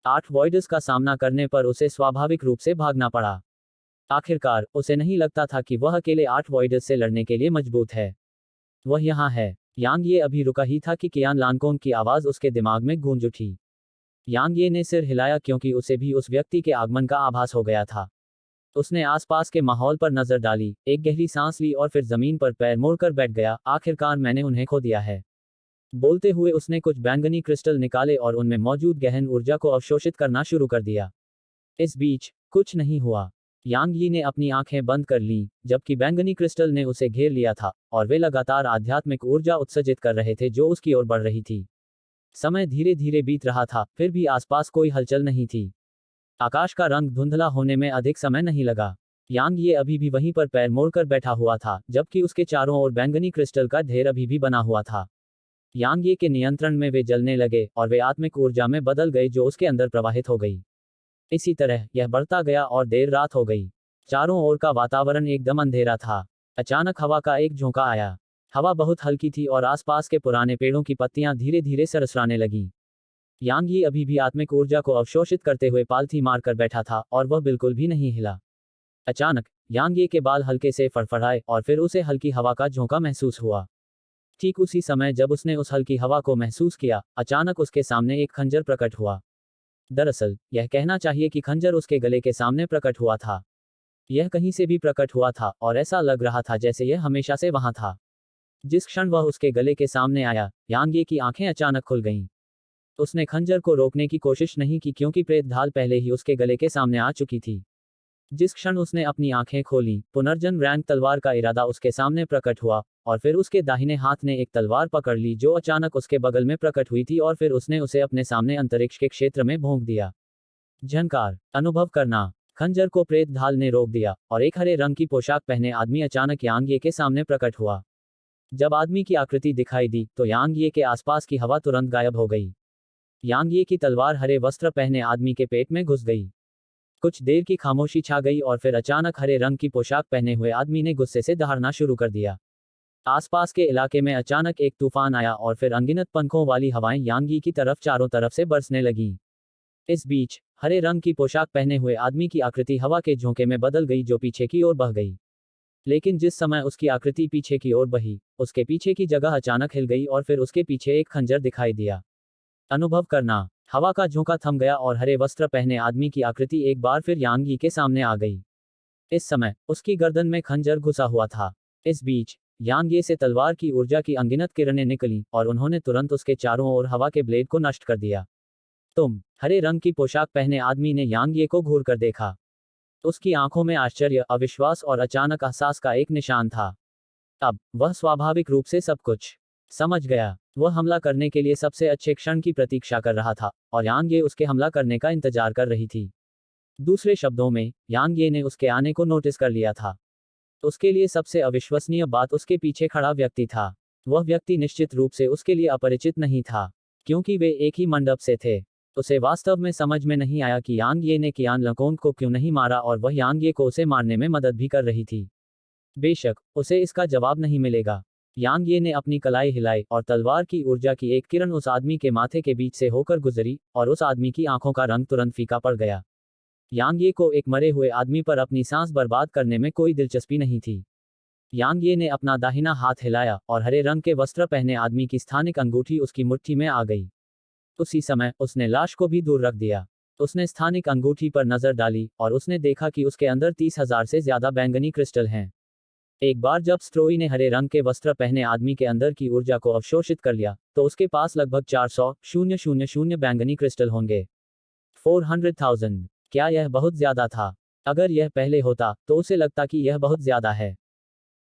8 वॉइडर्स का सामना करने पर उसे स्वाभाविक रूप से भागना पड़ा। आखिरकार उसे नहीं लगता था कि वह अकेले 8 वॉइडर्स से लड़ने के लिए मजबूत है। वह यहाँ है। यांग ये अभी रुका ही था कि कियान लानकोंग की आवाज उसके दिमाग में गूंज उठी। यांग ये ने सिर हिलाया क्योंकि उसे भी उस व्यक्ति के आगमन का आभास हो गया था। उसने आसपास के माहौल पर नजर डाली, एक गहरी सांस ली और फिर जमीन पर पैर मोड़कर बैठ गया। आखिरकार मैंने उन्हें खो दिया है। बोलते हुए उसने कुछ बैंगनी क्रिस्टल निकाले और उनमें मौजूद गहन ऊर्जा को अवशोषित करना शुरू कर दिया। इस बीच कुछ नहीं हुआ। यांग यी ने अपनी आंखें बंद कर लीं, जबकि बैंगनी क्रिस्टल ने उसे घेर लिया था, और वे लगातार आध्यात्मिक ऊर्जा उत्सर्जित कर रहे थे जो उसकी ओर बढ़ रही थी। समय धीरे धीरे बीत रहा था, फिर भी आसपास कोई हलचल नहीं थी। आकाश का रंग धुंधला होने में अधिक समय नहीं लगा। यांग ये अभी भी वहीं पर पैर मोड़कर बैठा हुआ था, जबकि उसके चारों ओर बैंगनी क्रिस्टल का ढेर अभी भी बना हुआ था। यांग ये के नियंत्रण में वे जलने लगे और वे आत्मिक ऊर्जा में बदल गए जो उसके अंदर प्रवाहित हो गई। इसी तरह यह बढ़ता गया और देर रात हो गई। चारों ओर का वातावरण एकदम अंधेरा था। अचानक हवा का एक झोंका आया। हवा बहुत हल्की थी और आसपास के पुराने पेड़ों की पत्तियां धीरे धीरे सरसराने लगीं। यांग यी अभी भी आत्मिक ऊर्जा को अवशोषित करते हुए पालथी मारकर बैठा था और वह बिल्कुल भी नहीं हिला। अचानक यांग ये के बाल हल्के से फड़फड़ाए और फिर उसे हल्की हवा का झोंका महसूस हुआ। ठीक उसी समय जब उसने उस हल्की हवा को महसूस किया, अचानक उसके सामने एक खंजर प्रकट हुआ। दरअसल यह कहना चाहिए कि खंजर उसके गले के सामने प्रकट हुआ था। यह कहीं से भी प्रकट हुआ था और ऐसा लग रहा था जैसे यह हमेशा से वहां था। जिस क्षण वह उसके गले के सामने आया, यांग ये की आंखें अचानक खुल गईं। उसने खंजर को रोकने की कोशिश नहीं की क्योंकि प्रेत ढाल पहले ही उसके गले के सामने आ चुकी थी। जिस क्षण उसने अपनी आंखें खोली, पुनर्जन्म रैंक तलवार का इरादा उसके सामने प्रकट हुआ, और फिर उसके दाहिने हाथ ने एक तलवार पकड़ ली जो अचानक उसके बगल में प्रकट हुई थी, और फिर उसने उसे अपने सामने अंतरिक्ष के क्षेत्र में भोंक दिया। झंकार अनुभव करना। खंजर को प्रेत ढाल ने रोक दिया, और एक हरे रंग की पोशाक पहने आदमी अचानक यांग ये के सामने प्रकट हुआ। जब आदमी की आकृति दिखाई दी तो यांग ये के आसपास की हवा तुरंत गायब हो गई। यांग ये की तलवार हरे वस्त्र पहने आदमी के पेट में घुस गई। कुछ देर की खामोशी छा गई और फिर अचानक हरे रंग की पोशाक पहने हुए आदमी ने गुस्से से दहाड़ना शुरू कर दिया। आसपास के इलाके में अचानक एक तूफान आया और फिर अनगिनत पंखों वाली हवाएं यांग यी की तरफ चारों तरफ से बरसने लगीं। इस बीच हरे रंग की पोशाक पहने हुए आदमी की आकृति हवा के झोंके में बदल गई जो पीछे की ओर बह गई। लेकिन जिस समय उसकी आकृति पीछे की ओर बही, उसके पीछे की जगह अचानक हिल गई और फिर उसके पीछे एक खंजर दिखाई दिया। अनुभव करना। हवा का झोंका थम गया और हरे वस्त्र पहने आदमी की आकृति एक बार फिर यांग यी के सामने आ गई। इस समय उसकी गर्दन में खंजर घुसा हुआ था। इस बीच यांग ये से तलवार की ऊर्जा की अनगिनत किरणें निकली और उन्होंने तुरंत उसके चारों ओर हवा के ब्लेड को नष्ट कर दिया। तुम। हरे रंग की पोशाक पहने आदमी ने यांग ये को घूर कर देखा। उसकी आंखों में आश्चर्य, अविश्वास और अचानक एहसास का एक निशान था। अब वह स्वाभाविक रूप से सब कुछ समझ गया। वह हमला करने के लिए सबसे अच्छे क्षण की प्रतीक्षा कर रहा था, और यांग ये उसके हमला करने का इंतजार कर रही थी। दूसरे शब्दों में, यांग ये ने उसके आने को नोटिस कर लिया था। उसके लिए सबसे अविश्वसनीय बात उसके पीछे खड़ा व्यक्ति था। वह व्यक्ति निश्चित रूप से उसके लिए अपरिचित नहीं था। क्योंकि वे एक ही मंडप से थे। उसे वास्तव में समझ में नहीं आया कि यांग ये ने कियान लकोंग को क्यों नहीं मारा और वह यांग ये को उसे मारने में मदद भी कर रही थी। बेशक उसे इसका जवाब नहीं मिलेगा। यांग ये ने अपनी कलाई हिलाई और तलवार की ऊर्जा की एक किरण उस आदमी के माथे के बीच से होकर गुजरी और उस आदमी की आंखों का रंग तुरंत फीका पड़ गया। यांग ये को एक मरे हुए आदमी पर अपनी सांस बर्बाद करने में कोई दिलचस्पी नहीं थी। यांग ये ने अपना दाहिना हाथ हिलाया और हरे रंग के वस्त्र पहने आदमी की स्थानिक अंगूठी उसकी मुट्ठी में आ गई। उसी समय उसने लाश को भी दूर रख दिया। उसने स्थानिक अंगूठी पर नजर डाली और उसने देखा कि उसके अंदर 30,000 से ज्यादा बैंगनी क्रिस्टल हैं। एक बार जब स्ट्रोई ने हरे रंग के वस्त्र पहने आदमी के अंदर की ऊर्जा को अवशोषित कर लिया, तो उसके पास लगभग 400,000 बैंगनी क्रिस्टल होंगे। 400,000। क्या यह बहुत ज्यादा था? अगर यह पहले होता तो उसे लगता कि यह बहुत ज्यादा है,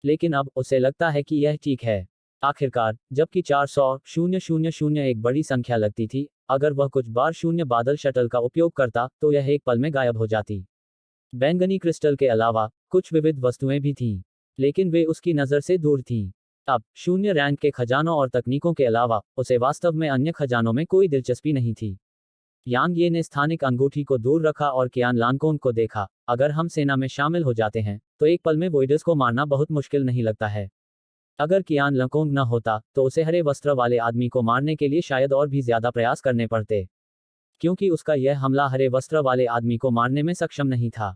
लेकिन अब उसे लगता है कि यह ठीक है। आखिरकार, जबकि 400,000 एक बड़ी संख्या लगती थी, अगर वह कुछ बार शून्य बादल शटल का उपयोग करता तो यह एक पल में गायब हो जाती। बैंगनी क्रिस्टल के अलावा कुछ विविध वस्तुएं भी थीं, लेकिन वे उसकी नज़र से दूर थीं। अब शून्य रैंक के खजानों और तकनीकों के अलावा उसे वास्तव में अन्य खजानों में कोई दिलचस्पी नहीं थी। यांग ये ने स्थानिक अंगूठी को दूर रखा और कियान लानकोंग को देखा। अगर हम सेना में शामिल हो जाते हैं तो एक पल में वोइडर्स को मारना बहुत मुश्किल नहीं लगता है। अगर कियान लकोंग न होता तो उसे हरे वस्त्र वाले आदमी को मारने के लिए शायद और भी ज्यादा प्रयास करने पड़ते, क्योंकि उसका यह हमला हरे वस्त्र वाले आदमी को मारने में सक्षम नहीं था।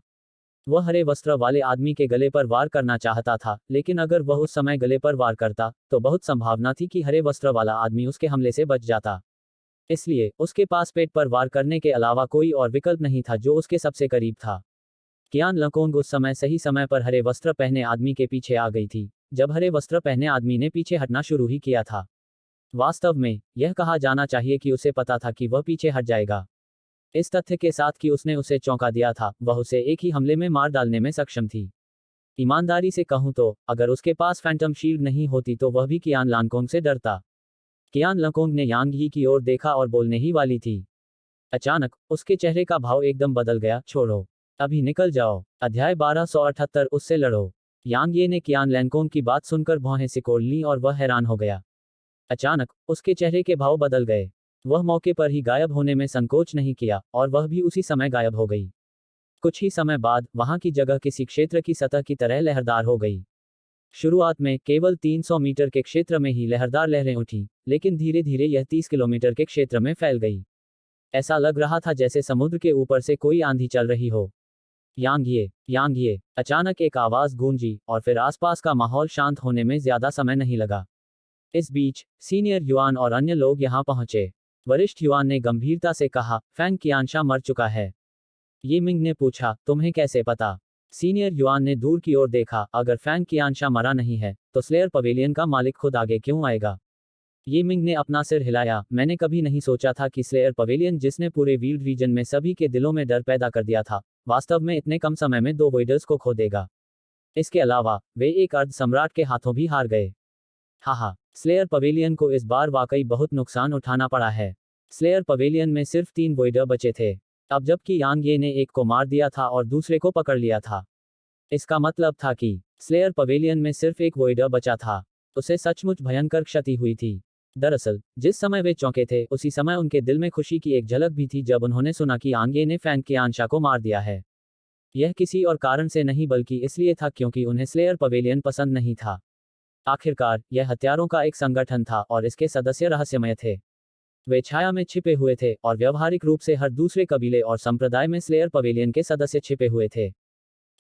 वह हरे वस्त्र वाले आदमी के गले पर वार करना चाहता था, लेकिन अगर वह उस समय गले पर वार करता तो बहुत संभावना थी कि हरे वस्त्र वाला आदमी उसके हमले से बच जाता। इसलिए उसके पास पेट पर वार करने के अलावा कोई और विकल्प नहीं था जो उसके सबसे करीब था। कियान लकोंग उस समय सही समय पर हरे वस्त्र पहने आदमी के पीछे आ गई थी, जब हरे वस्त्र पहने आदमी ने पीछे हटना शुरू ही किया था। वास्तव में यह कहा जाना चाहिए कि उसे पता था कि वह पीछे हट जाएगा। इस तथ्य के साथ कि उसने उसे चौंका दिया था, वह उसे एक ही हमले में मार डालने में सक्षम थी। ईमानदारी से कहूं तो अगर उसके पास फैंटम शील्ड नहीं होती तो वह भी कियान लानकोंग से डरता। कियान लकोंग ने यांग ही की ओर देखा और बोलने ही वाली थी। अचानक उसके चेहरे का भाव एकदम बदल गया। छोड़ो, अभी निकल जाओ। अध्याय 1278 उससे लड़ो। यांग ये ने कियान लैनकोंग की बात सुनकर भौहें सिकोड़ ली और वह हैरान हो गया। अचानक उसके चेहरे के भाव बदल गए। वह मौके पर ही गायब होने में संकोच नहीं किया और वह भी उसी समय गायब हो गई। कुछ ही समय बाद वहां की जगह किसी क्षेत्र की सतह की तरह लहरदार हो गई। शुरुआत में केवल 300 मीटर के क्षेत्र में ही लहरदार लहरें उठी, लेकिन धीरे धीरे यह 30 किलोमीटर के क्षेत्र में फैल गई। ऐसा लग रहा था जैसे समुद्र के ऊपर से कोई आंधी चल रही हो। यांग ये, अचानक एक आवाज गूंजी और फिर आसपास का माहौल शांत होने में ज्यादा समय नहीं लगा। इस बीच सीनियर युआन और अन्य लोग यहां पहुंचे। वरिष्ठ युआन ने गंभीरता से कहा, फैंग कियानशा मर चुका है। ये मिंग ने पूछा, तुम्हें कैसे पता? सीनियर युआन ने दूर की ओर देखा, अगर फैंग कियानशा मरा नहीं है तो स्लेयर पवेलियन का मालिक खुद आगे क्यों आएगा? ये मिंग ने अपना सिर हिलाया, मैंने कभी नहीं सोचा था कि स्लेयर पवेलियन, जिसने पूरे वील्ड रीजन में सभी के दिलों में डर पैदा कर दिया था, वास्तव में इतने कम समय में 2 वोइडर्स को खो देगा। इसके अलावा वे एक अर्ध सम्राट के हाथों भी हार गए। हाहा, स्लेयर पवेलियन को इस बार वाकई बहुत नुकसान उठाना पड़ा है। स्लेयर पवेलियन में सिर्फ 3 वोइडर बचे थे, अब जबकि यांग ये ने एक को मार दिया था और दूसरे को पकड़ लिया था। इसका मतलब था कि स्लेयर पवेलियन में सिर्फ एक वोइडर बचा था। उसे सचमुच भयंकर क्षति हुई थी। दरअसल जिस समय वे चौंके थे उसी समय उनके दिल में खुशी की एक झलक भी थी जब उन्होंने सुना कि यांग ये ने फैंग कियानशा को मार दिया है। यह किसी और कारण से नहीं बल्कि इसलिए था क्योंकि उन्हें स्लेयर पवेलियन पसंद नहीं था। आखिरकार यह हत्यारों का एक संगठन था और इसके सदस्य रहस्यमय थे। वे छाया में छिपे हुए थे और व्यवहारिक रूप से हर दूसरे कबीले और संप्रदाय में स्लेयर पवेलियन के सदस्य छिपे हुए थे।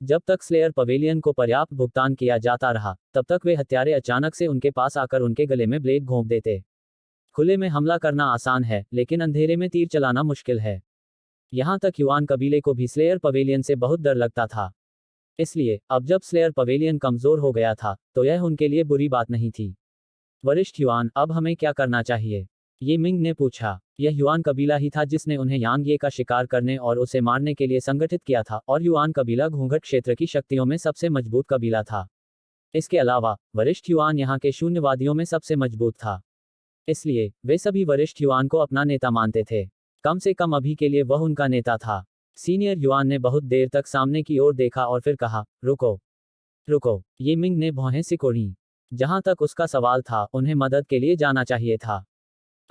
जब तक स्लेयर पवेलियन को पर्याप्त भुगतान किया जाता रहा, तब तक वे हत्यारे अचानक से उनके पास आकर उनके गले में ब्लेड घोंप देते। खुले में हमला करना आसान है, लेकिन अंधेरे में तीर चलाना मुश्किल है। यहां तक युआन कबीले को भी स्लेयर पवेलियन से बहुत डर लगता था। इसलिए अब जब स्लेयर पवेलियन कमजोर हो गया था तो यह उनके लिए बुरी बात नहीं थी। वरिष्ठ युआन, अब हमें क्या करना चाहिए? ये मिंग ने पूछा। यह युआन कबीला ही था जिसने उन्हें यांग ये का शिकार करने और उसे मारने के लिए संगठित किया था, और युआन कबीला घूंघट क्षेत्र की शक्तियों में सबसे मजबूत कबीला था। इसके अलावा वरिष्ठ युआन यहाँ के शून्यवादियों में सबसे मजबूत था। इसलिए वे सभी वरिष्ठ युआन को अपना नेता मानते थे। कम से कम अभी के लिए वह उनका नेता था। सीनियर युआन ने बहुत देर तक सामने की ओर देखा और फिर कहा, रुको रुको। ये मिंग ने भौहें सिकोड़ी। जहां तक उसका सवाल था, उन्हें मदद के लिए जाना चाहिए था।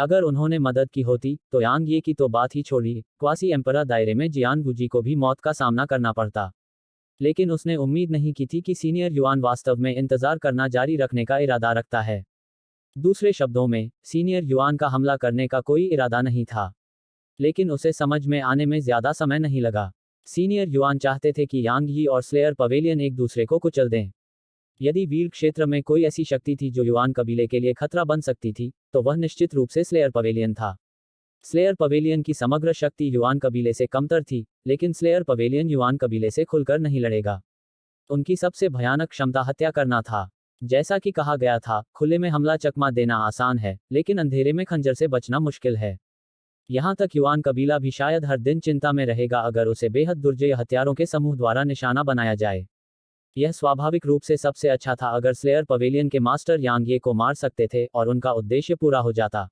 अगर उन्होंने मदद की होती तो यांग ये की तो बात ही छोड़िए, क्वासी एम्परर दायरे में जियान गुजी को भी मौत का सामना करना पड़ता। लेकिन उसने उम्मीद नहीं की थी कि सीनियर युआन वास्तव में इंतजार करना जारी रखने का इरादा रखता है। दूसरे शब्दों में, सीनियर युआन का हमला करने का कोई इरादा नहीं था। लेकिन उसे समझ में आने में ज्यादा समय नहीं लगा। सीनियर युआन चाहते थे कि यांग यी और स्लेयर पवेलियन एक दूसरे को कुचल दें। यदि वीर क्षेत्र में कोई ऐसी शक्ति थी जो युआन कबीले के लिए खतरा बन सकती थी, तो वह निश्चित रूप से स्लेयर पवेलियन था। स्लेयर पवेलियन की समग्र शक्ति युआन कबीले से कमतर थी, लेकिन स्लेयर पवेलियन युआन कबीले से खुलकर नहीं लड़ेगा। उनकी सबसे भयानक क्षमता हत्या करना था। जैसा कि कहा गया था, खुले में हमला चकमा देना आसान है, लेकिन अंधेरे में खंजर से बचना मुश्किल है। यहाँ तक युआन कबीला भी शायद हर दिन चिंता में रहेगा अगर उसे बेहद दुर्जय हथियारों के समूह द्वारा निशाना बनाया जाए। यह स्वाभाविक रूप से सबसे अच्छा था अगर स्लेयर पवेलियन के मास्टर यांग ये को मार सकते थे और उनका उद्देश्य पूरा हो जाता।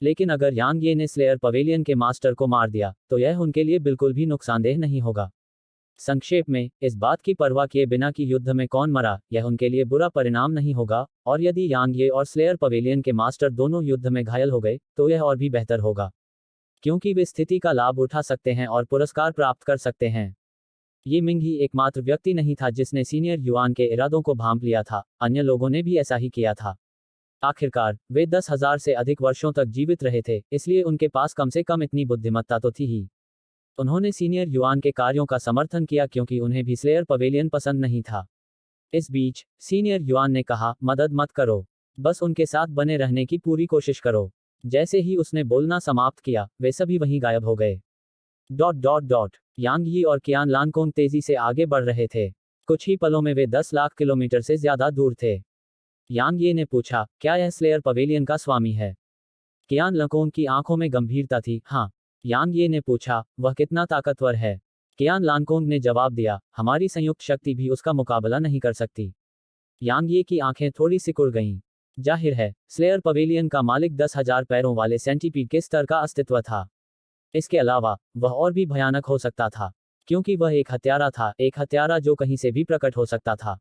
लेकिन अगर यांग ये ने स्लेयर पवेलियन के मास्टर को मार दिया, तो यह उनके लिए बिल्कुल भी नुकसानदेह नहीं होगा। संक्षेप में, इस बात की परवाह किए बिना कि युद्ध में कौन मरा, यह उनके लिए बुरा परिणाम नहीं होगा, और यदि यांग ये और स्लेयर पवेलियन के मास्टर दोनों युद्ध में घायल हो गए, तो यह और भी बेहतर होगा, क्योंकि वे स्थिति का लाभ उठा सकते हैं और पुरस्कार प्राप्त कर सकते हैं। ये मिंग ही एकमात्र व्यक्ति नहीं था जिसने सीनियर युआन के इरादों को भांप लिया था, अन्य लोगों ने भी ऐसा ही किया था। आखिरकार, वे 10,000 से अधिक वर्षों तक जीवित रहे थे, इसलिए उनके पास कम से कम इतनी बुद्धिमत्ता तो थी ही। उन्होंने सीनियर युआन के कार्यों का समर्थन किया क्योंकि उन्हें भी स्लेयर पवेलियन पसंद नहीं था। इस बीच, सीनियर युआन ने कहा, मदद मत करो, बस उनके साथ बने रहने की पूरी कोशिश करो। जैसे ही उसने बोलना समाप्त किया, वे सभी वहीं गायब हो गए। यांग यी और कियान लानकोंग तेजी से आगे बढ़ रहे थे। कुछ ही पलों में वे 10 लाख किलोमीटर से ज्यादा दूर थे। यांग ये ने पूछा, क्या यह स्लेयर पवेलियन का स्वामी है? कियान लानकोंग की आंखों में गंभीरता थी। हाँ। यांग ये ने पूछा, वह कितना ताकतवर है? कियान लानकोंग ने जवाब दिया, हमारी संयुक्त शक्ति भी उसका मुकाबला नहीं कर सकती। यांग ये की आंखें थोड़ी सिकुड़ गईं। जाहिर है, स्लेयर पवेलियन का मालिक 10,000 पैरों वाले सेंटीपीड के स्तर का अस्तित्व था। इसके अलावा, वह और भी भयानक हो सकता था, क्योंकि वह एक हत्यारा था, एक हत्यारा जो कहीं से भी प्रकट हो सकता था।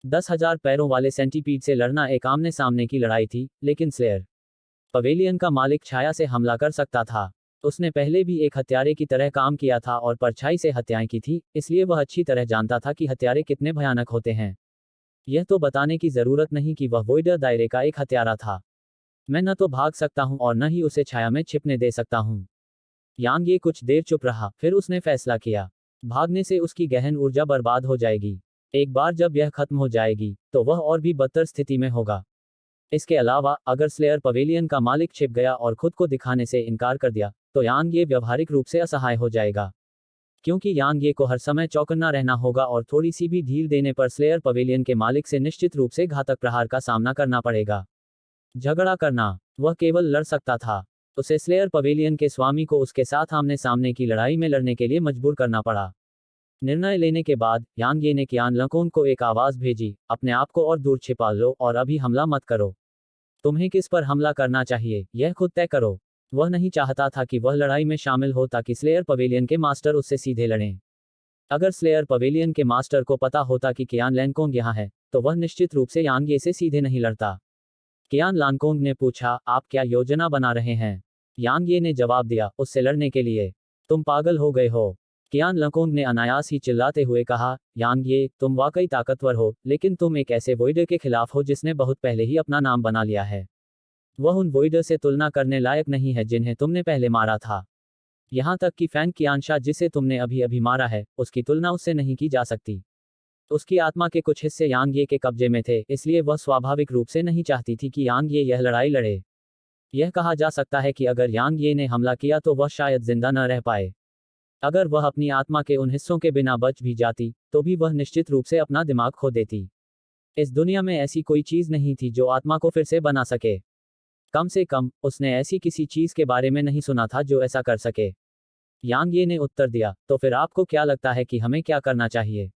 10,000 पैरों वाले सेंटीपीड से लड़ना एक आमने सामने की लड़ाई थी, लेकिन स्लेयर पवेलियन का मालिक छाया से हमला कर सकता था। उसने पहले भी एक हत्यारे की तरह काम किया था और परछाई से हत्याएं की थी, इसलिए वह अच्छी तरह जानता था कि हत्यारे कितने भयानक होते हैं। यह तो बताने की जरूरत नहीं कि वह वोइडर दायरे का एक हत्यारा था। मैं न तो भाग सकता हूं और न ही उसे छाया में छिपने दे सकता हूं। यांग ये कुछ देर चुप रहा, फिर उसने फैसला किया, भागने से उसकी गहन ऊर्जा बर्बाद हो जाएगी। एक बार जब यह खत्म हो जाएगी, तो वह और भी बदतर स्थिति में होगा। इसके अलावा, अगर स्लेयर पवेलियन का मालिक छिप गया और खुद को दिखाने से इनकार कर दिया, तो यांग ये व्यावहारिक रूप से असहाय हो जाएगा, क्योंकि यांग ये को हर समय चौकन्ना रहना होगा और थोड़ी सी भी ढील देने पर स्लेयर पवेलियन के मालिक से निश्चित रूप से घातक प्रहार का सामना करना पड़ेगा। झगड़ा करना, वह केवल लड़ सकता था। उसे स्लेयर पवेलियन के स्वामी को उसके साथ आमने सामने की लड़ाई में लड़ने के लिए मजबूर करना पड़ा। निर्णय लेने के बाद, यांग ये ने कियान लानकोंग को एक आवाज भेजी, अपने आप को और दूर छिपा लो और अभी हमला मत करो। तुम्हें किस पर हमला करना चाहिए, यह खुद तय करो। वह नहीं चाहता था कि वह लड़ाई में शामिल हो ताकि स्लेयर पवेलियन के मास्टर उससे सीधे लड़ें। अगर स्लेयर पवेलियन के मास्टर को पता होता कि कियान लानकोंग यहाँ है, तो वह निश्चित रूप से यांग ये से सीधे नहीं लड़ता। कियान लानकोंग ने पूछा, आप क्या योजना बना रहे हैं? यांग ये ने जवाब दिया, उससे लड़ने के लिए। तुम पागल हो गए हो? कियान लानकोंग ने अनायास ही चिल्लाते हुए कहा, यांग ये, तुम वाकई ताकतवर हो, लेकिन तुम एक ऐसे वोइडर के खिलाफ हो जिसने बहुत पहले ही अपना नाम बना लिया है। वह उन वोइडर से तुलना करने लायक नहीं है जिन्हें तुमने पहले मारा था। यहाँ तक कि फैंग कियानशा जिसे तुमने अभी अभी मारा है, उसकी तुलना उससे नहीं की जा सकती। उसकी आत्मा के कुछ हिस्से यांग ये के कब्जे में थे, इसलिए वह स्वाभाविक रूप से नहीं चाहती थी कि यांग ये यह लड़ाई लड़े। यह कहा जा सकता है कि अगर यांग ये ने हमला किया तो वह शायद जिंदा न रह पाए। अगर वह अपनी आत्मा के उन हिस्सों के बिना बच भी जाती, तो भी वह निश्चित रूप से अपना दिमाग खो देती। इस दुनिया में ऐसी कोई चीज नहीं थी जो आत्मा को फिर से बना सके। कम से कम, उसने ऐसी किसी चीज के बारे में नहीं सुना था जो ऐसा कर सके। यांग ये ने उत्तर दिया, तो फिर आपको क्या लगता है कि हमें क्या करना चाहिए?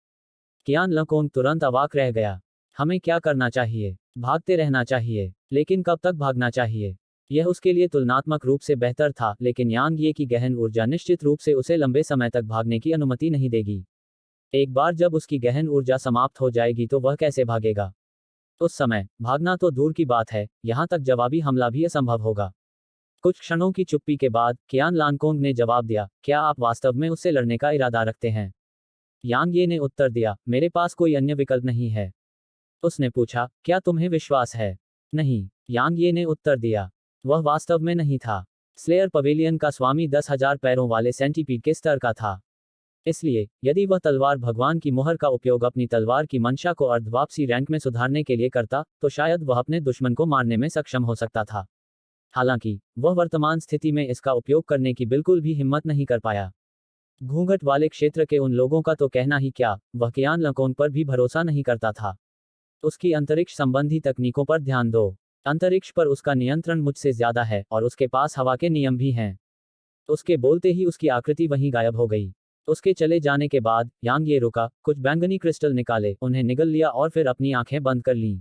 कियान लानकोंग तुरंत अवाक रह गया। हमें क्या करना चाहिए? भागते रहना चाहिए। लेकिन कब तक भागना चाहिए? यह उसके लिए तुलनात्मक रूप से बेहतर था, लेकिन यांग ये की गहन ऊर्जा निश्चित रूप से उसे लंबे समय तक भागने की अनुमति नहीं देगी। एक बार जब उसकी गहन ऊर्जा समाप्त हो जाएगी तो वह कैसे भागेगा? उस समय, भागना तो दूर की बात है, यहाँ तक जवाबी हमला भी असंभव होगा। कुछ क्षणों की चुप्पी के बाद कियान लानकोंग ने जवाब दिया, क्या आप वास्तव में उससे लड़ने का इरादा रखते हैं? यांग ये ने उत्तर दिया, मेरे पास कोई अन्य विकल्प नहीं है। उसने पूछा, क्या तुम्हें विश्वास है? नहीं, यांग ये ने उत्तर दिया। वह वास्तव में नहीं था। स्लेयर पवेलियन का स्वामी 10,000 पैरों वाले सेंटीपीड के स्तर का था। इसलिए यदि वह तलवार भगवान की मुहर का उपयोग अपनी तलवार की मंशा को अर्धवापसी रैंक में सुधारने के लिए करता, तो शायद वह अपने दुश्मन को मारने में सक्षम हो सकता था। हालांकि वह वर्तमान स्थिति में इसका उपयोग करने की बिल्कुल भी हिम्मत नहीं कर पाया। घूंघट वाले क्षेत्र के उन लोगों का तो कहना ही क्या, वह कियान लकोन पर भी भरोसा नहीं करता था। उसकी अंतरिक्ष संबंधी तकनीकों पर ध्यान दो। अंतरिक्ष पर उसका नियंत्रण मुझसे ज्यादा है और उसके पास हवा के नियम भी हैं। उसके बोलते ही उसकी आकृति वहीं गायब हो गई। उसके चले जाने के बाद यांग ये रुका, कुछ बैंगनी क्रिस्टल निकाले, उन्हें निगल लिया और फिर अपनी आंखें बंद कर लीं।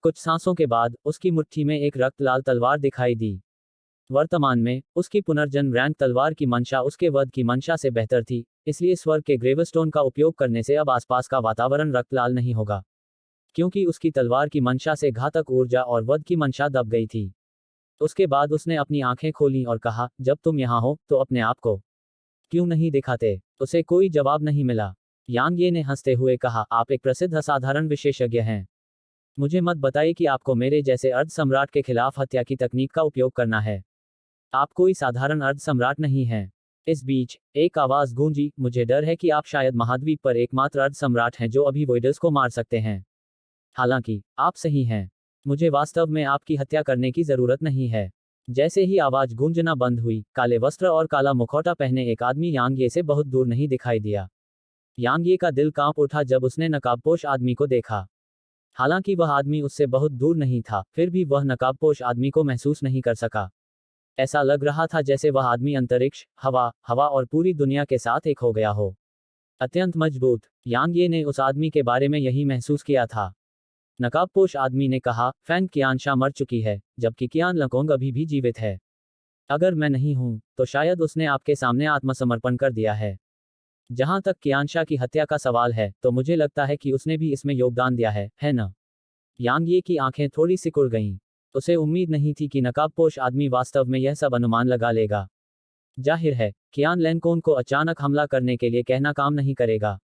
कुछ सांसों के बाद उसकी मुट्ठी में एक रक्त लाल तलवार दिखाई दी। वर्तमान में उसकी पुनर्जन्म रैंक तलवार की मंशा उसके वध की मंशा से बेहतर थी, इसलिए स्वर्ग के ग्रेवस्टोन का उपयोग करने से अब आसपास का वातावरण रक्तलाल नहीं होगा, क्योंकि उसकी तलवार की मंशा से घातक ऊर्जा और वध की मंशा दब गई थी। उसके बाद उसने अपनी आंखें खोलीं और कहा, जब तुम यहाँ हो तो अपने आप को क्यों नहीं दिखाते? उसे कोई जवाब नहीं मिला। यांग ये ने हंसते हुए कहा, आप एक प्रसिद्ध असाधारण विशेषज्ञ हैं। मुझे मत बताइए कि आपको मेरे जैसे अर्ध सम्राट के खिलाफ हत्या की तकनीक का उपयोग करना है। आप कोई साधारण अर्ध सम्राट नहीं हैं। इस बीच एक आवाज गूंजी, मुझे डर है कि आप शायद महाद्वीप पर एकमात्र अर्ध सम्राट हैं जो अभी वोइडर्स को मार सकते हैं। हालांकि आप सही हैं। मुझे वास्तव में आपकी हत्या करने की जरूरत नहीं है। जैसे ही आवाज गूंजना बंद हुई, काले वस्त्र और काला मुखौटा पहने एक आदमी यांग ये से बहुत दूर नहीं दिखाई दिया। यांग ये का दिल कांप उठा जब उसने नकाबपोश आदमी को देखा। हालांकि वह आदमी उससे बहुत दूर नहीं था, फिर भी वह नकाबपोश आदमी को महसूस नहीं कर सका। ऐसा लग रहा था जैसे वह आदमी अंतरिक्ष, हवा और पूरी दुनिया के साथ एक हो गया हो। अत्यंत मजबूत। यांग ये ने उस आदमी के बारे में यही महसूस किया था। नकाबपोश आदमी ने कहा, फैंग कियानशा मर चुकी है, जबकि कियान लकोंग अभी भी जीवित है। अगर मैं नहीं हूं, तो शायद उसने आपके सामने आत्मसमर्पण कर दिया है। जहां तक कियानशा की हत्या का सवाल है, तो मुझे लगता है कि उसने भी इसमें योगदान दिया है ना? यांग ये की आंखें थोड़ी सिकुड़ गईं। उसे उम्मीद नहीं थी कि नकाबपोश आदमी वास्तव में यह सब अनुमान लगा लेगा। जाहिर है, कियान लैनकोन को अचानक हमला करने के लिए कहना काम नहीं करेगा।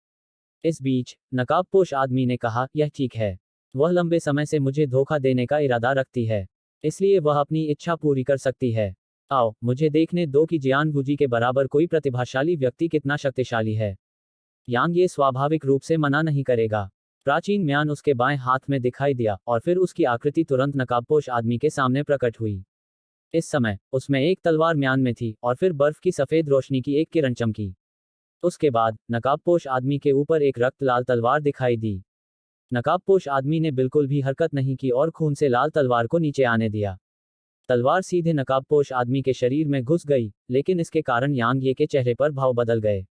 इस बीच नकाबपोश आदमी ने कहा, यह ठीक है। वह लंबे समय से मुझे धोखा देने का इरादा रखती है, इसलिए वह अपनी इच्छा पूरी कर सकती है। आओ, मुझे देखने दो कि जियानगुजी के बराबर कोई प्रतिभाशाली व्यक्ति कितना शक्तिशाली है। यांग ये स्वाभाविक रूप से मना नहीं करेगा। प्राचीन म्यान उसके बाएं हाथ में दिखाई दिया और फिर उसकी आकृति तुरंत नकाबपोश आदमी के सामने प्रकट हुई। इस समय उसमें एक तलवार म्यान में थी और फिर बर्फ की सफेद रोशनी की एक किरण चमकी। उसके बाद नकाबपोश आदमी के ऊपर एक रक्त लाल तलवार दिखाई दी। नकाबपोश आदमी ने बिल्कुल भी हरकत नहीं की और खून से लाल तलवार को नीचे आने दिया। तलवार सीधे नकाबपोश आदमी के शरीर में घुस गई, लेकिन इसके कारण यांग ये के चेहरे पर भाव बदल गए,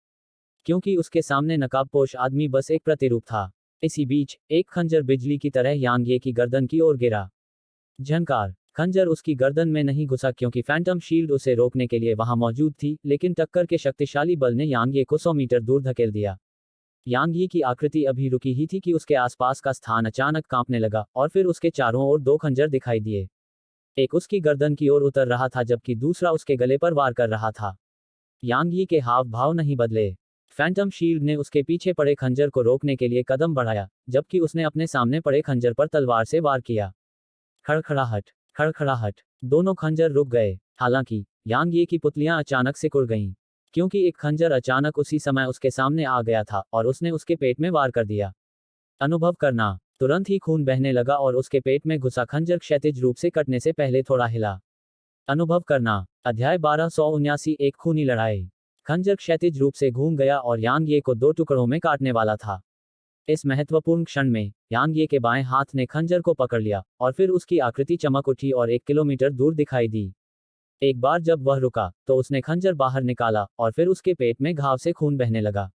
क्योंकि उसके सामने नकाबपोश आदमी बस एक प्रतिरूप था। इसी बीच एक खंजर बिजली की तरह यांग ये की गर्दन की ओर गिरा। झनकार। खंजर उसकी गर्दन में नहीं घुसा क्योंकि फैंटम शील्ड उसे रोकने के लिए वहां मौजूद थी, लेकिन टक्कर के शक्तिशाली बल ने यांग ये को 100 मीटर दूर धकेल दिया। यांग ये की आकृति अभी रुकी ही थी कि उसके आसपास का स्थान अचानक कांपने लगा और फिर उसके चारों ओर 2 खंजर दिखाई दिए। एक उसकी गर्दन की ओर उतर रहा था जबकि दूसरा उसके गले पर वार कर रहा था। यांग ये के हाव भाव नहीं बदले। फैंटम शील्ड ने उसके पीछे पड़े खंजर को रोकने के लिए कदम बढ़ाया, जबकि उसने अपने सामने पड़े खंजर पर तलवार से वार किया। खड़खड़ाहट, खड़खड़ाहट। दोनों खंजर रुक गए। हालांकि यांग ये की पुतलियां अचानक सिकुड़ गईं, क्योंकि एक खंजर अचानक उसी समय उसके सामने आ गया था और उसने उसके पेट में वार कर दिया। अनुभव करना। तुरंत ही खून बहने लगा और उसके पेट में घुसा खंजर क्षैतिज रूप से कटने से पहले थोड़ा हिला। अनुभव करना। अध्याय 1279 एक खूनी लड़ाई। खंजर क्षैतिज रूप से घूम गया और यांग ये को 2 टुकड़ों में काटने वाला था। इस महत्वपूर्ण क्षण में यांग ये के बाएं हाथ ने खंजर को पकड़ लिया और फिर उसकी आकृति चमक उठी और 1 किलोमीटर दूर दिखाई दी। एक बार जब वह रुका, तो उसने खंजर बाहर निकाला और फिर उसके पेट में घाव से खून बहने लगा।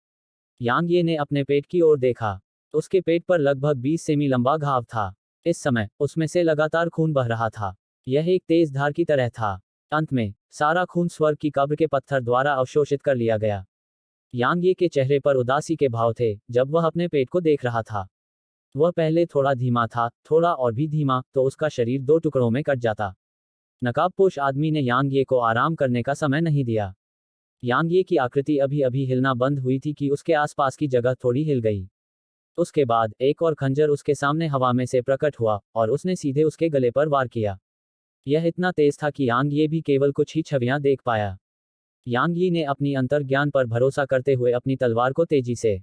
यांग ये ने अपने पेट की ओर देखा। उसके पेट पर लगभग 20 सेमी लंबा घाव था। इस समय उसमें से लगातार खून बह रहा था। यह एक तेज धार की तरह था। अंत में सारा खून स्वर्ग की कब्र के पत्थर द्वारा अवशोषित कर लिया गया। यांग ये के चेहरे पर उदासी के भाव थे जब वह अपने पेट को देख रहा था। वह पहले थोड़ा धीमा था, थोड़ा और भी धीमा, तो उसका शरीर 2 टुकड़ों में कट जाता। नकाबपोश आदमी ने यांग ये को आराम करने का समय नहीं दिया। यांग ये की आकृति अभी अभी हिलना बंद हुई थी कि उसके आसपास की जगह थोड़ी हिल गई। उसके बाद एक और खंजर उसके सामने हवा में से प्रकट हुआ और उसने सीधे उसके गले पर वार किया। यह इतना तेज था कि यांग ये भी केवल कुछ ही छवियां देख पाया। यांग यी ने अपनी अंतर्ज्ञान पर भरोसा करते हुए अपनी तलवार को तेजी से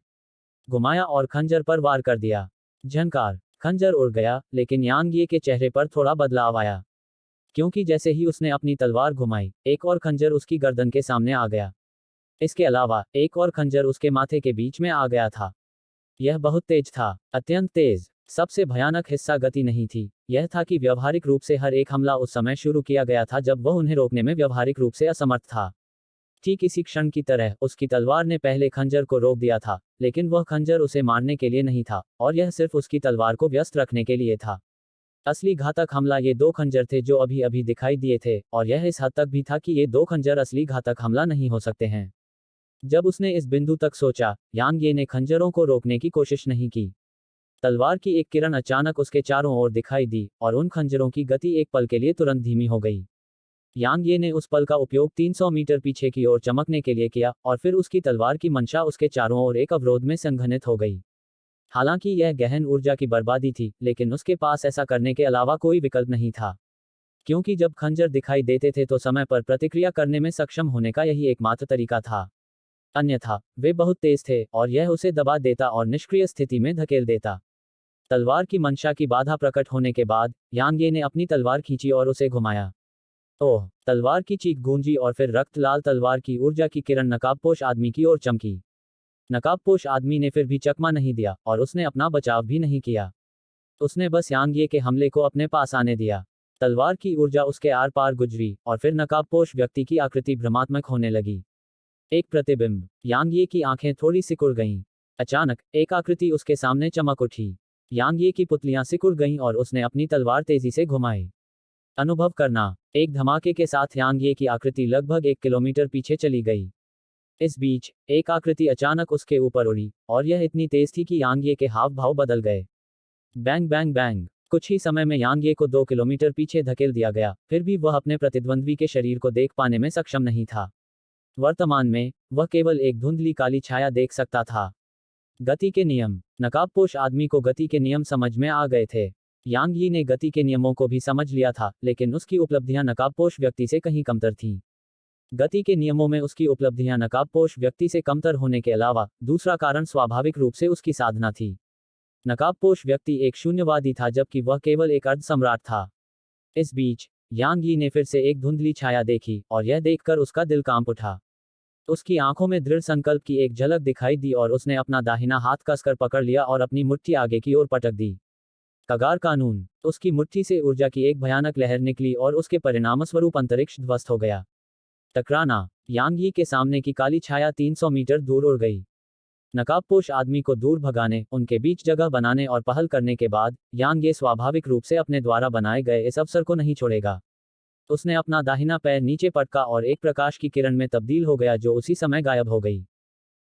घुमाया और खंजर पर वार कर दिया। झंकार, खंजर उड़ गया, लेकिन यांग ये के चेहरे पर थोड़ा बदलाव आया, क्योंकि जैसे ही उसने अपनी तलवार घुमाई, एक और खंजर उसकी गर्दन के सामने आ गया। इसके अलावा एक और खंजर उसके माथे के बीच में आ गया था। यह बहुत तेज था, अत्यंत तेज। सबसे भयानक हिस्सा गति नहीं थी, यह था कि व्यवहारिक रूप से हर एक हमला उस समय शुरू किया गया था जब वह उन्हें रोकने में व्यवहारिक रूप से असमर्थ था। ठीक इसी क्षण की तरह उसकी तलवार ने पहले खंजर को रोक दिया था, लेकिन वह खंजर उसे मारने के लिए नहीं था, और यह सिर्फ उसकी तलवार को व्यस्त रखने के लिए था। असली घातक हमला ये दो खंजर थे जो अभी अभी दिखाई दिए थे, और यह इस हद तक भी था कि ये दो खंजर असली घातक हमला नहीं हो सकते हैं। जब उसने इस बिंदु तक सोचा, यांग ये ने खंजरों को रोकने की कोशिश नहीं की। तलवार की एक किरण अचानक उसके चारों ओर दिखाई दी, और उन खंजरों की गति एक पल के लिए तुरंत धीमी हो गई। यांग ये ने उस पल का उपयोग 300 मीटर पीछे की ओर चमकने के लिए किया, और फिर उसकी तलवार की मंशा उसके चारों ओर एक अवरोध में संघनित हो गई। हालांकि यह गहन ऊर्जा की बर्बादी थी, लेकिन उसके पास ऐसा करने के अलावा कोई विकल्प नहीं था, क्योंकि जब खंजर दिखाई देते थे तो समय पर प्रतिक्रिया करने में सक्षम होने का यही एकमात्र तरीका था। अन्यथा वे बहुत तेज थे, और यह उसे दबा देता और निष्क्रिय स्थिति में धकेल देता। तलवार की मंशा की बाधा प्रकट होने के बाद यांग ये ने अपनी तलवार खींची और उसे घुमाया। ओह! तलवार की चीख गूंजी और फिर रक्त लाल तलवार की ऊर्जा की किरण नकाबपोश आदमी की ओर चमकी। नकाबपोश आदमी ने फिर भी चकमा नहीं दिया, और उसने अपना बचाव भी नहीं किया। उसने बस यांग ये के हमले को अपने पास आने दिया। तलवार की ऊर्जा उसके आर पार गुजरी, और फिर नकाबपोश व्यक्ति की आकृति भ्रमात्मक होने लगी। एक प्रतिबिंब। यांग ये की आंखें थोड़ी सिकुड़ गईं। अचानक एक आकृति उसके सामने चमक उठी। यांग ये की पुतलियां सिकुड़ गईं और उसने अपनी तलवार तेजी से घुमाई। अनुभव करना। एक धमाके के साथ यांग ये की आकृति लगभग 1 किलोमीटर पीछे चली गई। इस बीच एक आकृति अचानक उसके ऊपर उड़ी, और यह इतनी तेज थी कि यांग ये के हाव भाव बदल गए। Bang bang bang. कुछ ही समय में यांग ये को 2 किलोमीटर पीछे धकेल दिया गया, फिर भी वह अपने प्रतिद्वंद्वी के शरीर को देख पाने में सक्षम नहीं था। वर्तमान में वह केवल एक धुंधली काली छाया देख सकता था। गति के नियम। नकाबपोश आदमी को गति के नियम समझ में आ गए थे। यांग यी ने गति के नियमों को भी समझ लिया था, लेकिन उसकी उपलब्धियां नकाबपोश व्यक्ति से कहीं कमतर थीं। गति के नियमों में उसकी उपलब्धियां नकाबपोश व्यक्ति से कमतर होने के अलावा दूसरा कारण स्वाभाविक रूप से उसकी साधना थी। नकाबपोश व्यक्ति एक शून्यवादी था, जबकि वह केवल एक अर्ध सम्राट था। इस बीच यांग यी ने फिर से एक धुंधली छाया देखी, और यह देखकर उसका दिल कांप उठा। उसकी आंखों में दृढ़ संकल्प की एक झलक दिखाई दी, और उसने अपना दाहिना हाथ कसकर पकड़ लिया और अपनी मुट्ठी आगे की ओर पटक दी। कगार कानून। उसकी मुट्ठी से ऊर्जा की एक भयानक लहर निकली और उसके परिणामस्वरूप अंतरिक्ष ध्वस्त हो गया। टकराना। यांग यी के सामने की काली छाया 300 मीटर दूर उड़ गई। नकाबपोश आदमी को दूर भगाने, उनके बीच जगह बनाने और पहल करने के बाद यांग ये स्वाभाविक रूप से अपने द्वारा बनाए गए इस अवसर को नहीं छोड़ेगा। उसने अपना दाहिना पैर नीचे पटका और एक प्रकाश की किरण में तब्दील हो गया जो उसी समय गायब हो गई।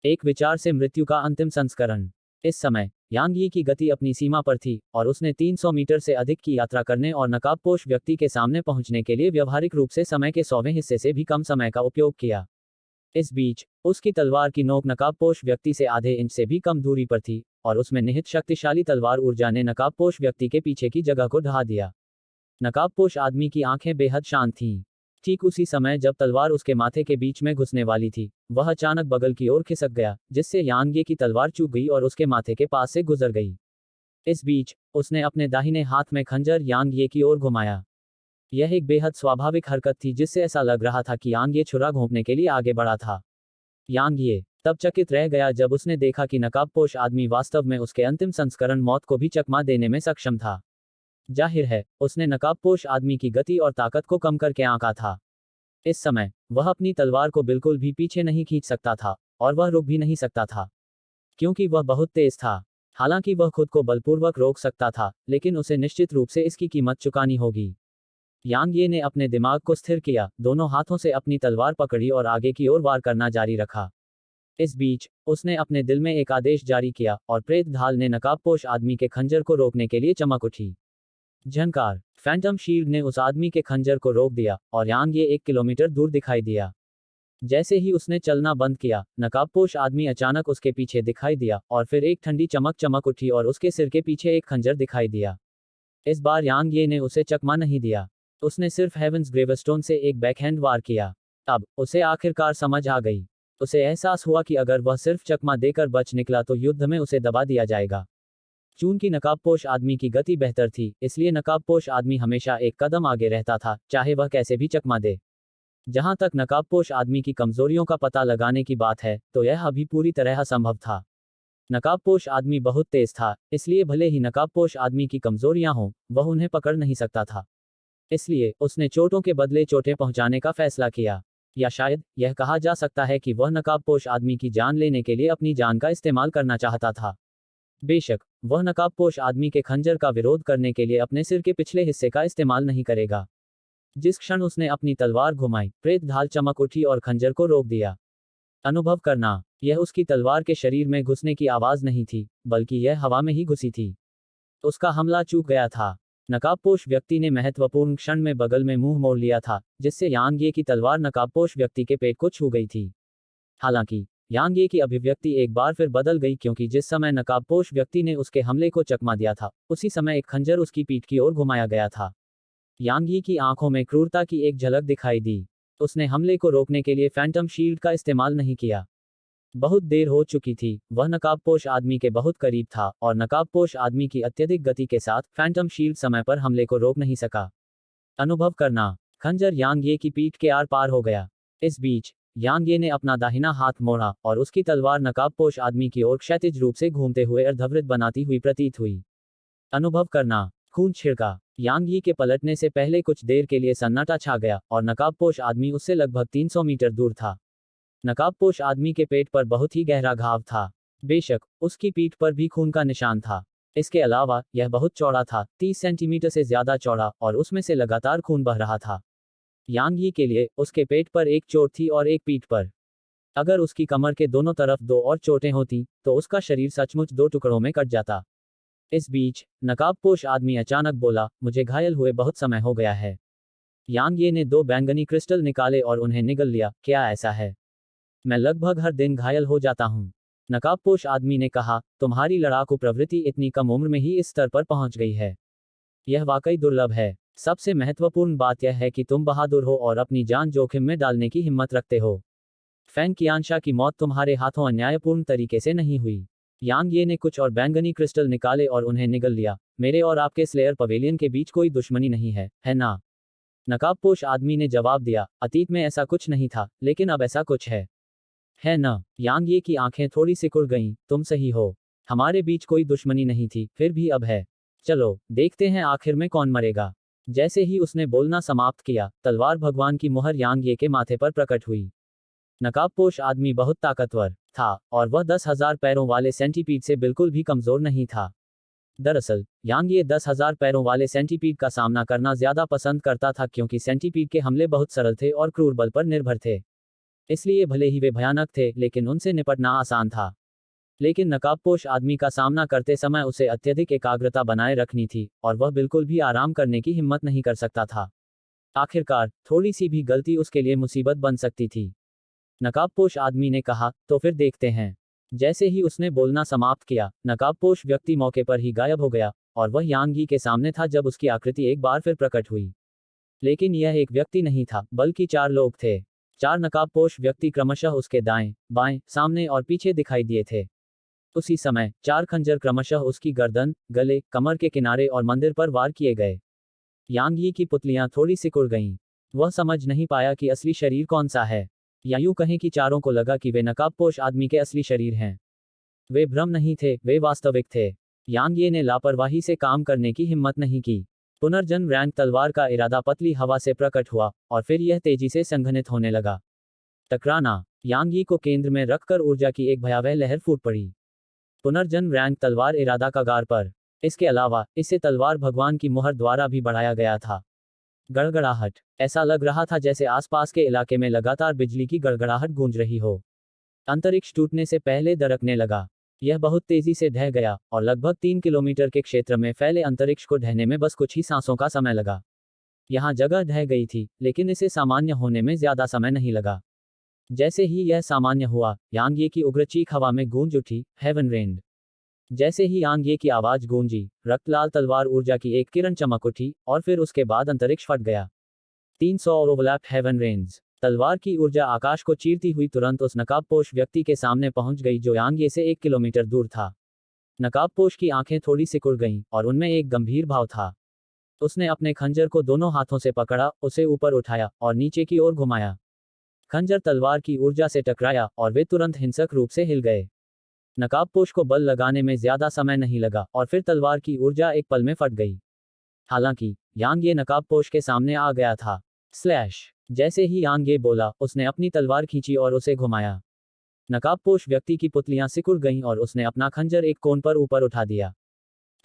एक विचार से मृत्यु का अंतिम संस्करण। इस समय यांग यी की गति अपनी सीमा पर थी, और उसने 300 मीटर से अधिक की यात्रा करने और नकाबपोश व्यक्ति के सामने पहुंचने के लिए व्यवहारिक रूप से समय के 100वें हिस्से से भी कम समय का उपयोग किया। इस बीच उसकी तलवार की नोक नकाबपोश व्यक्ति से आधे इंच से भी कम दूरी पर थी, और उसमें निहित शक्तिशाली तलवार ऊर्जा ने नकाबपोश व्यक्ति के पीछे की जगह को ढहा दिया। नकाबपोश आदमी की आंखें बेहद शांत थीं। ठीक उसी समय जब तलवार उसके माथे के बीच में घुसने वाली थी, वह अचानक बगल की ओर खिसक गया, जिससे यांग ये की तलवार चूक गई और उसके माथे के पास से गुजर गई। इस बीच उसने अपने दाहिने हाथ में खंजर यांग ये की ओर घुमाया। यह एक बेहद स्वाभाविक हरकत थी, जिससे ऐसा लग रहा था कि यांग ये छुरा घोंपने के लिए आगे बढ़ा था। यांग ये तब चकित रह गया जब उसने देखा कि नकाबपोश आदमी वास्तव में उसके अंतिम संस्करण मौत को भी चकमा देने में सक्षम था। जाहिर है, उसने नकाबपोश आदमी की गति और ताकत को कम करके आंका था। इस समय वह अपनी तलवार को बिल्कुल भी पीछे नहीं खींच सकता था, और वह रुक भी नहीं सकता था, क्योंकि वह बहुत तेज था। हालांकि वह खुद को बलपूर्वक रोक सकता था, लेकिन उसे निश्चित रूप से इसकी कीमत चुकानी होगी। यांग ये ने अपने दिमाग को स्थिर किया, दोनों हाथों से अपनी तलवार पकड़ी और आगे की ओर वार करना जारी रखा। इस बीच उसने अपने दिल में एक आदेश जारी किया, और प्रेत ढाल ने नकाबपोश आदमी के खंजर को रोकने के लिए चमक उठी। झनकार, फैंटम शील्ड ने उस आदमी के खंजर को रोक दिया और यांग ये 1 किलोमीटर दूर दिखाई दिया। जैसे ही उसने चलना बंद किया, नकाबपोश आदमी अचानक उसके पीछे दिखाई दिया और फिर एक ठंडी चमक चमक उठी और उसके सिर के पीछे एक खंजर दिखाई दिया। इस बार यांग ये ने उसे चकमा नहीं दिया। उसने सिर्फ हेवंस ग्रेवस्टोन से एक बैकहैंड वार किया। अब उसे आखिरकार समझ आ गई। उसे एहसास हुआ कि अगर वह सिर्फ चकमा देकर बच निकला तो युद्ध में उसे दबा दिया जाएगा। चूंकि नकाबपोश आदमी की गति बेहतर थी, इसलिए नकाबपोश आदमी हमेशा एक कदम आगे रहता था, चाहे वह कैसे भी चकमा दे। जहां तक नकाबपोश आदमी की कमजोरियों का पता लगाने की बात है, तो यह अभी पूरी तरह असंभव था। नकाबपोश आदमी बहुत तेज था, इसलिए भले ही नकाबपोश आदमी की कमजोरियां हों, वह उन्हें पकड़ नहीं सकता था। इसलिए उसने चोटों के बदले चोटें पहुंचाने का फैसला किया। या शायद यह कहा जा सकता है कि वह नकाबपोश आदमी की जान लेने के लिए अपनी जान का इस्तेमाल करना चाहता था। बेशक वह नकाबपोश आदमी के खंजर का विरोध करने के लिए अपने सिर के पिछले हिस्से का इस्तेमाल नहीं करेगा। जिस क्षण उसने अपनी तलवार घुमाई, प्रेत ढाल चमक उठी और खंजर को रोक दिया। अनुभव करना, यह उसकी तलवार के शरीर में घुसने की आवाज नहीं थी, बल्कि यह हवा में ही घुसी थी। उसका हमला चूक गया था। नकाबपोश व्यक्ति ने महत्वपूर्ण क्षण में बगल में मुंह मोड़ लिया था, जिससे यांग ये की तलवार नकाबपोश व्यक्ति के पेट को छू गई थी। हालांकि यांग ये की अभिव्यक्ति एक बार फिर बदल गई, क्योंकि जिस समय नकाबपोश व्यक्ति ने उसके हमले को चकमा दिया था, उसी समय एक खंजर उसकी पीठ की ओर घुमाया गया था। यांग ये की आंखों में क्रूरता की एक झलक दिखाई दी। उसने हमले को रोकने के लिए फैंटम शील्ड का इस्तेमाल नहीं किया। बहुत देर हो चुकी थी, वह नकाबपोश आदमी के बहुत करीब था और नकाबपोश आदमी की अत्यधिक गति के साथ फैंटम शील्ड समय पर हमले को रोक नहीं सका। अनुभव करना, खंजर यांग ये की पीठ के आर पार हो गया। इस बीच यांग ये ने अपना दाहिना हाथ मोड़ा और उसकी तलवार नकाबपोश आदमी की ओर क्षैतिज रूप से घूमते हुए अर्धवृत्त बनाती हुई प्रतीत हुई। अनुभव करना, खून छिड़का। यांग ये के पलटने से पहले कुछ देर के लिए सन्नाटा छा गया और नकाबपोश आदमी उससे लगभग 300 मीटर दूर था। नकाबपोश आदमी के पेट पर बहुत ही गहरा घाव था। बेशक उसकी पीठ पर भी खून का निशान था। इसके अलावा यह बहुत चौड़ा था, 30 सेंटीमीटर से ज्यादा चौड़ा, और उसमें से लगातार खून बह रहा था। यांग यी के लिए उसके पेट पर एक चोट थी और एक पीठ पर। अगर उसकी कमर के दोनों तरफ 2 और चोटें होती, तो उसका शरीर सचमुच 2 टुकड़ों में कट जाता। इस बीच नकाबपोश आदमी अचानक बोला, मुझे घायल हुए बहुत समय हो गया है। यांग ये ने 2 बैंगनी क्रिस्टल निकाले और उन्हें निगल लिया। क्या ऐसा है? मैं लगभग हर दिन घायल हो जाता हूँ। नकाबपोश आदमी ने कहा, तुम्हारी लड़ाकू प्रवृत्ति इतनी कम उम्र में ही इस स्तर पर पहुंच गई है। यह वाकई दुर्लभ है। सबसे महत्वपूर्ण बात यह है कि तुम बहादुर हो और अपनी जान जोखिम में डालने की हिम्मत रखते हो। फैंग कियांशा की मौत तुम्हारे हाथों अन्यायपूर्ण तरीके से नहीं हुई। यांग ये ने कुछ और बैंगनी क्रिस्टल निकाले और उन्हें निगल लिया। मेरे और आपके स्लेयर पवेलियन के बीच कोई दुश्मनी नहीं है ना? नकाबपोश आदमी ने जवाब दिया, अतीत में ऐसा कुछ नहीं था, लेकिन अब ऐसा कुछ है न? यांग ये की आंखें थोड़ी सिकुड़ गईं, तुम सही हो। हमारे बीच कोई दुश्मनी नहीं थी, फिर भी अब है। चलो देखते हैं आखिर में कौन मरेगा। जैसे ही उसने बोलना समाप्त किया, तलवार भगवान की मुहर यांग ये के माथे पर प्रकट हुई। नकाबपोश आदमी बहुत ताकतवर था और वह 10,000 पैरों वाले सेंटीपीड से बिल्कुल भी कमजोर नहीं था। दरअसल यांग ये 10,000 पैरों वाले सेंटीपीड का सामना करना ज्यादा पसंद करता था, क्योंकि सेंटीपीड के हमले बहुत सरल थे और क्रूर बल पर निर्भर थे। इसलिए भले ही वे भयानक थे, लेकिन उनसे निपटना आसान था। लेकिन नकाबपोश आदमी का सामना करते समय उसे अत्यधिक एकाग्रता बनाए रखनी थी, और वह बिल्कुल भी आराम करने की हिम्मत नहीं कर सकता था। आखिरकार थोड़ी सी भी गलती उसके लिए मुसीबत बन सकती थी। नकाबपोश आदमी ने कहा, तो फिर देखते हैं। जैसे ही उसने बोलना समाप्त किया, नकाबपोश व्यक्ति मौके पर ही गायब हो गया, और वह यांग यी के सामने था जब उसकी आकृति एक बार फिर प्रकट हुई। लेकिन यह एक व्यक्ति नहीं था, बल्कि 4 लोग थे। 4 नकाबपोश व्यक्ति क्रमशः उसके दाएं, बाएं, सामने और पीछे दिखाई दिए थे। उसी समय 4 खंजर क्रमशः उसकी गर्दन, गले, कमर के किनारे और मंदिर पर वार किए गए। यांग यी की पुतलियां थोड़ी सिकुड़ गईं। वह समझ नहीं पाया कि असली शरीर कौन सा है, या यूं कहें कि चारों को लगा कि वे नकाबपोश आदमी के असली शरीर हैं। वे भ्रम नहीं थे, वे वास्तविक थे। यांग ये ने लापरवाही से काम करने की हिम्मत नहीं की। पुनर्जन्म रैंक तलवार का इरादा पतली हवा से प्रकट हुआ, और फिर यह तेजी से संघनित होने लगा। टकराना, यांग यी को केंद्र में रखकर ऊर्जा की एक भयावह लहर फूट पड़ी। पुनर्जन्म रैंक तलवार इरादा कगार पर। इसके अलावा इसे तलवार भगवान की मुहर द्वारा भी बढ़ाया गया था। गड़गड़ाहट, ऐसा लग रहा था जैसे आसपास के इलाके में लगातार बिजली की गड़गड़ाहट गूंज रही हो। अंतरिक्ष टूटने से पहले दरकने लगा। यह बहुत तेजी से ढह गया और लगभग 3 किलोमीटर के क्षेत्र में फैले अंतरिक्ष को ढहने में बस कुछ ही सांसों का समय लगा। यहाँ जगह ढह गई थी, लेकिन इसे सामान्य होने में ज्यादा समय नहीं लगा। जैसे ही यह सामान्य हुआ, यांग ये की उग्र चीख हवा में गूंज उठी, हेवन रेन्ड। जैसे ही यांग ये की आवाज गूंजी, रक्तलाल तलवार ऊर्जा की एक किरण चमक उठी, और फिर उसके बाद अंतरिक्ष फट गया। 300 ओवरलैप हेवन रेन्स। तलवार की ऊर्जा आकाश को चीरती हुई तुरंत उस नकाबपोश व्यक्ति के सामने पहुंच गई जो यांग ये से 1 किलोमीटर दूर था। नकाबपोश की आंखें थोड़ी सिकुड़ गईं, और उनमें एक गंभीर भाव था। उसने अपने खंजर को दोनों हाथों से पकड़ा, उसे ऊपर उठाया और नीचे की ओर घुमाया। खंजर तलवार की ऊर्जा से टकराया और वे तुरंत हिंसक रूप से हिल गए। नकाबपोश को बल लगाने में ज्यादा समय नहीं लगा और फिर तलवार की ऊर्जा एक पल में फट गई। हालांकि यांग ये नकाबपोश के सामने आ गया था। स्लैश। जैसे ही यांग ये बोला, उसने अपनी तलवार खींची और उसे घुमाया। नकाबपोश व्यक्ति की पुतलियां सिकुड़ गईं और उसने अपना खंजर एक कोण पर ऊपर उठा दिया।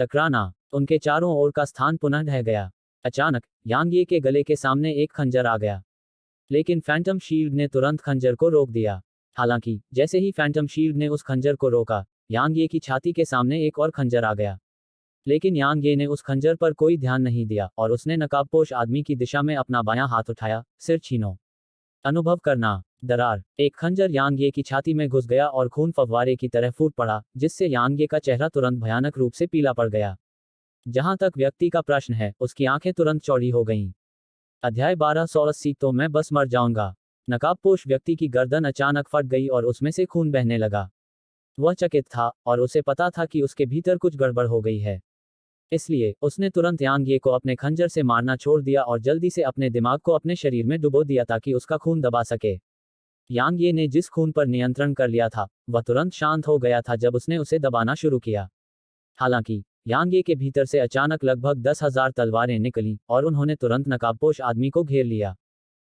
टकराना। उनके चारों ओर का स्थान पुनः ढह गया। अचानक यांग ये के गले के सामने एक खंजर आ गया, लेकिन फैंटम शील्ड ने तुरंत खंजर को रोक दिया। हालांकि जैसे ही फैंटम शील्ड ने उस खंजर को रोका, यांग ये की छाती के सामने एक और खंजर आ गया। लेकिन यांग ये ने उस खंजर पर कोई ध्यान नहीं दिया और उसने नकाबपोश आदमी की दिशा में अपना बायां हाथ उठाया। सिर छीनो। अनुभव करना। दरार। एक खंजर यांग ये की छाती में घुस गया और खून फव्वारे की तरह फूट पड़ा, जिससे यांग ये का चेहरा तुरंत भयानक रूप से पीला पड़ गया। जहां तक व्यक्ति का प्रश्न है, उसकी आंखें तुरंत चौड़ी हो गईं। अध्याय 1280। तो मैं बस मर जाऊंगा। नकाबपोश व्यक्ति की गर्दन अचानक फट गई और उसमें से खून बहने लगा। वह चकित था और उसे पता था कि उसके भीतर कुछ गड़बड़ हो गई है। इसलिए उसने तुरंत यांग ये को अपने खंजर से मारना छोड़ दिया और जल्दी से अपने दिमाग को अपने शरीर में डुबो दिया ताकि उसका खून दबा सके। यांग ये ने जिस खून पर नियंत्रण कर लिया था, वह तुरंत शांत हो गया था जब उसने उसे दबाना शुरू किया। हालांकि यांग ये के भीतर से अचानक लगभग 10,000 तलवारें निकलीं और उन्होंने तुरंत नकाबपोश आदमी को घेर लिया।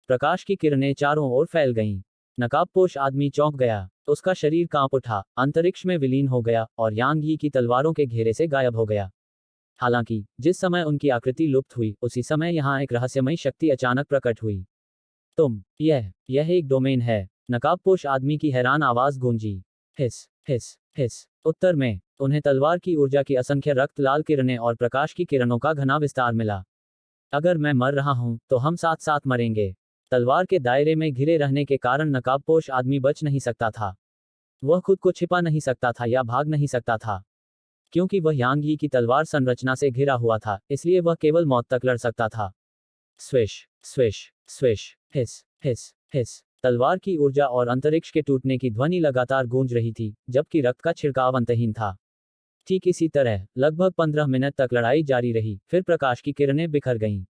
प्रकाश की किरणें चारों ओर फैल गईं। नकाबपोश आदमी चौंक गया। उसका शरीर कांप उठा, अंतरिक्ष में विलीन हो गया और यांग ये की तलवारों के घेरे से गायब हो गया। हालांकि जिस समय उनकी आकृति लुप्त हुई, उसी समय यहाँ एक रहस्यमयी शक्ति अचानक प्रकट हुई। यह एक डोमेन है। नकाबपोश आदमी की हैरान आवाज गूंजी। हिस हिस हिस। उत्तर में उन्हें तलवार की ऊर्जा की असंख्य रक्त लाल किरणें और प्रकाश की किरणों का घना विस्तार मिला। अगर मैं मर रहा हूं, तो हम साथ साथ मरेंगे। तलवार के दायरे में घिरे रहने के कारण नकाबपोश आदमी बच नहीं सकता था। वह खुद को छिपा नहीं सकता था या भाग नहीं सकता था। क्योंकि वह यांग यी की तलवार संरचना से घिरा हुआ था, इसलिए वह केवल मौत तक लड़ सकता था। Swish swish swish. Hiss hiss hiss. तलवार की ऊर्जा और अंतरिक्ष के टूटने की ध्वनि लगातार गूंज रही थी, जबकि रक्त का छिड़काव अंतहीन था। ठीक इसी तरह लगभग 15 मिनट तक लड़ाई जारी रही, फिर प्रकाश की किरणें बिखर गईं।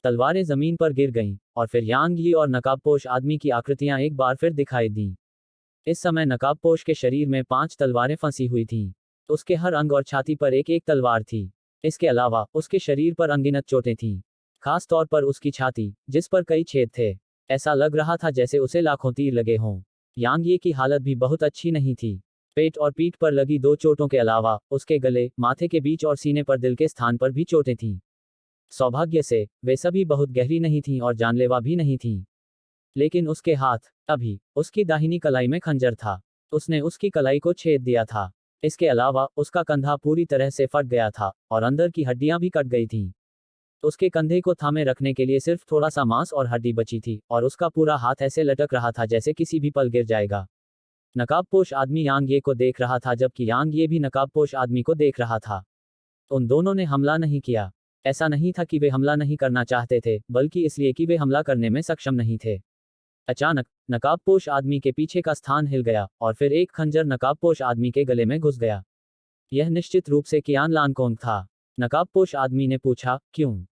तलवारें जमीन पर गिर गईं, और फिर यांग यी और नकाबपोश आदमी की आकृतियां एक बार फिर दिखाई दीं। इस समय नकाबपोश के शरीर में 5 तलवारें फंसी हुई थीं। उसके हर अंग और छाती पर एक एक तलवार थी। इसके अलावा उसके शरीर पर अनगिनत चोटें थीं, खास तौर पर उसकी छाती, जिस पर कई छेद थे। ऐसा लग रहा था जैसे उसे लाखों तीर लगे हों। यांग ये की हालत भी बहुत अच्छी नहीं थी। पेट और पीठ पर लगी 2 चोटों के अलावा उसके गले, माथे के बीच और सीने पर दिल के स्थान पर भी चोटें थीं। सौभाग्य से वे सभी बहुत गहरी नहीं थीं और जानलेवा भी नहीं थीं। लेकिन उसके हाथ, अभी उसकी दाहिनी कलाई में खंजर था। उसने उसकी कलाई को छेद दिया था। इसके अलावा उसका कंधा पूरी तरह से फट गया था और अंदर की हड्डियां भी कट गई थीं। उसके कंधे को थामे रखने के लिए सिर्फ थोड़ा सा मांस और हड्डी बची थी और उसका पूरा हाथ ऐसे लटक रहा था जैसे किसी भी पल गिर जाएगा। नकाबपोश आदमी यांग ये को देख रहा था जबकि यांग ये भी नकाबपोश आदमी को देख रहा था। उन दोनों ने हमला नहीं किया। ऐसा नहीं था कि वे हमला नहीं करना चाहते थे, बल्कि इसलिए कि वे हमला करने में सक्षम नहीं थे। अचानक नकाबपोश आदमी के पीछे का स्थान हिल गया और फिर एक खंजर नकाबपोश आदमी के गले में घुस गया। यह निश्चित रूप से कियान लानकोंग था। नकाबपोश आदमी ने पूछा, क्यों?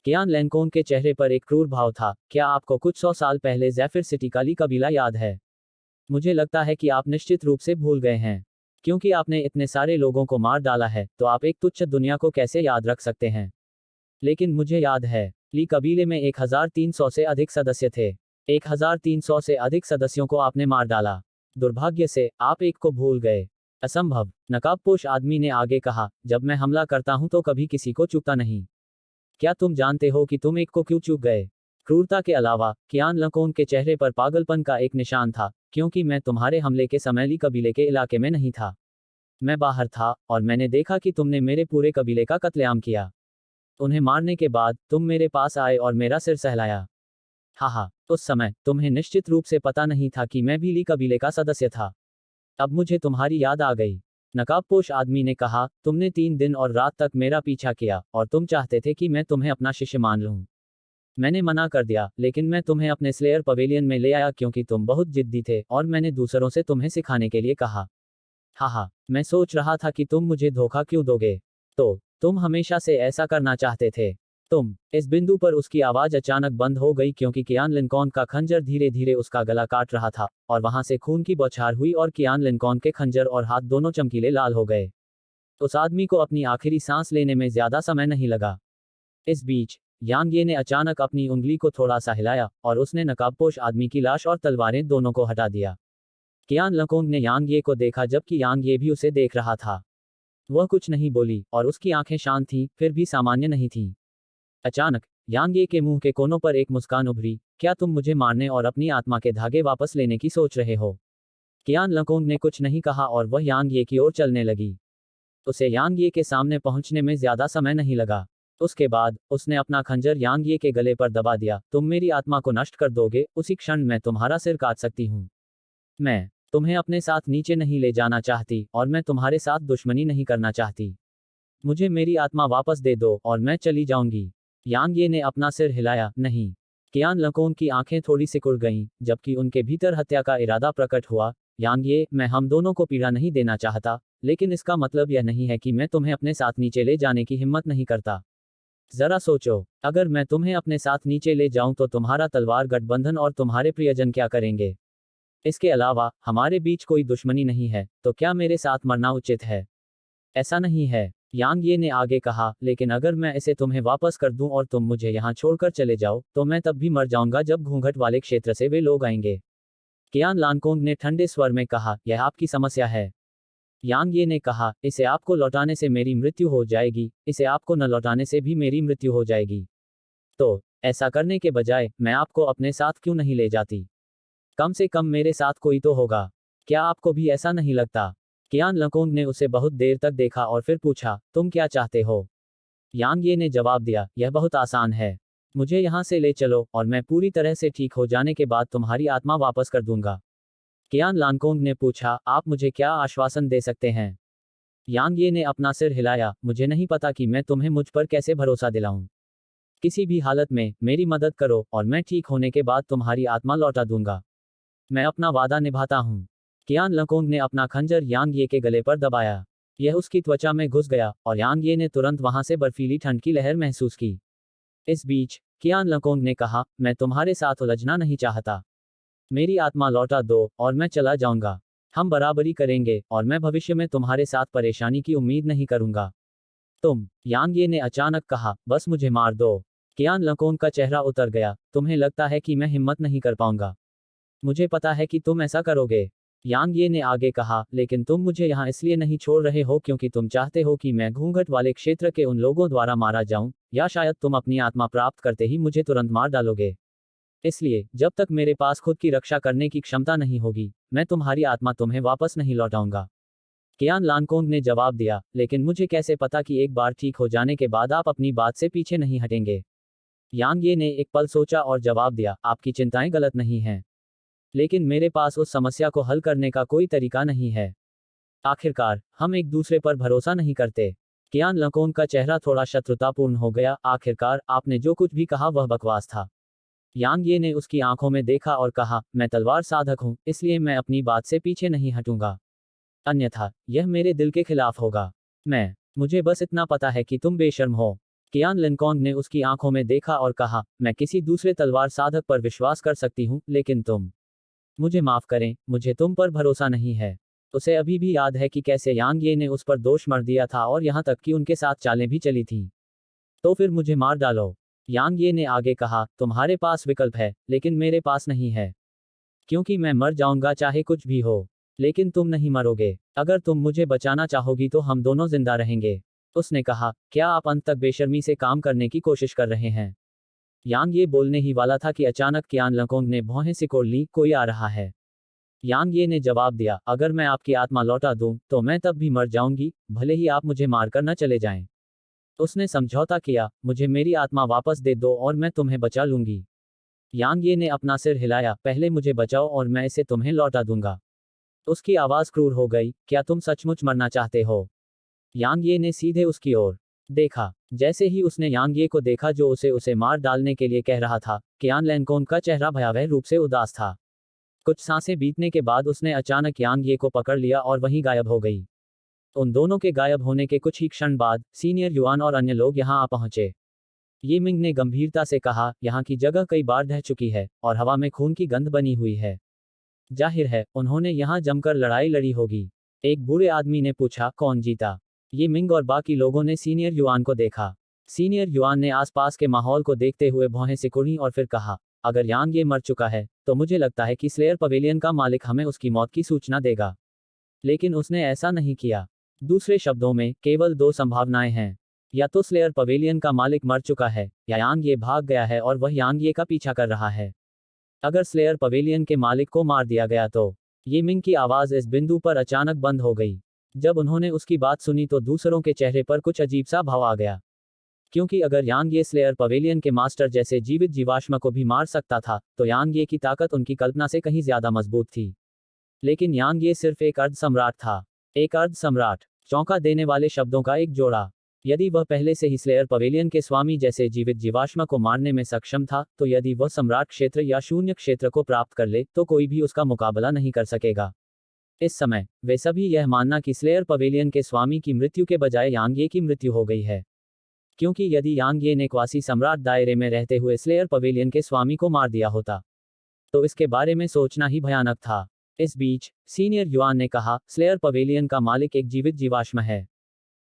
कियान लैंकोंग के चेहरे पर एक क्रूर भाव था। क्या आपको कुछ 100 साल पहले ज़ैफिर सिटी काली कबीला याद है? मुझे लगता है कि आप निश्चित रूप से भूल गए हैं। क्योंकि आपने इतने सारे लोगों को मार डाला है, तो आप एक तुच्छ दुनिया को कैसे याद रख सकते हैं? लेकिन मुझे याद है, ली कबीले में 1300 से अधिक सदस्य थे। 1300 से अधिक सदस्यों को आपने मार डाला। दुर्भाग्य से, आप एक को भूल गए। असंभव, नकाबपोश आदमी ने आगे कहा, जब मैं हमला करता हूं तो कभी किसी को चूकता नहीं। क्या तुम जानते हो कि तुम एक को क्यों चूक गए? क्रूरता के अलावा, कियान लंकोन के चेहरे पर पागलपन का एक निशान था, क्योंकि मैं तुम्हारे हमले के समय ली कबीले के इलाके में नहीं था। मैं बाहर था और मैंने देखा कि तुमने मेरे पूरे कबीले का कत्लेआम किया। उन्हें मारने के बाद तुम मेरे पास आए और मेरा सिर सहलाया। हाहा, उस समय तुम्हें निश्चित रूप से पता नहीं था कि मैं भी ली कबीले का सदस्य था। अब मुझे तुम्हारी याद आ गई। नकाबपोश आदमी ने कहा, तुमने 3 दिन और रात तक मेरा पीछा किया और तुम चाहते थे कि मैं तुम्हें अपना शिष्य मान लूं। मैंने मना कर दिया, लेकिन मैं तुम्हें अपने स्लेयर पवेलियन में ले आया क्योंकि तुम बहुत जिद्दी थे और मैंने दूसरों से तुम्हें सिखाने के लिए कहा। हाहा, मैं सोच रहा था कि तुम मुझे धोखा क्यों दोगे। तो तुम हमेशा से ऐसा करना चाहते थे। तुम। इस बिंदु पर उसकी आवाज अचानक बंद हो गई क्योंकि कियान लिंकॉन का खंजर धीरे धीरे उसका गला काट रहा था और वहां से खून की बौछार हुई और कियान लिंकॉन के खंजर और हाथ दोनों चमकीले लाल हो गए। उस आदमी को अपनी आखिरी सांस लेने में ज्यादा समय नहीं लगा। इस बीच यांग ये ने अचानक अपनी उंगली को थोड़ा सा हिलाया और उसने नकाबपोश आदमी की लाश और तलवारें दोनों को हटा दिया। कियान लकोंग ने यांग ये को देखा जबकि यांग ये भी उसे देख रहा था। वह कुछ नहीं बोली और उसकी आंखें शांत थीं, फिर भी सामान्य नहीं थीं। अचानक यांग ये के मुंह के कोनों पर एक मुस्कान उभरी। क्या तुम मुझे मारने और अपनी आत्मा के धागे वापस लेने की सोच रहे हो? कियान लकोंग ने कुछ नहीं कहा और वह यांग ये की ओर चलने लगी। उसे यांग ये के सामने पहुंचने में ज्यादा समय नहीं लगा। उसके बाद उसने अपना खंजर यांग ये के गले पर दबा दिया। तुम मेरी आत्मा को नष्ट कर दोगे, उसी क्षण मैं तुम्हारा सिर काट सकती हूँ। मैं तुम्हें अपने साथ नीचे नहीं ले जाना चाहती और मैं तुम्हारे साथ दुश्मनी नहीं करना चाहती। मुझे मेरी आत्मा वापस दे दो और मैं चली जाऊंगी। यांग ये ने अपना सिर हिलाया। नहीं। कियान लकोंग की आंखें थोड़ी सिकुड़ गईं, जबकि उनके भीतर हत्या का इरादा प्रकट हुआ। यांग ये, मैं हम दोनों को पीड़ा नहीं देना चाहता, लेकिन इसका मतलब यह नहीं है कि मैं तुम्हें अपने साथ नीचे ले जाने की हिम्मत नहीं करता। जरा सोचो, अगर मैं तुम्हें अपने साथ नीचे ले जाऊं तो तुम्हारा तलवार गठबंधन और तुम्हारे प्रियजन क्या करेंगे? इसके अलावा हमारे बीच कोई दुश्मनी नहीं है, तो क्या मेरे साथ मरना उचित है? ऐसा नहीं है, यांग ये ने आगे कहा, लेकिन अगर मैं इसे तुम्हें वापस कर दूं और तुम मुझे यहाँ छोड़कर चले जाओ, तो मैं तब भी मर जाऊंगा जब घूंघट वाले क्षेत्र से वे लोग आएंगे। कियान लानकोंग ने ठंडे स्वर में कहा, यह आपकी समस्या है। यांग ये ने कहा, इसे आपको लौटाने से मेरी मृत्यु हो जाएगी, इसे आपको न लौटाने से भी मेरी मृत्यु हो जाएगी। तो ऐसा करने के बजाय मैं आपको अपने साथ क्यों नहीं ले जाती? कम से कम मेरे साथ कोई तो होगा। क्या आपको भी ऐसा नहीं लगता? कियान लकोंग ने उसे बहुत देर तक देखा और फिर पूछा, तुम क्या चाहते हो? यांग ये ने जवाब दिया, यह बहुत आसान है। मुझे यहाँ से ले चलो और मैं पूरी तरह से ठीक हो जाने के बाद तुम्हारी आत्मा वापस कर दूंगा। कियान लानकोंग ने पूछा, आप मुझे क्या आश्वासन दे सकते हैं? यांग ये ने अपना सिर हिलाया, मुझे नहीं पता कि मैं तुम्हें मुझ पर कैसे भरोसा दिलाऊं। किसी भी हालत में मेरी मदद करो और मैं ठीक होने के बाद तुम्हारी आत्मा लौटा दूंगा। मैं अपना वादा निभाता हूँ। कियान लकोंग ने अपना खंजर यांग ये के गले पर दबाया। यह उसकी त्वचा में घुस गया और यांग ये ने तुरंत वहां से बर्फीली ठंड की लहर महसूस की। इस बीच कियान लकोंग ने कहा, मैं तुम्हारे साथ उलझना नहीं चाहता। मेरी आत्मा लौटा दो और मैं चला जाऊंगा। हम बराबरी करेंगे और मैं भविष्य में तुम्हारे साथ परेशानी की उम्मीद नहीं करूंगा। तुम। यांग ये ने अचानक कहा, बस मुझे मार दो। कियान लकोंग का चेहरा उतर गया। तुम्हें लगता है कि मैं हिम्मत नहीं कर पाऊंगा? मुझे पता है कि तुम ऐसा करोगे। यांग ये ने आगे कहा, लेकिन तुम मुझे यहाँ इसलिए नहीं छोड़ रहे हो क्योंकि तुम चाहते हो कि मैं घूंघट वाले क्षेत्र के उन लोगों द्वारा मारा जाऊं, या शायद तुम अपनी आत्मा प्राप्त करते ही मुझे तुरंत मार डालोगे। इसलिए जब तक मेरे पास खुद की रक्षा करने की क्षमता नहीं होगी, मैं तुम्हारी आत्मा तुम्हें वापस नहीं लौटाऊंगा। कियान लानकोंग ने जवाब दिया, लेकिन मुझे कैसे पता कि एक बार ठीक हो जाने के बाद आप अपनी बात से पीछे नहीं हटेंगे? यांग ये ने एक पल सोचा और जवाब दिया, आपकी चिंताएं गलत नहीं हैं, लेकिन मेरे पास उस समस्या को हल करने का कोई तरीका नहीं है। आखिरकार हम एक दूसरे पर भरोसा नहीं करते। कियान लकोंग का चेहरा थोड़ा शत्रुतापूर्ण हो गया। आखिरकार आपने जो कुछ भी कहा वह बकवास था। यांग ये ने उसकी आंखों में देखा और कहा, मैं तलवार साधक हूं, इसलिए मैं अपनी बात से पीछे नहीं हटूंगा। अन्यथा यह मेरे दिल के खिलाफ होगा। मुझे बस इतना पता है कि तुम बेशर्म हो। कियान लिनकॉन्ग ने उसकी आंखों में देखा और कहा, मैं किसी दूसरे तलवार साधक पर विश्वास कर सकती हूं, लेकिन तुम। मुझे माफ करें, मुझे तुम पर भरोसा नहीं है। उसे अभी भी याद है कि कैसे यांग ये ने उस पर दोष मढ़ दिया था और यहां तक कि उनके साथ चालें भी चली थीं। तो फिर मुझे मार डालो। यांग ये ने आगे कहा, तुम्हारे पास विकल्प है, लेकिन मेरे पास नहीं है। क्योंकि मैं मर जाऊंगा चाहे कुछ भी हो। लेकिन तुम नहीं मरोगे। अगर तुम मुझे बचाना चाहोगी तो हम दोनों जिंदा रहेंगे। उसने कहा, क्या आप अंत तक बेशर्मी से काम करने की कोशिश कर रहे हैं? यांग ये बोलने ही वाला था कि अचानक कियान लकोंग ने भौहें सिकोड़ ली, कोई आ रहा है। यांग ये ने जवाब दिया, अगर मैं आपकी आत्मा लौटा दूं, तो मैं तब भी मर जाऊंगी, भले ही आप मुझे मारकर न चले जाएं। उसने समझौता किया, मुझे मेरी आत्मा वापस दे दो और मैं तुम्हें बचा लूंगी। यांग ये ने अपना सिर हिलाया, पहले मुझे बचाओ और मैं इसे तुम्हें लौटा दूंगा। उसकी आवाज क्रूर हो गई, क्या तुम सचमुच मरना चाहते हो? यांग ये ने सीधे उसकी ओर देखा। जैसे ही उसने यांग ये को देखा जो उसे मार डालने के लिए कह रहा था, कियान लैनकोंग का चेहरा भयावह रूप से उदास था। कुछ सांसें बीतने के बाद उसने अचानक यांग ये को पकड़ लिया और वहीं गायब हो गई। उन दोनों के गायब होने के कुछ ही क्षण बाद सीनियर युआन और अन्य लोग यहां आ पहुंचे। ये मिंग ने गंभीरता से कहा, यहाँ की जगह कई बार ढह चुकी है और हवा में खून की गंध बनी हुई है। जाहिर है उन्होंने यहाँ जमकर लड़ाई लड़ी होगी। एक बूढ़े आदमी ने पूछा, कौन जीता? ये मिंग और बाकी लोगों ने सीनियर युआन को देखा। सीनियर युआन ने आसपास के माहौल को देखते हुए भौहें सिकुड़ी और फिर कहा, अगर यांग ये मर चुका है तो मुझे लगता है कि स्लेयर पवेलियन का मालिक हमें उसकी मौत की सूचना देगा। लेकिन उसने ऐसा नहीं किया। दूसरे शब्दों में केवल दो संभावनाएं हैं, या तो स्लेयर पवेलियन का मालिक मर चुका है या यांग ये भाग गया है और वह यांग ये का पीछा कर रहा है। अगर स्लेयर पवेलियन के मालिक को मार दिया गया तो ये मिंग की आवाज इस बिंदु पर अचानक बंद हो गई। जब उन्होंने उसकी बात सुनी तो दूसरों के चेहरे पर कुछ अजीब सा भाव आ गया, क्योंकि अगर यांग ये स्लेयर पवेलियन के मास्टर जैसे जीवित जीवाश्म को भी मार सकता था तो यांग ये की ताकत उनकी कल्पना से कहीं ज्यादा मजबूत थी। लेकिन यांग ये सिर्फ एक अर्ध सम्राट था, एक अर्ध सम्राट, चौंका देने वाले शब्दों का एक जोड़ा। यदि वह पहले से ही स्लेयर पवेलियन के स्वामी जैसे जीवित जीवाश्म को मारने में सक्षम था, तो यदि वह सम्राट क्षेत्र या शून्य क्षेत्र को प्राप्त कर ले तो कोई भी उसका मुकाबला नहीं कर सकेगा। इस समय वे सभी यह मानना कि स्लेयर पवेलियन के स्वामी की मृत्यु के बजाय यांग ये की मृत्यु हो गई है, क्योंकि यदि यांग ये ने क्वासी सम्राट दायरे में रहते हुए स्लेयर पवेलियन के स्वामी को मार दिया होता तो इसके बारे में सोचना ही भयानक था। इस बीच सीनियर युआन ने कहा, स्लेयर पवेलियन का मालिक एक जीवित जीवाश्म है।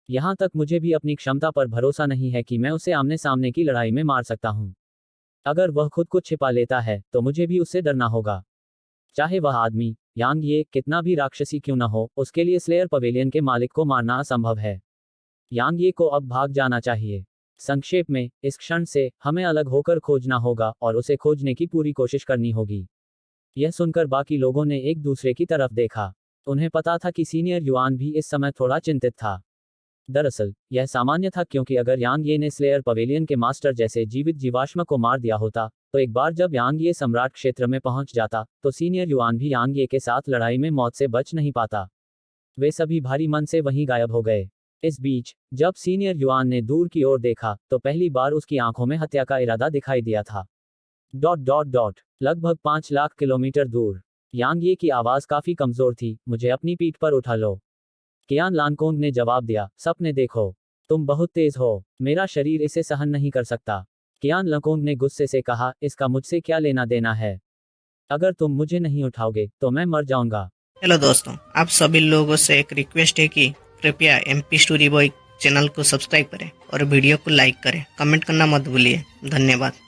यहां तक मुझे भी अपनी क्षमता पर भरोसा नहीं है कि मैं उसे आमने सामने की लड़ाई में मार सकता हूं। अगर वह खुद को छिपा लेता है तो मुझे भी उससे डरना होगा। चाहे वह आदमी यांग ये कितना भी राक्षसी क्यों न हो, उसके लिए स्लेयर पवेलियन के मालिक को मारना असंभव है। यांग ये को अब भाग जाना चाहिए। संक्षेप में, इस क्षण से हमें अलग होकर खोजना होगा और उसे खोजने की पूरी कोशिश करनी होगी। यह सुनकर बाकी लोगों ने एक दूसरे की तरफ देखा। उन्हें पता था कि सीनियर युआन भी इस समय थोड़ा चिंतित था। दरअसल यह सामान्य था, क्योंकि अगर यांग ये ने स्लेयर पवेलियन के मास्टर जैसे जीवित जीवाश्म को मार दिया होता तो एक बार जब यांग ये सम्राट क्षेत्र में पहुंच जाता तो सीनियर युआन भी यांग ये के साथ लड़ाई में मौत से बच नहीं पाता। वे सभी भारी मन से वहीं गायब हो गए। इस बीच जब सीनियर युआन ने दूर की ओर देखा तो पहली बार उसकी आंखों में हत्या का इरादा दिखाई दिया था। ... लगभग 5 लाख किलोमीटर दूर यांग ये की आवाज काफी कमजोर थी, मुझे अपनी पीठ पर उठा लो। कियान लानकोंग ने जवाब दिया, सपने देखो, तुम बहुत तेज हो, मेरा शरीर इसे सहन नहीं कर सकता। कियान लानकोंग ने गुस्से से कहा, इसका मुझसे क्या लेना देना है? अगर तुम मुझे नहीं उठाओगे तो मैं मर जाऊंगा। हेलो दोस्तों, आप सभी लोगों से एक रिक्वेस्ट है कि कृपया MP स्टोरी बॉय चैनल को सब्सक्राइब करें और वीडियो को लाइक करें, कमेंट करना मत भूलिए। धन्यवाद।